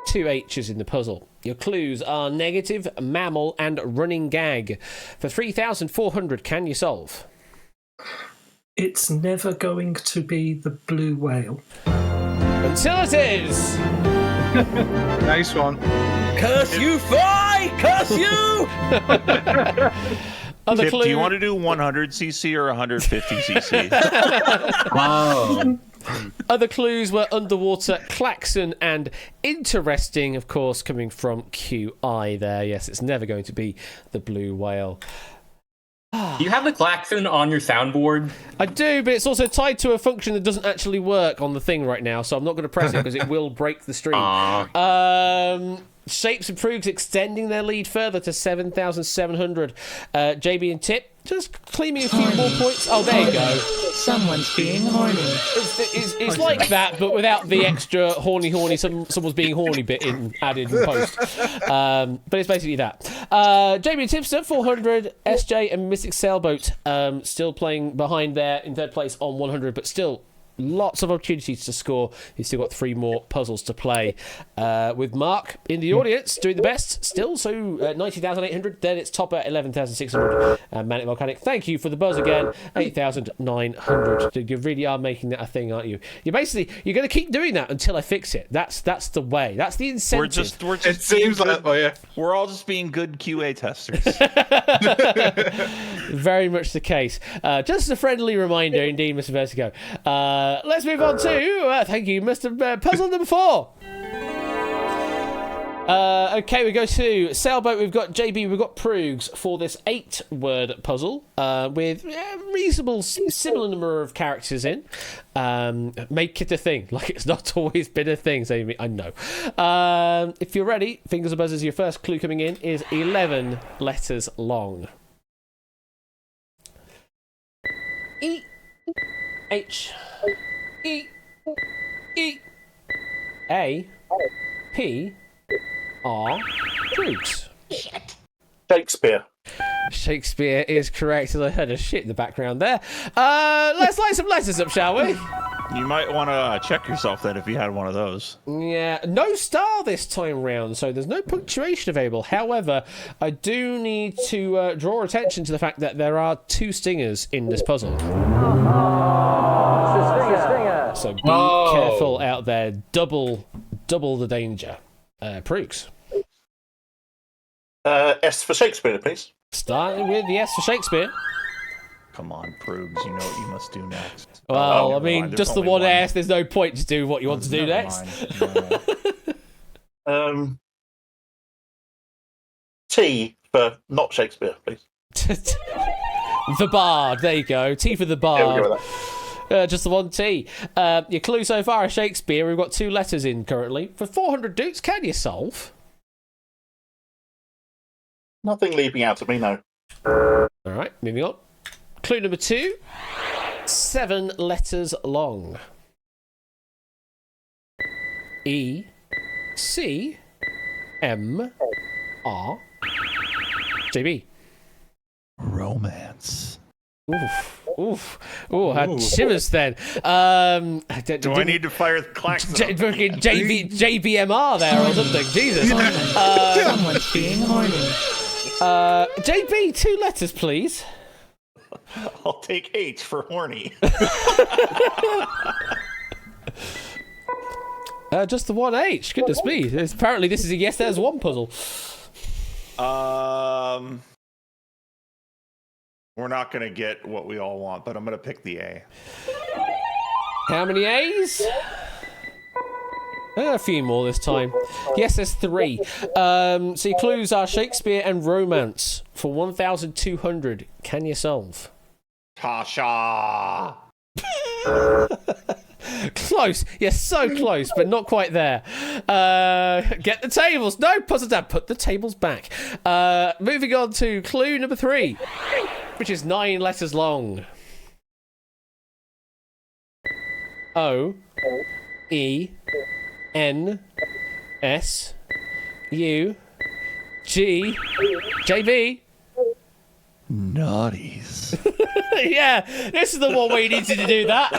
2 H's in the puzzle. Your clues are negative, mammal, and running gag. For 3,400, can you solve? It's never going to be the blue whale. Until it is! Nice one. Curse you, Fry! Curse you! Tip, do you want to do 100cc or 150cc? Wow. Other clues were underwater, klaxon, and interesting, of course, coming from QI there. Yes, it's never going to be the blue whale. Do you have the klaxon on your soundboard? I do, but it's also tied to a function that doesn't actually work on the thing right now, so I'm not going to press it because it will break the stream. Shapes and Prugs extending their lead further to 7,700. JB and Tip just claiming a few more points. Oh, there you go. Someone's being horny. It's like that, but without the extra horny. Someone's being horny bit added in post. But it's basically that. JB and Tipster 400. SJ and Mystic Sailboat still playing behind there in third place on 100, but still lots of opportunities to score. He's still got 3 more puzzles to play. With Mark in the audience doing the best still, so 90,800. Then it's top at 11,600. Manic Volcanic, thank you for the buzz again. 8,900. You really are making that a thing, aren't you? You're going to keep doing that until I fix it. That's the way. That's the incentive. We're just it seems like that way. We're all just being good QA testers. Very much the case. Just a friendly reminder, indeed, Mr. Vertigo. Let's move on to, thank you, Mr. Puzzle number 4. Okay, we go to Sailboat. We've got JB, we've got Prugs for this 8-word puzzle with a reasonable, similar number of characters in. Make it a thing, like it's not always been a thing. So I know. If you're ready, fingers and buzzers, your first clue coming in is 11 letters long. E H E E A P R Prugs. Shakespeare. Shakespeare is correct. I heard a shit in the background there. Let's line some letters up, shall we? You might want to check yourself then if you had one of those. Yeah, no star this time round, so there's no punctuation available. However, I do need to draw attention to the fact that there are 2 stingers in this puzzle. So be careful out there. Double the danger. Prugs. S for Shakespeare, please. Starting with the S for Shakespeare. Come on, Prugs, you know what you must do next. Well, I mean, just the one S, there's no point to do what you want to do next. T for not Shakespeare, please. The Bard, there you go. T for the Bard. Yeah, we'll go with that. Just the one T. Your clue so far is Shakespeare. We've got 2 letters in currently. For 400 dukes, can you solve? Nothing leaping out at me, no. All right, moving on. Clue number 2. 7 letters long. E C M R JB. Romance. Oof. Oh, had shivers then. Do I need to fire the klaxon? JBMR there or something. Jesus. Someone's being horny. JB, 2 letters, please. I'll take H for horny. Just the one H. Goodness me. Apparently, this is a yes, there's one puzzle. We're not going to get what we all want, but I'm going to pick the A. How many A's? A few more this time. Yes, there's 3. So your clues are Shakespeare and romance. For 1,200, can you solve? Tasha. Close. Yes, so close, but not quite there. Get the tables. No, puzzle dad, put the tables back. Moving on to clue number 3, which is 9 letters long. O E N S U G JB. Naughties. Yeah, this is the one where you needed to do that.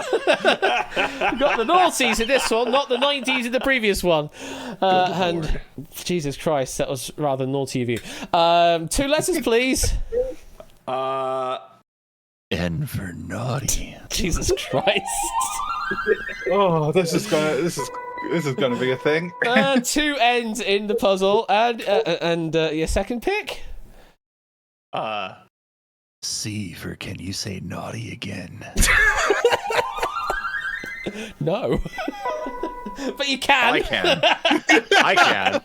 You got the noughties in this one, not the 90s in the previous one. And Jesus Christ, that was rather naughty of you. 2 letters, please. N for naughty. Jesus Christ. Oh, this is gonna be a thing. 2 N's in the puzzle, and your second pick. C for can you say naughty again? No. But you can. I can. I can.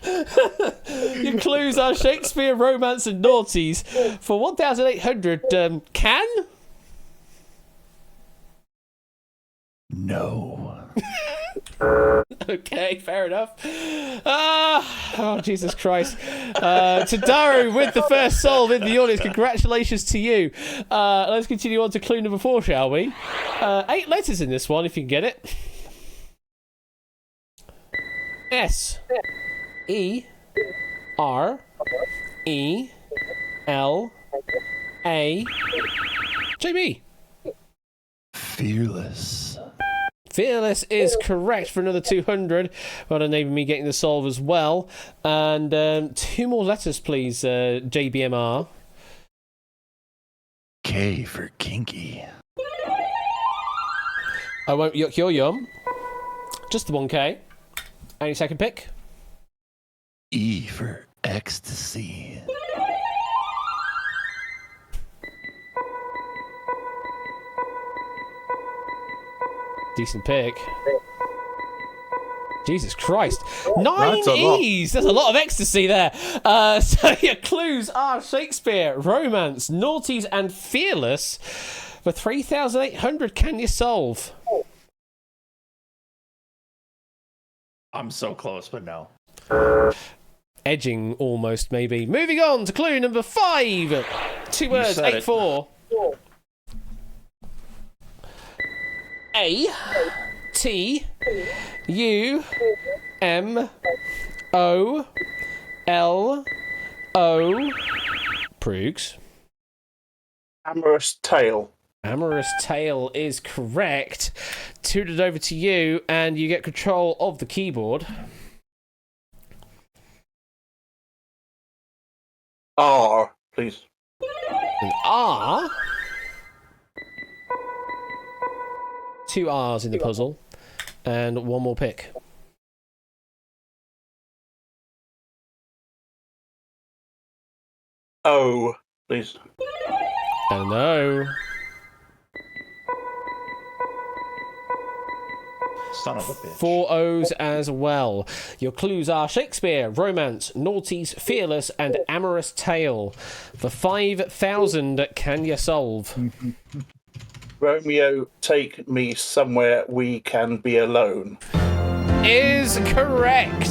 Your clues are Shakespeare, romance, and naughties. For 1,800, can? No. Okay, fair enough. Oh, Jesus Christ. Tadaru with the first solve in the audience. Congratulations to you. Let's continue on to clue number 4, shall we? 8 letters in this one, if you can get it. S E R E L A JB. Fearless. Fearless is correct for another 200. Well, enabling me getting the solve as well. And 2 more letters, please, JBMR. K for kinky. I won't yuck your yum. Just the 1K. And your second pick? E for ecstasy. Decent pick. Jesus Christ. 9 That's a lot. E's! There's a lot of ecstasy there. So your clues are Shakespeare, romance, naughties, and fearless. For 3,800, can you solve? I'm so close, but no. Edging almost, maybe. Moving on to clue number 5. 2 words, said it. 8-4. A T U M O L O Proogs. Amorous tale. Amorous Tale is correct. Tooted over to you, and you get control of the keyboard. R, please. An R. 2 R's in the puzzle, and 1 more pick. O, please. And no. Son of a bitch. 4 O's as well. Your clues are Shakespeare, romance, naughties, fearless, and amorous tale. For 5,000, can you solve? Romeo, take me somewhere we can be alone. Is correct.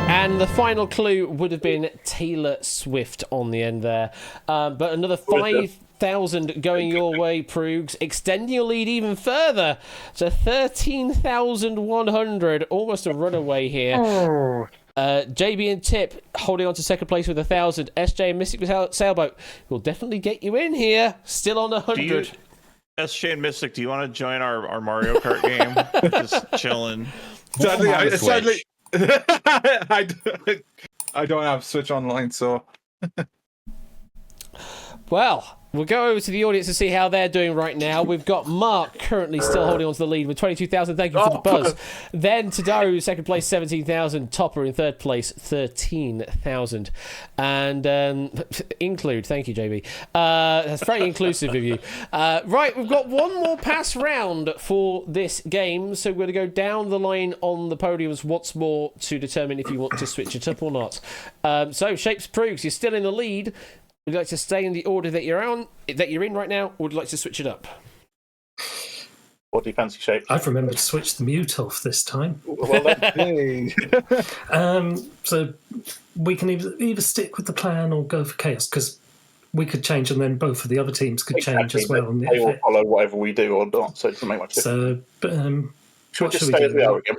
And the final clue would have been Taylor Swift on the end there. But another 5,000 going your way, Proogs, extending your lead even further to 13,100. Almost a runaway here. JB and Tip holding on to second place with 1,000. SJ and Mystic Sailboat will definitely get you in here. Still on 100. SJ and Mystic, do you want to join our Mario Kart game? Just chilling. Sadly, I don't have Switch Online, so. Well, we'll go over to the audience to see how they're doing right now. We've got Mark currently still holding on to the lead with 22,000. Thank you for the buzz. Then Tadaru, second place, 17,000. Topper in third place, 13,000. And include, thank you, JB. That's very inclusive of you. Right, we've got one more pass round for this game. So we're going to go down the line on the podiums once more to determine if you want to switch it up or not. So, Shapes Proogs, you're still in the lead. Would you like to stay in the order that you're in right now, or would you like to switch it up? What do you fancy, Shape? I've remembered to switch the mute off this time. Well, hey. So we can either stick with the plan or go for chaos, because we could change and then both of the other teams could change as well. On the they will follow whatever we do or not, so it doesn't make much difference. So, should we just stay as we are again?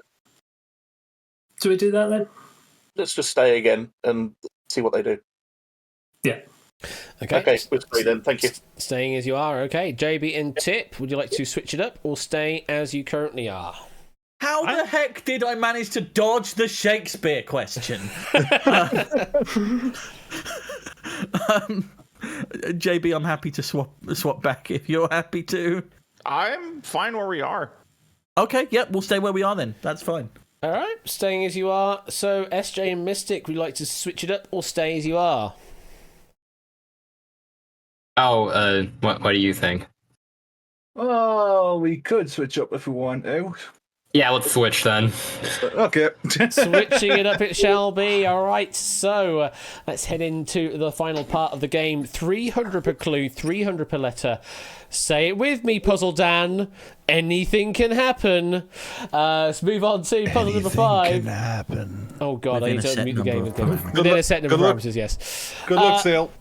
Do we do that then? let's just stay again and see what they do. Yeah. Okay. Okay, we'll stay then. Thank you. Staying as you are. Okay. JB and Tip, would you like to switch it up or stay as you currently are? How the heck did I manage to dodge the Shakespeare question? JB, I'm happy to swap back if you're happy to. I'm fine where we are. Okay, yep, we'll stay where we are then. That's fine. All right, staying as you are. So, SJ and Mystic, would you like to switch it up or stay as you are? Oh, what do you think? Oh, we could switch up if we want to. Yeah, let's switch then. Okay. Switching it up, it shall be. All right, so let's head into the final part of the game. 300 per clue, 300 per letter. Say it with me, Puzzle Dan. Anything can happen. Let's move on to puzzle number 5. Anything can happen. Oh, God, I need to unmute the game. Within a set number of parameters, yes. Good luck, Sail.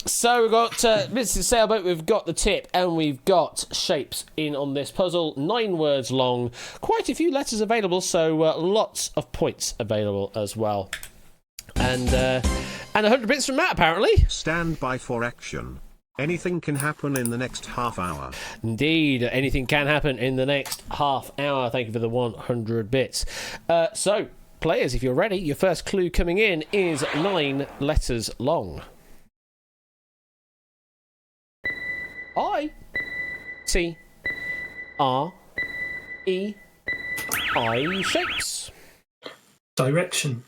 So we've got Mrs. Sailboat, we've got the Tip, and we've got Shapes in on this puzzle. 9 words long, quite a few letters available, so lots of points available as well. And 100 bits from Matt, apparently. Stand by for action. Anything can happen in the next half hour. Indeed, anything can happen in the next half hour. Thank you for the 100 bits. So, players, if you're ready, your first clue coming in is 9 letters long. I-T-R-E-I Shapes. Direction.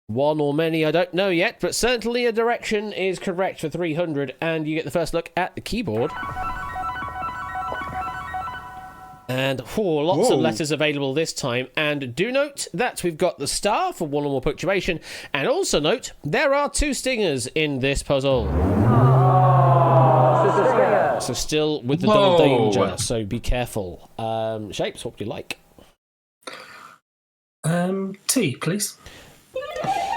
One or many, I don't know yet, but certainly a direction is correct for 300, and you get the first look at the keyboard. And lots of letters available this time. And do note that we've got the star for 1 or more punctuation, and also note there are 2 stingers in this puzzle. So still with the double danger, so be careful. Shapes, what would you like? T, please.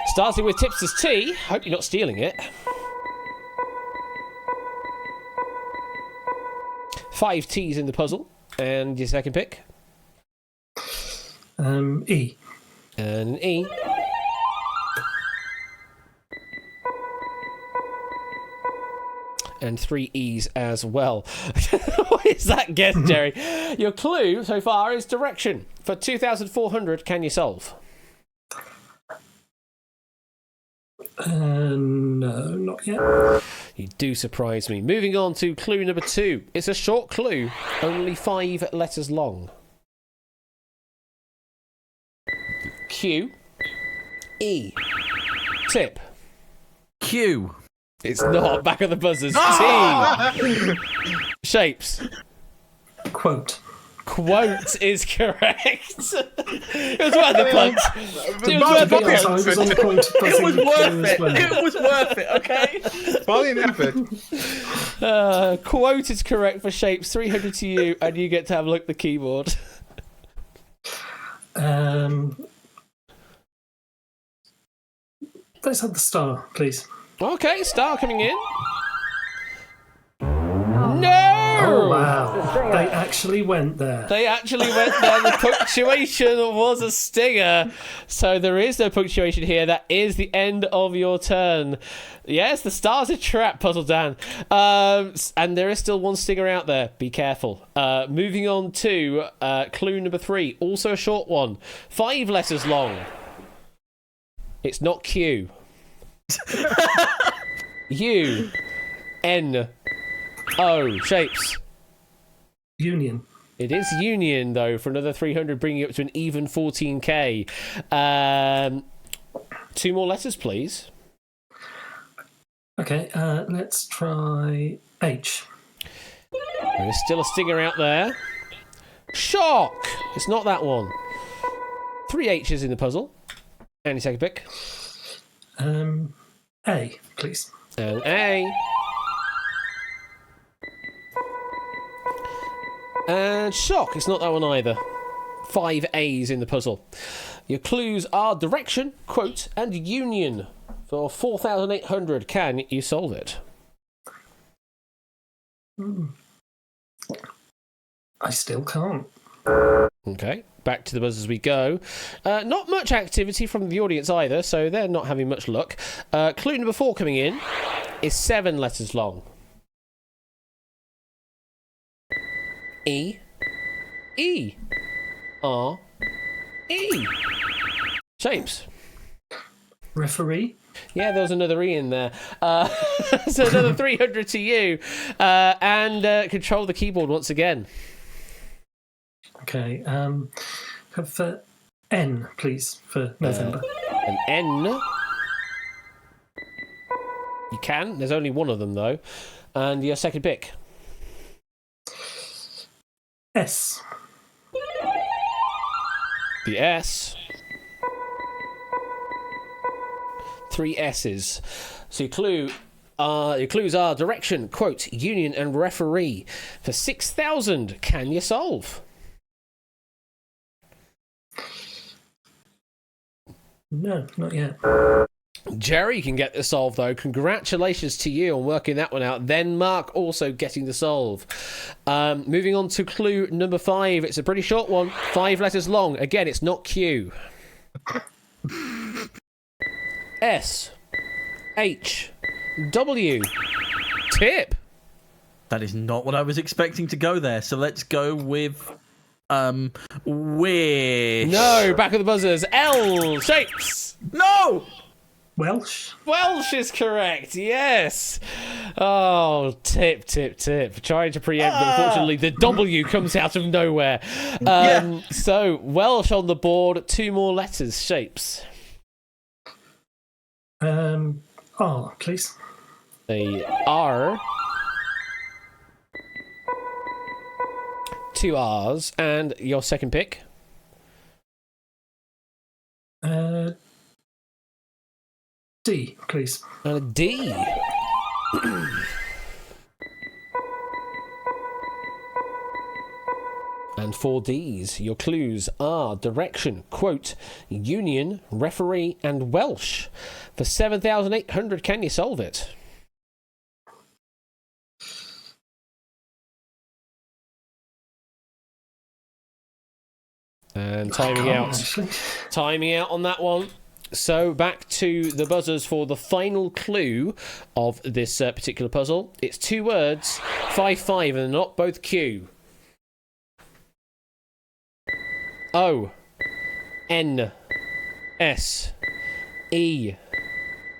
Starting with Tipster's T. Hope you're not stealing it. 5 T's in the puzzle. And your second pick? E. And an E. And 3 E's as well. What is that guess, Jerry? Your clue so far is direction. For 2,400, can you solve? No, not yet. You do surprise me. Moving on to clue number 2. It's a short clue, only 5 letters long. Q. E. Tip. Q. It's not. Back of the buzzers. T. Shapes. Quote. Quote is correct. It was worth the punt. It was worth it, okay? Valiant effort. Quote is correct for Shapes. 300 to you, and you get to have a look at the keyboard. Let's have the star, please. Okay, star coming in. No! Oh, wow. They actually went there. They actually went there. The punctuation was a stinger. So there is no punctuation here. That is the end of your turn. Yes, the star's a trap, Puzzle Dan. And there is still 1 stinger out there. Be careful. Moving on to clue number 3. Also a short one. 5 letters long. It's not Q. U. N. O. Shapes. Union. It is Union, though, for another 300, bringing you up to an even 14k. 2 more letters, please. Okay, let's try H. There is still a stinger out there. Shock! It's not that one. 3 H's in the puzzle. And your second pick? A, please. And A. And shock. It's not that one either. 5 A's in the puzzle. Your clues are direction, quote, and union. For 4,800, can you solve it? I still can't. Okay, back to the buzz as we go. Not much activity from the audience either, so they're not having much luck. Clue number 4 coming in is 7 letters long. E. E. R. E. Shapes. Referee. Yeah, there was another E in there. So another 300 to you. And control the keyboard once again. Okay. Have N, please, for November. An N. You can. There's only one of them, though. And your second pick. S. The S. 3 S's. So your clues are direction, quote, union, and referee. For 6,000, can you solve? No, not yet. Jerry can get the solve, though. Congratulations to you on working that one out. Then Mark also getting the solve. Moving on to clue number 5. It's a pretty short one. 5 letters long. Again, it's not Q. S. H. W. Tip. That is not what I was expecting to go there. So let's go with Wish. No, back of the buzzers. L. Shapes. No. Welsh. Welsh is correct. Yes. Oh, tip. Trying to preempt, but unfortunately the W comes out of nowhere. So Welsh on the board. 2 more letters. Shapes. R, please. The R. 2 R's. And your second pick? D, please. And a D. And 4 D's. Your clues are direction, quote, union, referee, and Welsh. For 7,800, can you solve it? And timing out on that one. So back to the buzzers for the final clue of this particular puzzle. It's 2 words, 5-5, and they're not both Q. O. N. S. E.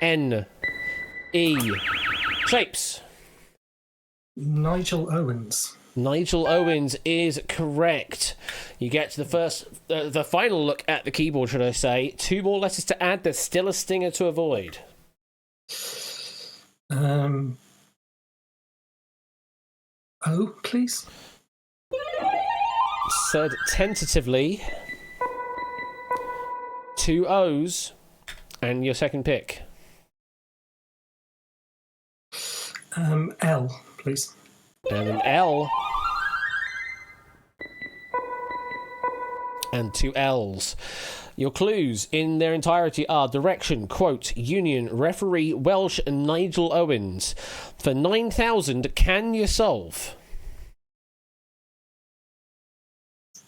N. E. Shapes. Nigel Owens. Nigel Owens is correct. You get to the final look at the keyboard, should I say. 2 more letters to add. There's still a stinger to avoid. O, please. Said tentatively. 2 O's. And your second pick. L, please. And an L. And 2 L's. Your clues in their entirety are direction, quote, union, referee, Welsh, and Nigel Owens. For 9,000, can you solve?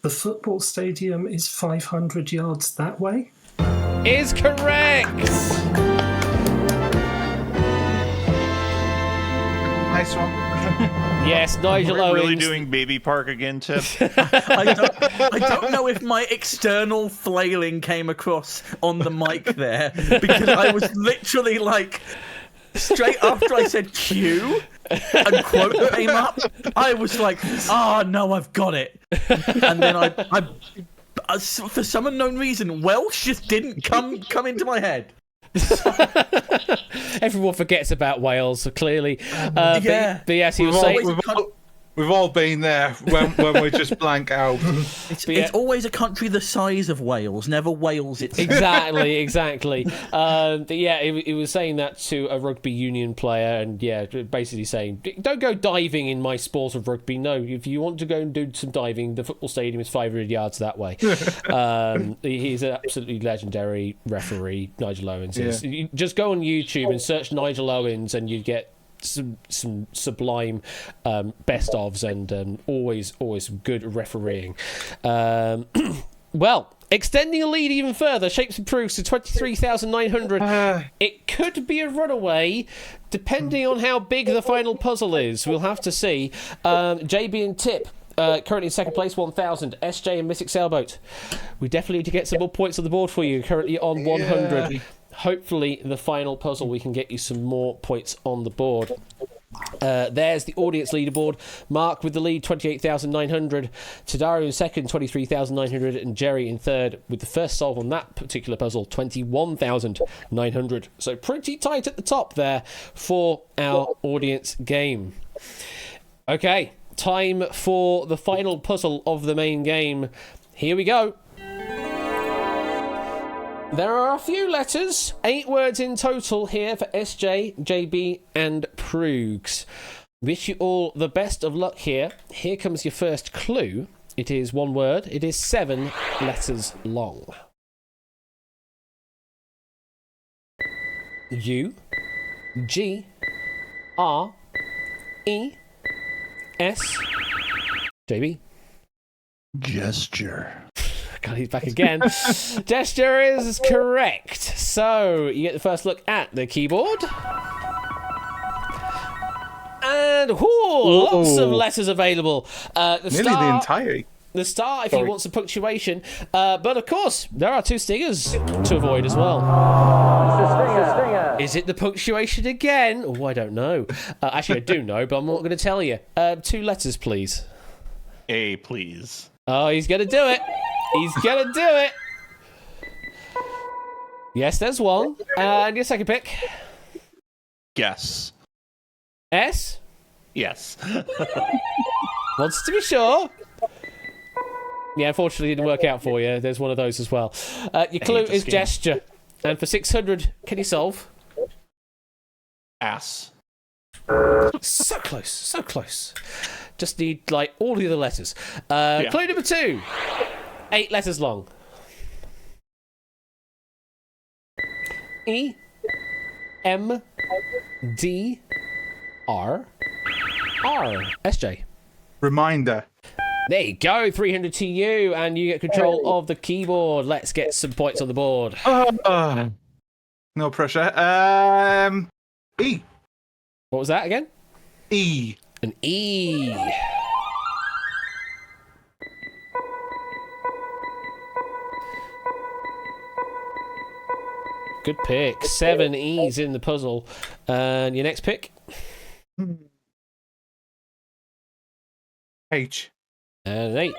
The football stadium is 500 yards that way? Is correct! Nice one. Yes, Nigel Owens. Really doing Baby Park again, Tip? I don't know if my external flailing came across on the mic there, because I was literally like, straight after I said Q and quote came up, I was like, oh no, I've got it. And then I for some unknown reason, Welsh just didn't come into my head. Everyone forgets about Wales, clearly. But yes, he was saying... We've all been there when we just blank out. It's always a country the size of Wales, never Wales itself. Exactly. He was saying that to a rugby union player, and basically saying, don't go diving in my sport of rugby. No, if you want to go and do some diving, the football stadium is 500 yards that way. He's an absolutely legendary referee, Nigel Owens. Yeah. Just go on YouTube and search Nigel Owens, and you get some sublime best ofs and always good refereeing. Well, extending a lead even further, Shapes and Proofs to 23,900. It could be a runaway, depending on how big the final puzzle is. We'll have to see. JB and Tip, currently in second place, 1,000. SJ and Mystic Sailboat. We definitely need to get some more points on the board for you, currently on 100. Yeah. Hopefully, the final puzzle, we can get you some more points on the board. There's the audience leaderboard. Mark with the lead, 28,900. Tadaru in second, 23,900. And Jerry in third with the first solve on that particular puzzle, 21,900. So pretty tight at the top there for our audience game. Okay, time for the final puzzle of the main game. Here we go. There are a few letters, 8 words in total here for SJ, JB and Proogs. Wish you all the best of luck here. Here comes your first clue. It is 1 word. It is 7 letters long. U, G, R, E, S, JB. Gesture. God, he's back again. Gesture is correct. So you get the first look at the keyboard. And lots of letters available. The entire. The star, if you want some punctuation. But of course, there are 2 stingers to avoid as well. Is it the punctuation again? Oh, I don't know. Actually, I do know, but I'm not going to tell you. 2 letters, please. A, please. Oh, he's going to do it. He's going to do it. Yes, there's 1. And your second pick? Guess. S? Yes. Wants to be sure. Yeah, unfortunately, it didn't work out for you. There's one of those as well. Your clue is gesture. And for 600, can you solve? Ass. So close, so close. Just need, like, all the other letters. Clue number 2. 8 letters long. E, M, D, R, R. SJ. Reminder. There you go, 300 to you, and you get control of the keyboard. Let's get some points on the board. No pressure. E. What was that again? E. An E. Good pick. 7 E's in the puzzle. And your next pick? H. And an H.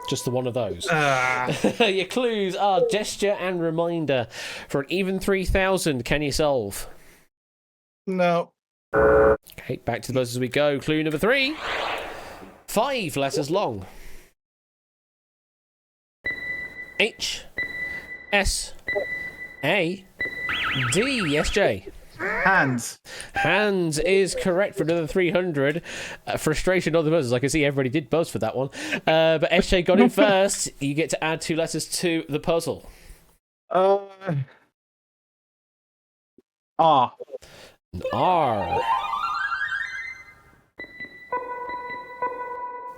Just the one of those. Your clues are gesture and reminder. For an even 3,000, can you solve? No. Okay, back to the buzz as we go. Clue number 3. 5 letters long. H, S, A, D. SJ. Hands. Hands is correct for another 300. Frustration on the buzzers. I can see everybody did buzz for that one. But SJ got in first. You get to add 2 letters to the puzzle. R. An R.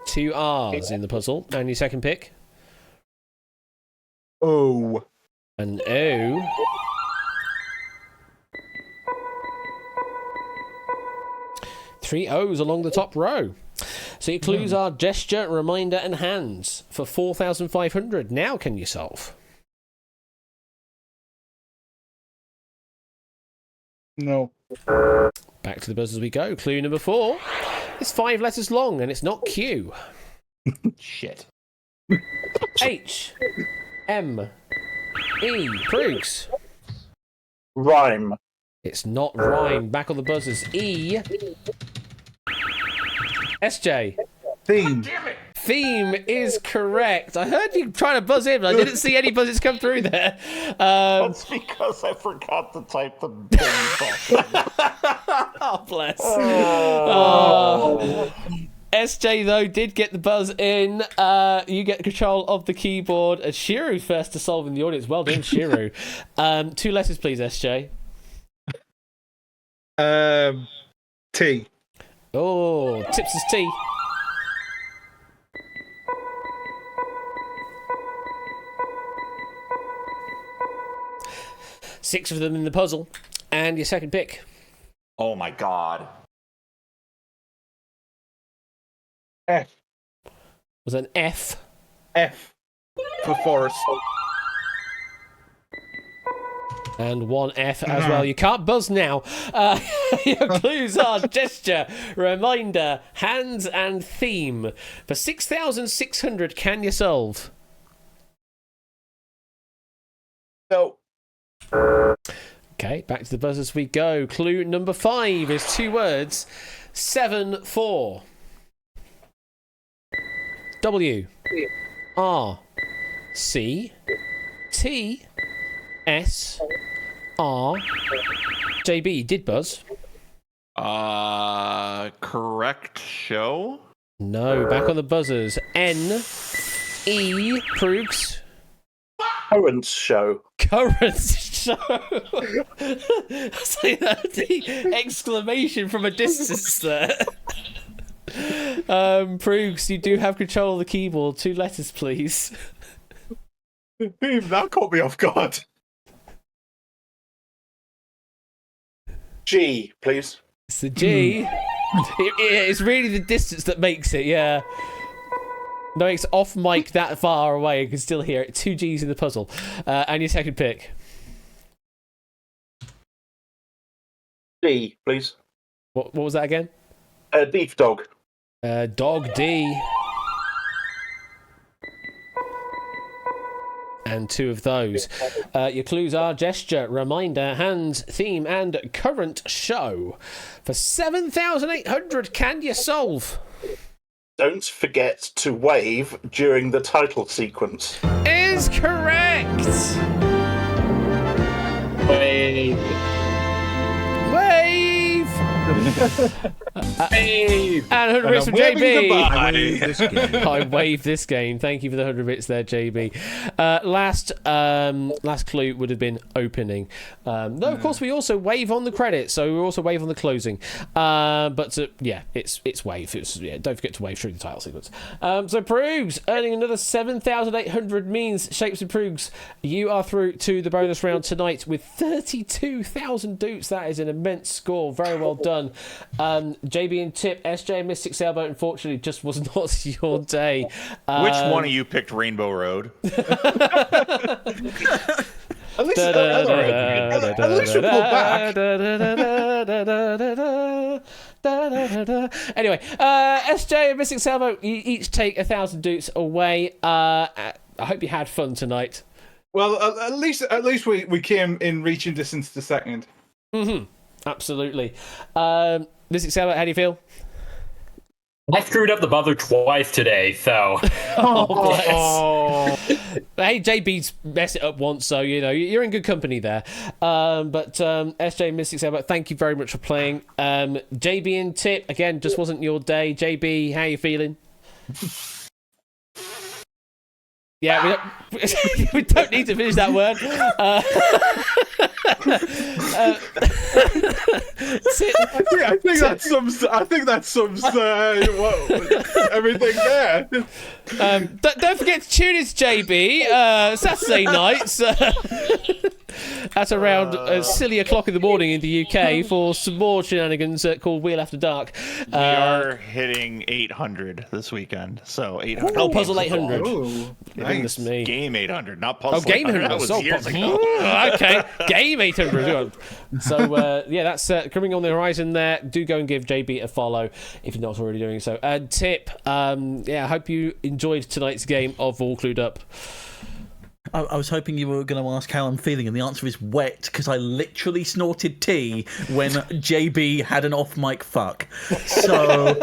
2 R's in the puzzle. And your second pick? O. An O. Three O's along the top row. So your clues are gesture, reminder, and hands for 4,500. Now can you solve? No. Back to the buzz as we go. Clue number 4. It's 5 letters long and it's not Q. Shit. H. M. E. Proogs. Rhyme. It's not rhyme. Back on the buzzers. E. SJ. Theme. Theme is correct. I heard you trying to buzz in, but I didn't see any buzzes come through there. That's because I forgot to type the thing. Oh, bless. SJ, though, did get the buzz in. You get control of the keyboard. Shiru first to solve in the audience. Well done, Shiru. 2 letters, please, SJ. T. Oh, Tips is T. Six of them in the puzzle. And your second pick. Oh my god. F. Was an F. F for Forest. And one F as well. You can't buzz now. Your clues are gesture, reminder, hands, and theme. For 6,600, can you solve? No. Okay, back to the buzzers we go. Clue number 5 is 2 words. 7-4. W. R. C. T. S. R. JB, you did buzz. Correct show? No, back on the buzzers. N. E. Proogs. Current show. Current show. Say that the exclamation from a distance there. Proogs, you do have control of the keyboard. 2 letters, please. That caught me off guard. G, please. It's the G. It's really the distance that makes it, yeah. No, it's off mic that far away. You can still hear it. 2 G's in the puzzle. And your second pick. D, please. What was that again? Beef dog. Dog D. And 2 of those. Your clues are gesture, reminder, hands, theme, and current show. For 7,800, can you solve? Don't forget to wave during the title sequence. Is correct. Wave. Wave. Wave. And 100 bits from JB. I wave this game. I waved this game. Thank you for the 100 bits there, JB. Last clue would have been opening. No, of course we also wave on the credits, so we also wave on the closing. But yeah, it's wave. Don't forget to wave through the title sequence. So Proogs earning another 7,800 means Shapes and Proogs, you are through to the bonus round tonight with 32,000 doots. That is an immense score. Very well done. JB and Tip, SJ and Mystic Sailboat, unfortunately, just was not your day. Which one of you picked Rainbow Road? At least we pulled back. Anyway, SJ and Mystic Sailboat, you each take 1,000 doots away. I hope you had fun tonight. Well, at least we came in reaching distance to second. Mm-hmm. Absolutely. Mystic Sailboat, how do you feel? I screwed up the buzzer twice today, so. Oh, hey, JB's messed it up once, so you know you're in good company there. But SJ and Mystic Sailboat, thank you very much for playing. JB and Tip, again, just wasn't your day. JB, how you feeling? Yeah, we don't need to finish that word. I think that sums everything there. Don't forget to tune in to JB Saturday nights at around silly o'clock in the morning in the UK for some more shenanigans called Wheel After Dark. We are hitting 800 this weekend, so 800. Oh, puzzle 800. Ooh, nice. Me. Game 800, not puzzle. Oh, game 800. That was years ago. Okay, game 800. So yeah, that's coming on the horizon there. Do go and give JB a follow if you're not already doing so. Tip, yeah, I hope you enjoyed tonight's game of All Clued Up. I was hoping you were going to ask how I'm feeling, and the answer is wet, because I literally snorted tea when JB had an off-mic fuck. So,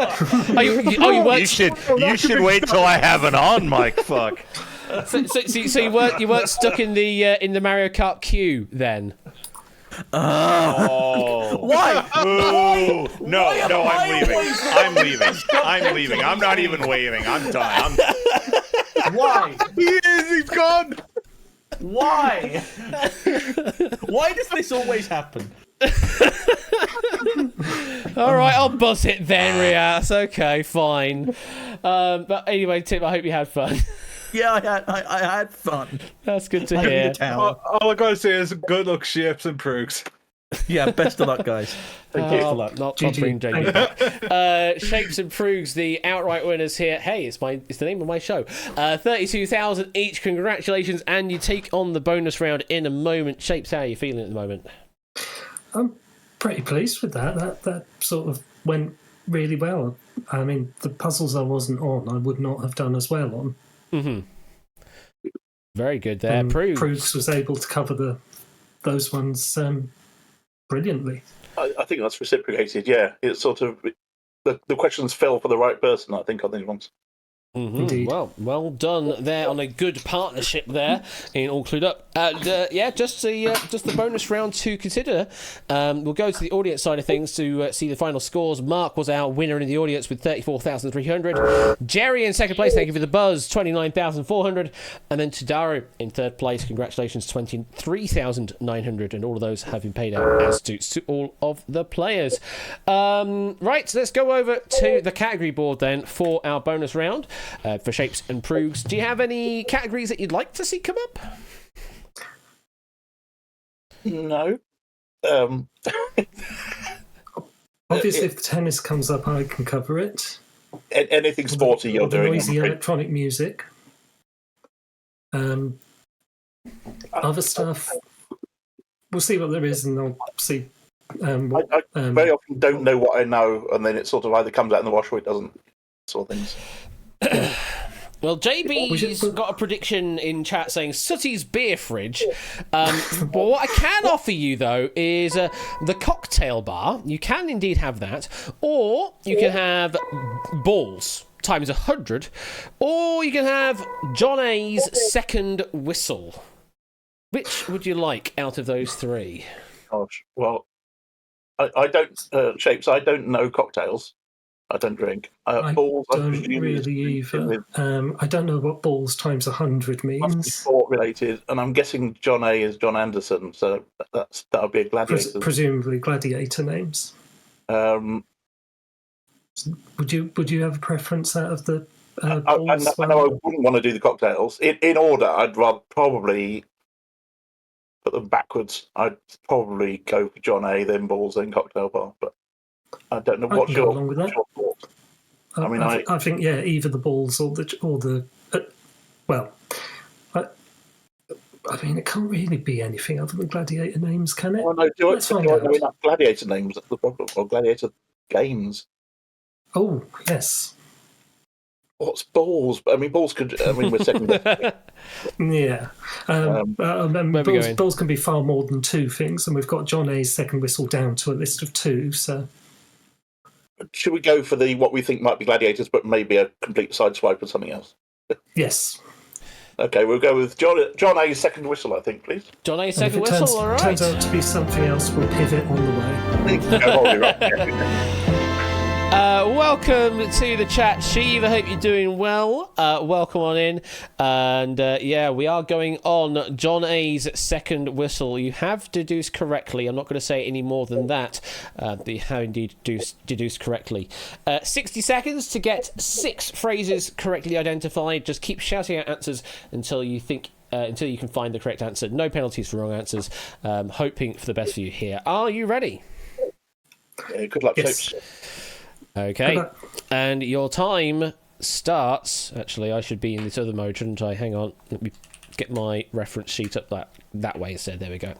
you should wait till I have an on-mic fuck. So you weren't stuck in the Mario Kart queue then? Oh. Why? Ooh. No, I'm leaving. I'm not even waving. I'm done. Why? He's gone. Why? Why does this always happen? All right, I'll buzz it then, Rias. Okay, fine. But anyway, Tim, I hope you had fun. Yeah, I had fun. That's good to hear. All I gotta say is good luck, Shapes and Prugs. Yeah, best of luck, guys. Best of luck. Not bring JD back. Shapes and Prugs, the outright winners here. Hey, it's the name of my show. 32,000 each. Congratulations, and you take on the bonus round in a moment. Shapes, how are you feeling at the moment? I'm pretty pleased with that. That sort of went really well. I mean, the puzzles I wasn't on, I would not have done as well on. Mm-hmm. Very good there. Prugs was able to cover those ones brilliantly. I think that's reciprocated. Yeah, it's sort of the questions fell for the right person. I think on these ones. Mm-hmm. Well done there on a good partnership there in All Clued Up. Just the bonus round to consider. We'll go to the audience side of things to see the final scores. Mark was our winner in the audience with 34,300. Jerry in second place, thank you for the buzz, 29,400. And then Tadaru in third place, congratulations, 23,900. And all of those have been paid out as to all of the players. Right, so let's go over to the category board then for our bonus round. For Shapes and Prugs, do you have any categories that you'd like to see come up? No. Obviously, if tennis comes up, I can cover it. Anything sporty you're doing. Noisy electronic music. Other stuff. We'll see what there is, and I'll see. I very often don't know what I know, and then it sort of either comes out in the wash or it doesn't. Sort of things. Well, JB's got a prediction in chat saying Sooty's beer fridge. But what I can offer you, though, is the cocktail bar. You can indeed have that. Or you can have balls times 100. Or you can have John A's second whistle. Which would you like out of those three? Gosh, well, I don't, Shapes, I don't know cocktails. I don't drink. Balls, I don't really either. I don't know what balls times 100 means. Must be sport related, and I'm guessing John A is John Anderson, so that'll be a gladiator. Presumably gladiator names. Would you have a preference out of the balls? I know I wouldn't want to do the cocktails in order. I'd rather probably put them backwards. I'd probably go for John A, then balls, then cocktail bar, but. I don't know what's your thought. I think either the balls or the I mean, it can't really be anything other than gladiator names, can it? Well, no, do Let's find I out. know enough gladiator names? That's the problem, or gladiator games. Oh yes. What's balls? I mean, balls could. I mean, we're second. Yeah. Balls can be far more than two things, and we've got John A's second whistle down to a list of two. So, should we go for what we think might be gladiators, but maybe a complete sideswipe or something else? Yes. Okay, we'll go with John A's second whistle, I think, please. John A's second whistle, all right. Turns out to be something else, we'll pivot on the way. Welcome to the chat, Sheev. I hope you're doing well. Welcome on in. And we are going on John A's second whistle. You have deduced correctly. I'm not going to say any more than that. But you have indeed deduced correctly. 60 seconds to get 6 phrases correctly identified. Just keep shouting out answers until you can find the correct answer. No penalties for wrong answers. Hoping for the best for you here. Are you ready? Good luck, Shapes. Okay, and your time starts. Actually, I should be in this other mode, shouldn't I? Hang on, let me get my reference sheet up that way instead. There we go.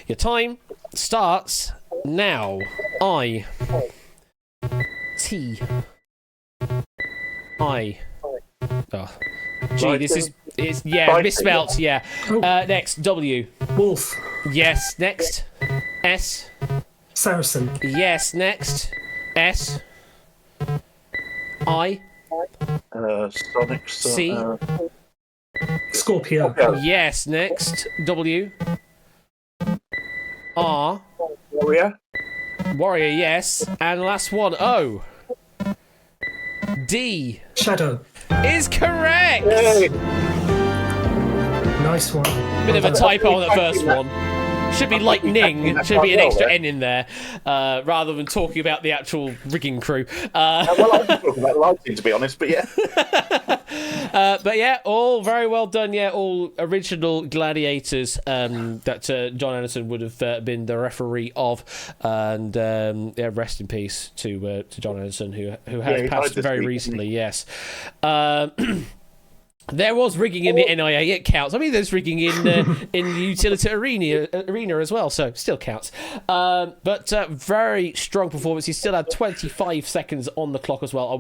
Your time starts now. I T I. Oh, gee, this is misspelt. Yeah. Next, W. Wolf. Yes. Next, S. Saracen. Yes. Next, S. I. Sonic. C. Scorpio. Yes. Next. W. R. Warrior. Warrior. Yes. And last one. O. D. Shadow. Is correct. Yay. Nice one. Bit of a typo on the first one. Should be lightning. Should be an extra N in there, rather than talking about the actual rigging crew. Well, I'm talking about lighting, to be honest, but yeah. But yeah, all very well done. Yeah, all original gladiators that John Anderson would have been the referee of, and yeah, rest in peace to John Anderson, who has passed very recently. Yes. There was rigging in the NIA, it counts. I mean, there's rigging in the utility arena as well, so still counts. But very strong performance. He still had 25 seconds on the clock as well.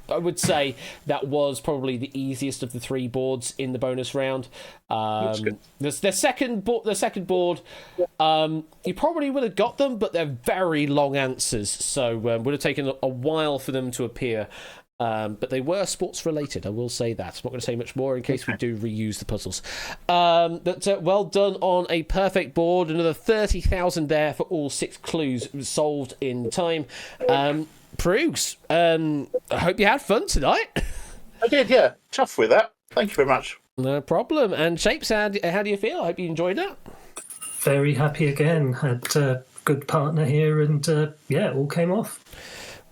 I would say that was probably the easiest of the 3 boards in the bonus round. The second board, you probably would have got them, but they're very long answers, so would have taken a while for them to appear. But they were sports related, I will say that. I'm not going to say much more in case we do reuse the puzzles. But well done on a perfect board. Another 30,000 there for all 6 clues solved in time. Proogs, I hope you had fun tonight. I did, yeah. Tough with that. Thank you very much. No problem. And Shapes, how do you feel? I hope you enjoyed that. Very happy again. Had a good partner here, and yeah, it all came off.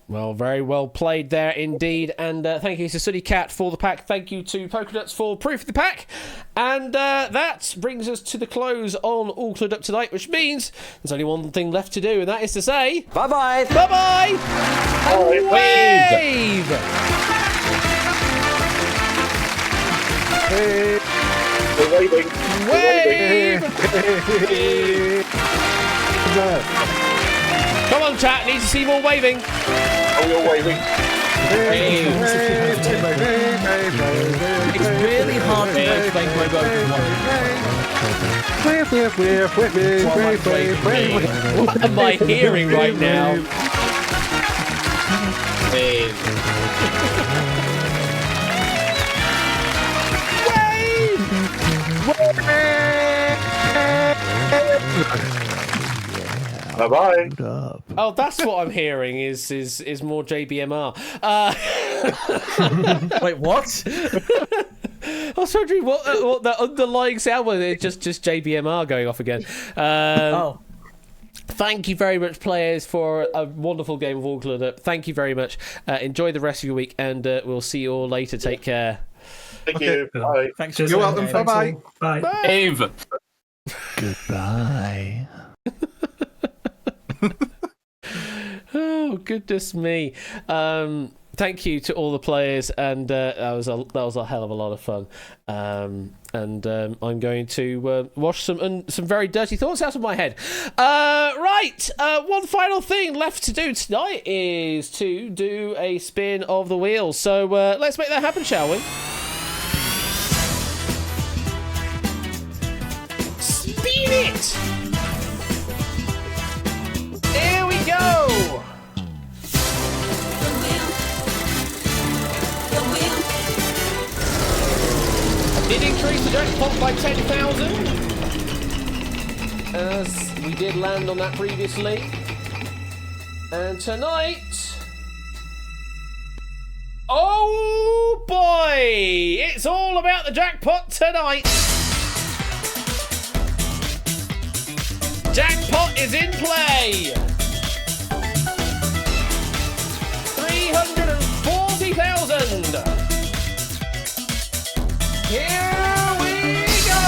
Well, very well played there indeed. And thank you to Sooty Cat for the pack. Thank you to Pokenuts for proof of the pack. And that brings us to the close on All Clued Up tonight, which means there's only one thing left to do, and that is to say... Bye-bye! Bye-bye! And wave! We're waving. Wave! Come on, chat. Need to see more waving. Oh, you're waving. It's really hard to explain my vote. What am I hearing right now? Bye-bye. Oh, that's what I'm hearing is more JBMR. Wait, what? I was wondering what the underlying sound was. It's just JBMR going off again. Thank you very much, players, for a wonderful game of All Clued Up. Thank you very much. Enjoy the rest of your week, and we'll see you all later. Take care. Thank you. Bye. Thanks. You're welcome. Bye-bye. Bye. Dave. Goodbye. Oh, goodness me. Thank you to all the players, and that was a hell of a lot of fun. And I'm going to wash some very dirty thoughts out of my head. Right, one final thing left to do tonight is to do a spin of the wheel. So let's make that happen, shall we? Spin it! Here we go! Did increase the jackpot by 10,000, as we did land on that previously. And tonight, oh boy, it's all about the jackpot tonight. Jackpot is in play. 340,000. Here we go!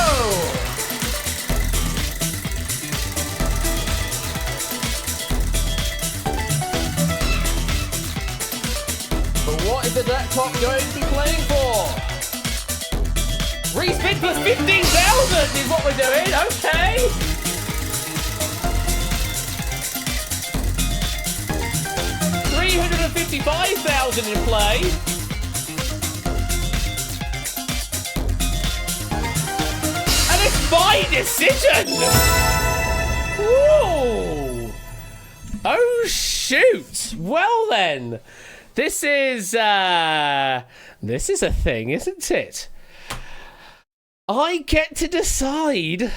But what is the jackpot going to be playing for? Respin plus 15,000 is what we're doing, okay! $355,000 in play. It's my decision! Whoa! Oh, shoot! Well then, this is a thing, isn't it? I get to decide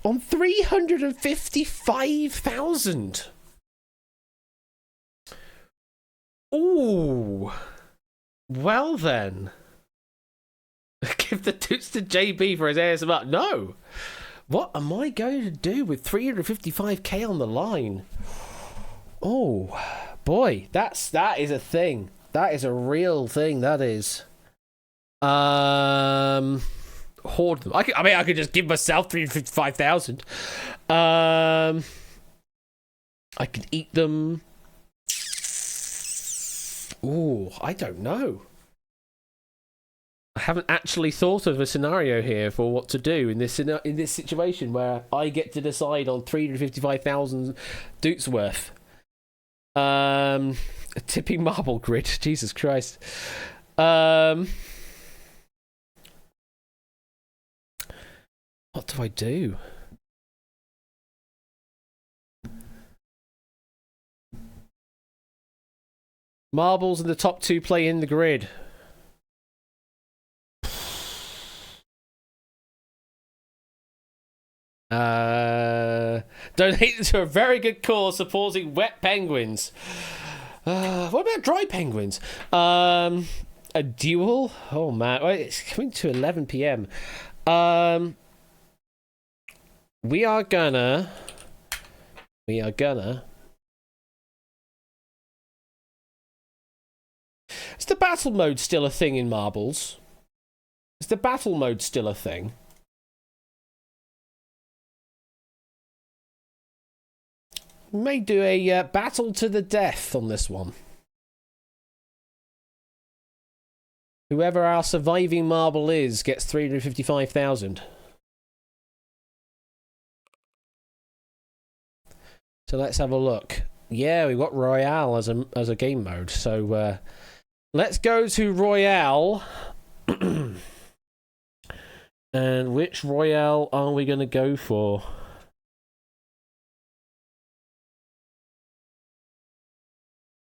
on 355,000. Ooh. Well then. Give the toots to JB for his ASMR. No. What am I going to do with 355k on the line? Oh, boy, that is a thing. That is a real thing, that is. Hoard them. I could just give myself 355,000. I could eat them. Ooh, I don't know. I haven't actually thought of a scenario here for what to do in this situation where I get to decide on 355,000 dukes worth. A tipping marble grid. Jesus Christ. What do I do? Marbles and the top two play in the grid. Donate to a very good cause supporting wet penguins. What about dry penguins? A duel? Oh man, well, it's coming to 11 p.m. We are gonna. Is the battle mode still a thing in Marbles? Is the battle mode still a thing? We may do a battle to the death on this one. Whoever our surviving marble is gets 355,000. So let's have a look. Yeah, we've got Royale as a game mode. So let's go to Royale. And which Royale are we going to go for?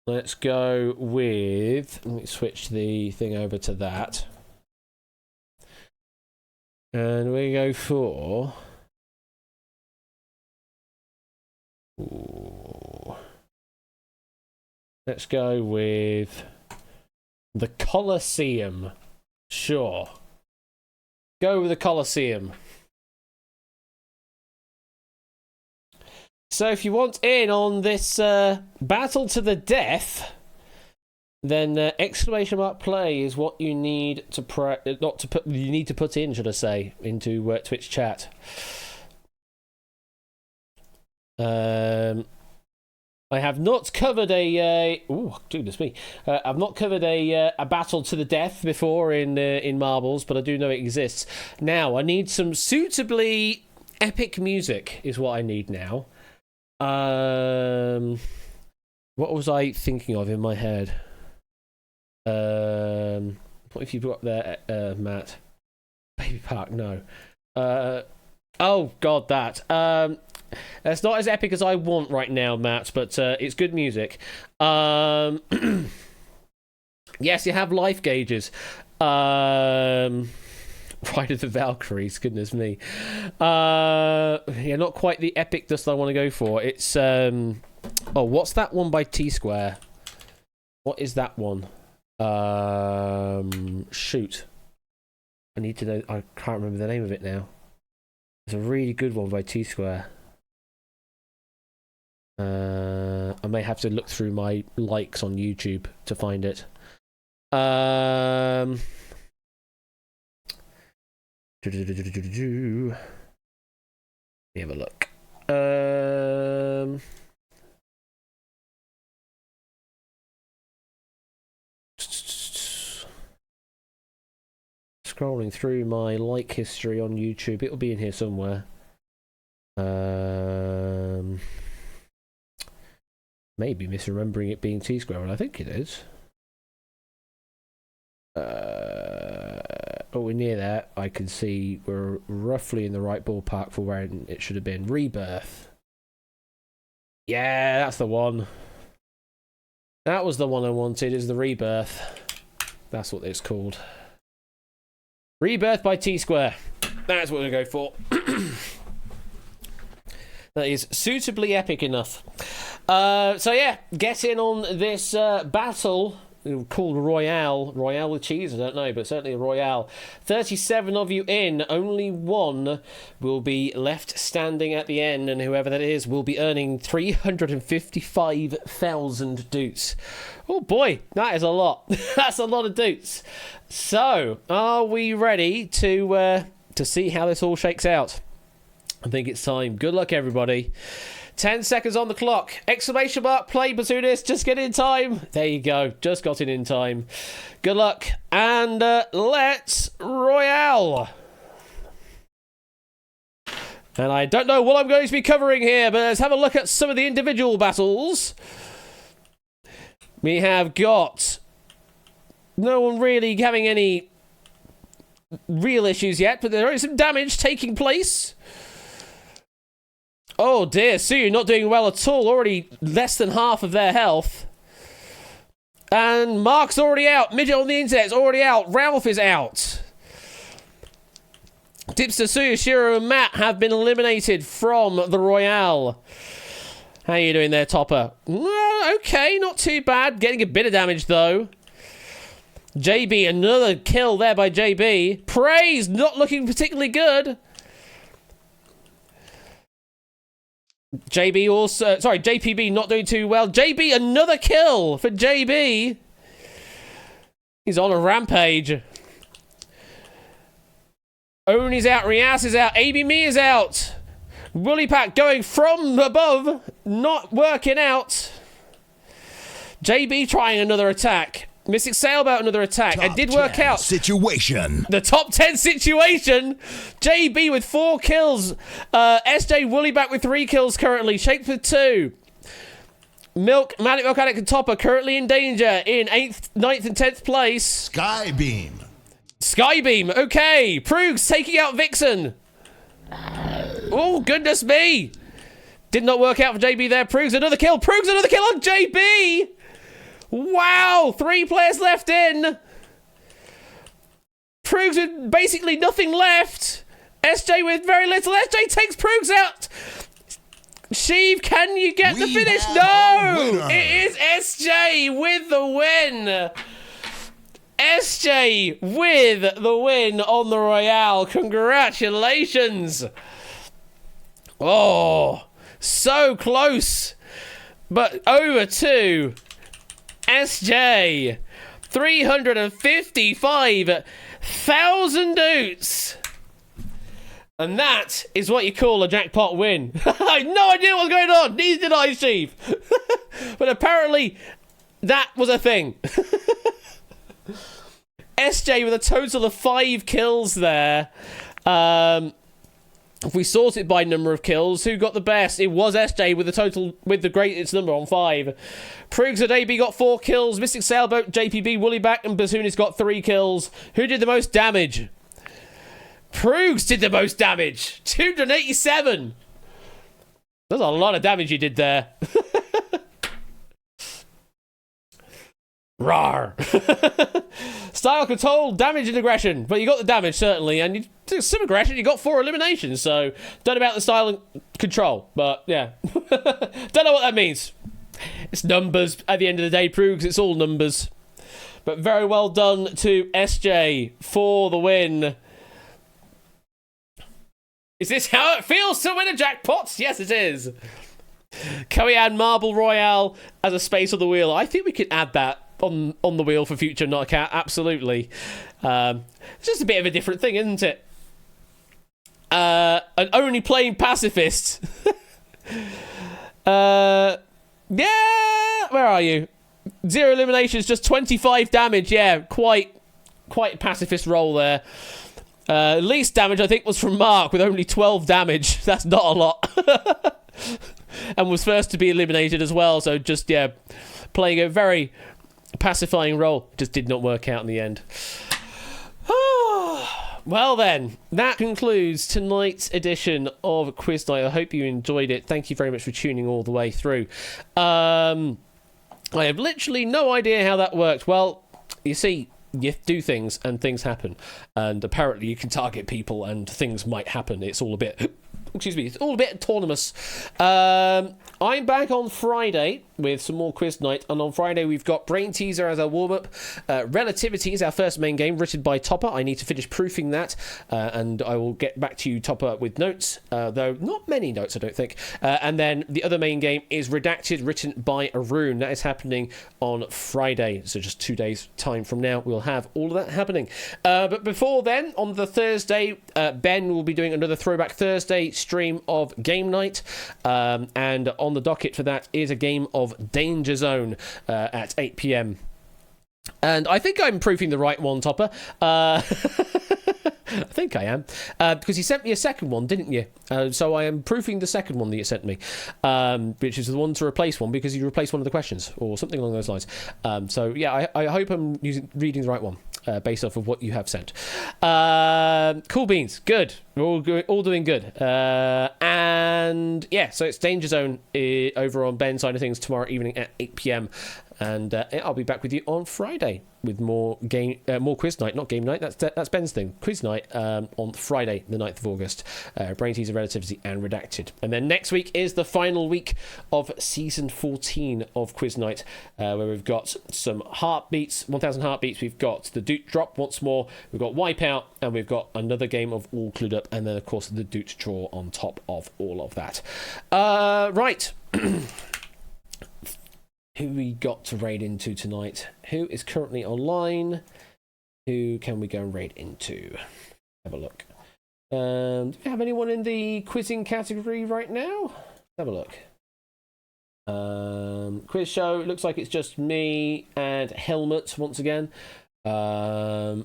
Let's go with... Let me switch the thing over to that. And we go for... Ooh. Let's go with... the Colosseum. Sure. Go with the Colosseum. So if you want in on this battle to the death, then exclamation mark play is what you need to you need to put in, should I say, into Twitch chat. I have not covered a ooh, goodness me. I've not covered a battle to the death before in Marbles, but I do know it exists. Now I need some suitably epic music is what I need now. What was I thinking of in my head? What if you got there, Matt? Baby Park, no. Oh God, that. It's not as epic as I want right now, Matt, but it's good music. Yes, you have life gauges. Ride of the Valkyries, goodness me. Yeah, not quite the epic dust I want to go for. It's oh, what's that one by T-Square? What is that one? Shoot. I need to know. I can't remember the name of it now. It's a really good one by T-Square. I may have to look through my likes on YouTube to find it. Let me have a look. Scrolling through my like history on YouTube, it'll be in here somewhere. Maybe misremembering it being T-Square, and I think it is. Oh, we're near that. I can see we're roughly in the right ballpark for where it should have been. Rebirth. Yeah, that's the one. That was the one I wanted, is the Rebirth. That's what it's called. Rebirth by T-Square. That's what we're going to go for. That is suitably epic enough. So yeah, get in on this battle called Royale with cheese, I don't know, but certainly a Royale. 37 of you in, only one will be left standing at the end, and whoever that is will be earning 355,000 doots. Oh boy, that is a lot. That's a lot of doots. So, are we ready to see how this all shakes out? I think it's time. Good luck, everybody. 10 seconds on the clock. Exclamation mark, play, Bassoonist. Just get in time. There you go. Just got in time. Good luck. And let's Royale. And I don't know what I'm going to be covering here, but let's have a look at some of the individual battles. We have got no one really having any real issues yet, but there is some damage taking place. Oh dear, Sue, not doing well at all. Already less than half of their health. And Mark's already out. Midget on the internet's already out. Ralph is out. Dipster, Sue, Shiro, and Matt have been eliminated from the Royale. How are you doing there, Topper? Okay, not too bad. Getting a bit of damage, though. JB, another kill there by JB. Praise, not looking particularly good. JB also... Sorry, JPB not doing too well. JB, another kill for JB. He's on a rampage. Owen is out. Rias is out. ABMe is out. Woolly Pack going from above. Not working out. JB trying another attack. Mystic Sailboat, another attack. It did work out. Situation. The top 10 situation. JB with 4 kills. SJ Woollyback with 3 kills currently. Shake with 2. Manic Milk Addict and Topper currently in danger in 8th, 9th and 10th place. Skybeam. Okay. Proogs taking out Vixen. Oh, goodness me. Did not work out for JB there. Proogs another kill. Proogs another kill on JB. Wow, 3 players left in. Proogs with basically nothing left. SJ with very little. SJ takes Proogs out. Sheev, can you get the finish? No! It is SJ with the win. SJ with the win on the Royale. Congratulations. Oh, so close. But over to SJ. 355,000 oots. And that is what you call a jackpot win. I had no idea what was going on. Neither did I, Steve. But apparently, that was a thing. SJ with a total of 5 kills there. If we sort it by number of kills, who got the best? It was SJ with the greatest number on 5. Proogs and AB got 4 kills. Mystic Sailboat, JPB, Woollyback, and Bassoonist got 3 kills. Who did the most damage? Proogs did the most damage. 287. That's a lot of damage you did there. Rawr. Style control, damage and aggression. But you got the damage, certainly. And you took some aggression. You got 4 eliminations. So, don't know about the style and control. But, yeah. Don't know what that means. It's numbers. At the end of the day, Proogs, it's all numbers. But very well done to SJ for the win. Is this how it feels to win a jackpot? Yes, it is. Can we add Marble Royale as a space on the wheel? I think we could add that on the wheel for future knockout. Absolutely. It's just a bit of a different thing, isn't it? An only playing pacifist. Yeah, where are you? 0 eliminations, just 25 damage. Yeah, quite a pacifist roll there. Least damage, I think, was from Mark with only 12 damage. That's not a lot. And was first to be eliminated as well. So just, yeah, playing a very pacifying role. Just did not work out in the end. Well then, that concludes tonight's edition of Quiz Night. I hope you enjoyed it. Thank you very much for tuning all the way through. I have literally no idea how that worked. Well, you see, you do things and things happen. And apparently you can target people and things might happen. It's all a bit excuse me, it's all a bit autonomous. I'm back on Friday with some more quiz night, and on Friday we've got Brain Teaser as our warm-up. Relativity is our first main game, written by Topper. I need to finish proofing that, and I will get back to you, Topper, with notes, though not many notes, I don't think. And then the other main game is Redacted, written by Arun. That is happening on Friday, so just 2 days' time from now we'll have all of that happening. But before then, on the Thursday, Ben will be doing another Throwback Thursday stream of Game Night, and on the docket for that is a game of Danger Zone at 8 p.m. And I think I'm proofing the right one, Topper. I think I am. Because you sent me a second one, didn't you? So I am proofing the second one that you sent me, which is the one to replace one, because you replaced one of the questions, or something along those lines. So yeah, I hope I'm reading the right one, based off of what you have sent. Cool beans. Good. We're all doing good. And yeah, so it's Danger Zone over on Ben's side of things tomorrow evening at 8 p.m. And I'll be back with you on Friday with more quiz night, not game night. That's Ben's thing. Quiz night on Friday, the 9th of August. Brain Teaser, Relativity, and Redacted. And then next week is the final week of season 14 of Quiz Night, where we've got some heartbeats, 1,000 heartbeats. We've got the Doot Drop once more. We've got Wipeout, and we've got another game of All Clued Up, and then of course the Doot Draw on top of all of that. Right. Who we got to raid into tonight? Who is currently online? Who can we go and raid into? Have a look. Do we have anyone in the quizzing category right now? Have a look. Quiz show. It looks like it's just me and Helmut once again. Oh,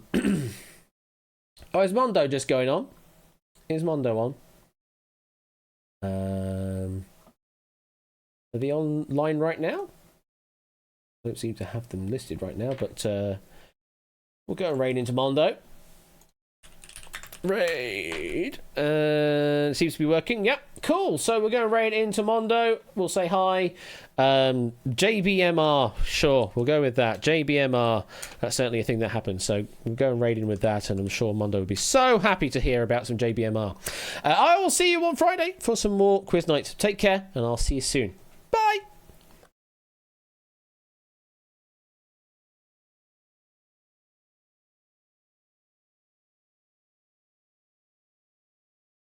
is Mondo just going on? Is Mondo on? Are they online right now? I don't seem to have them listed right now, but we'll go and raid into Mondo. Raid. Seems to be working. Yep, cool. So we're going to raid into Mondo. We'll say hi. JBMR. Sure, we'll go with that. JBMR. That's certainly a thing that happens. So we'll go and raid in with that, and I'm sure Mondo would be so happy to hear about some JBMR. I will see you on Friday for some more quiz night. Take care, and I'll see you soon.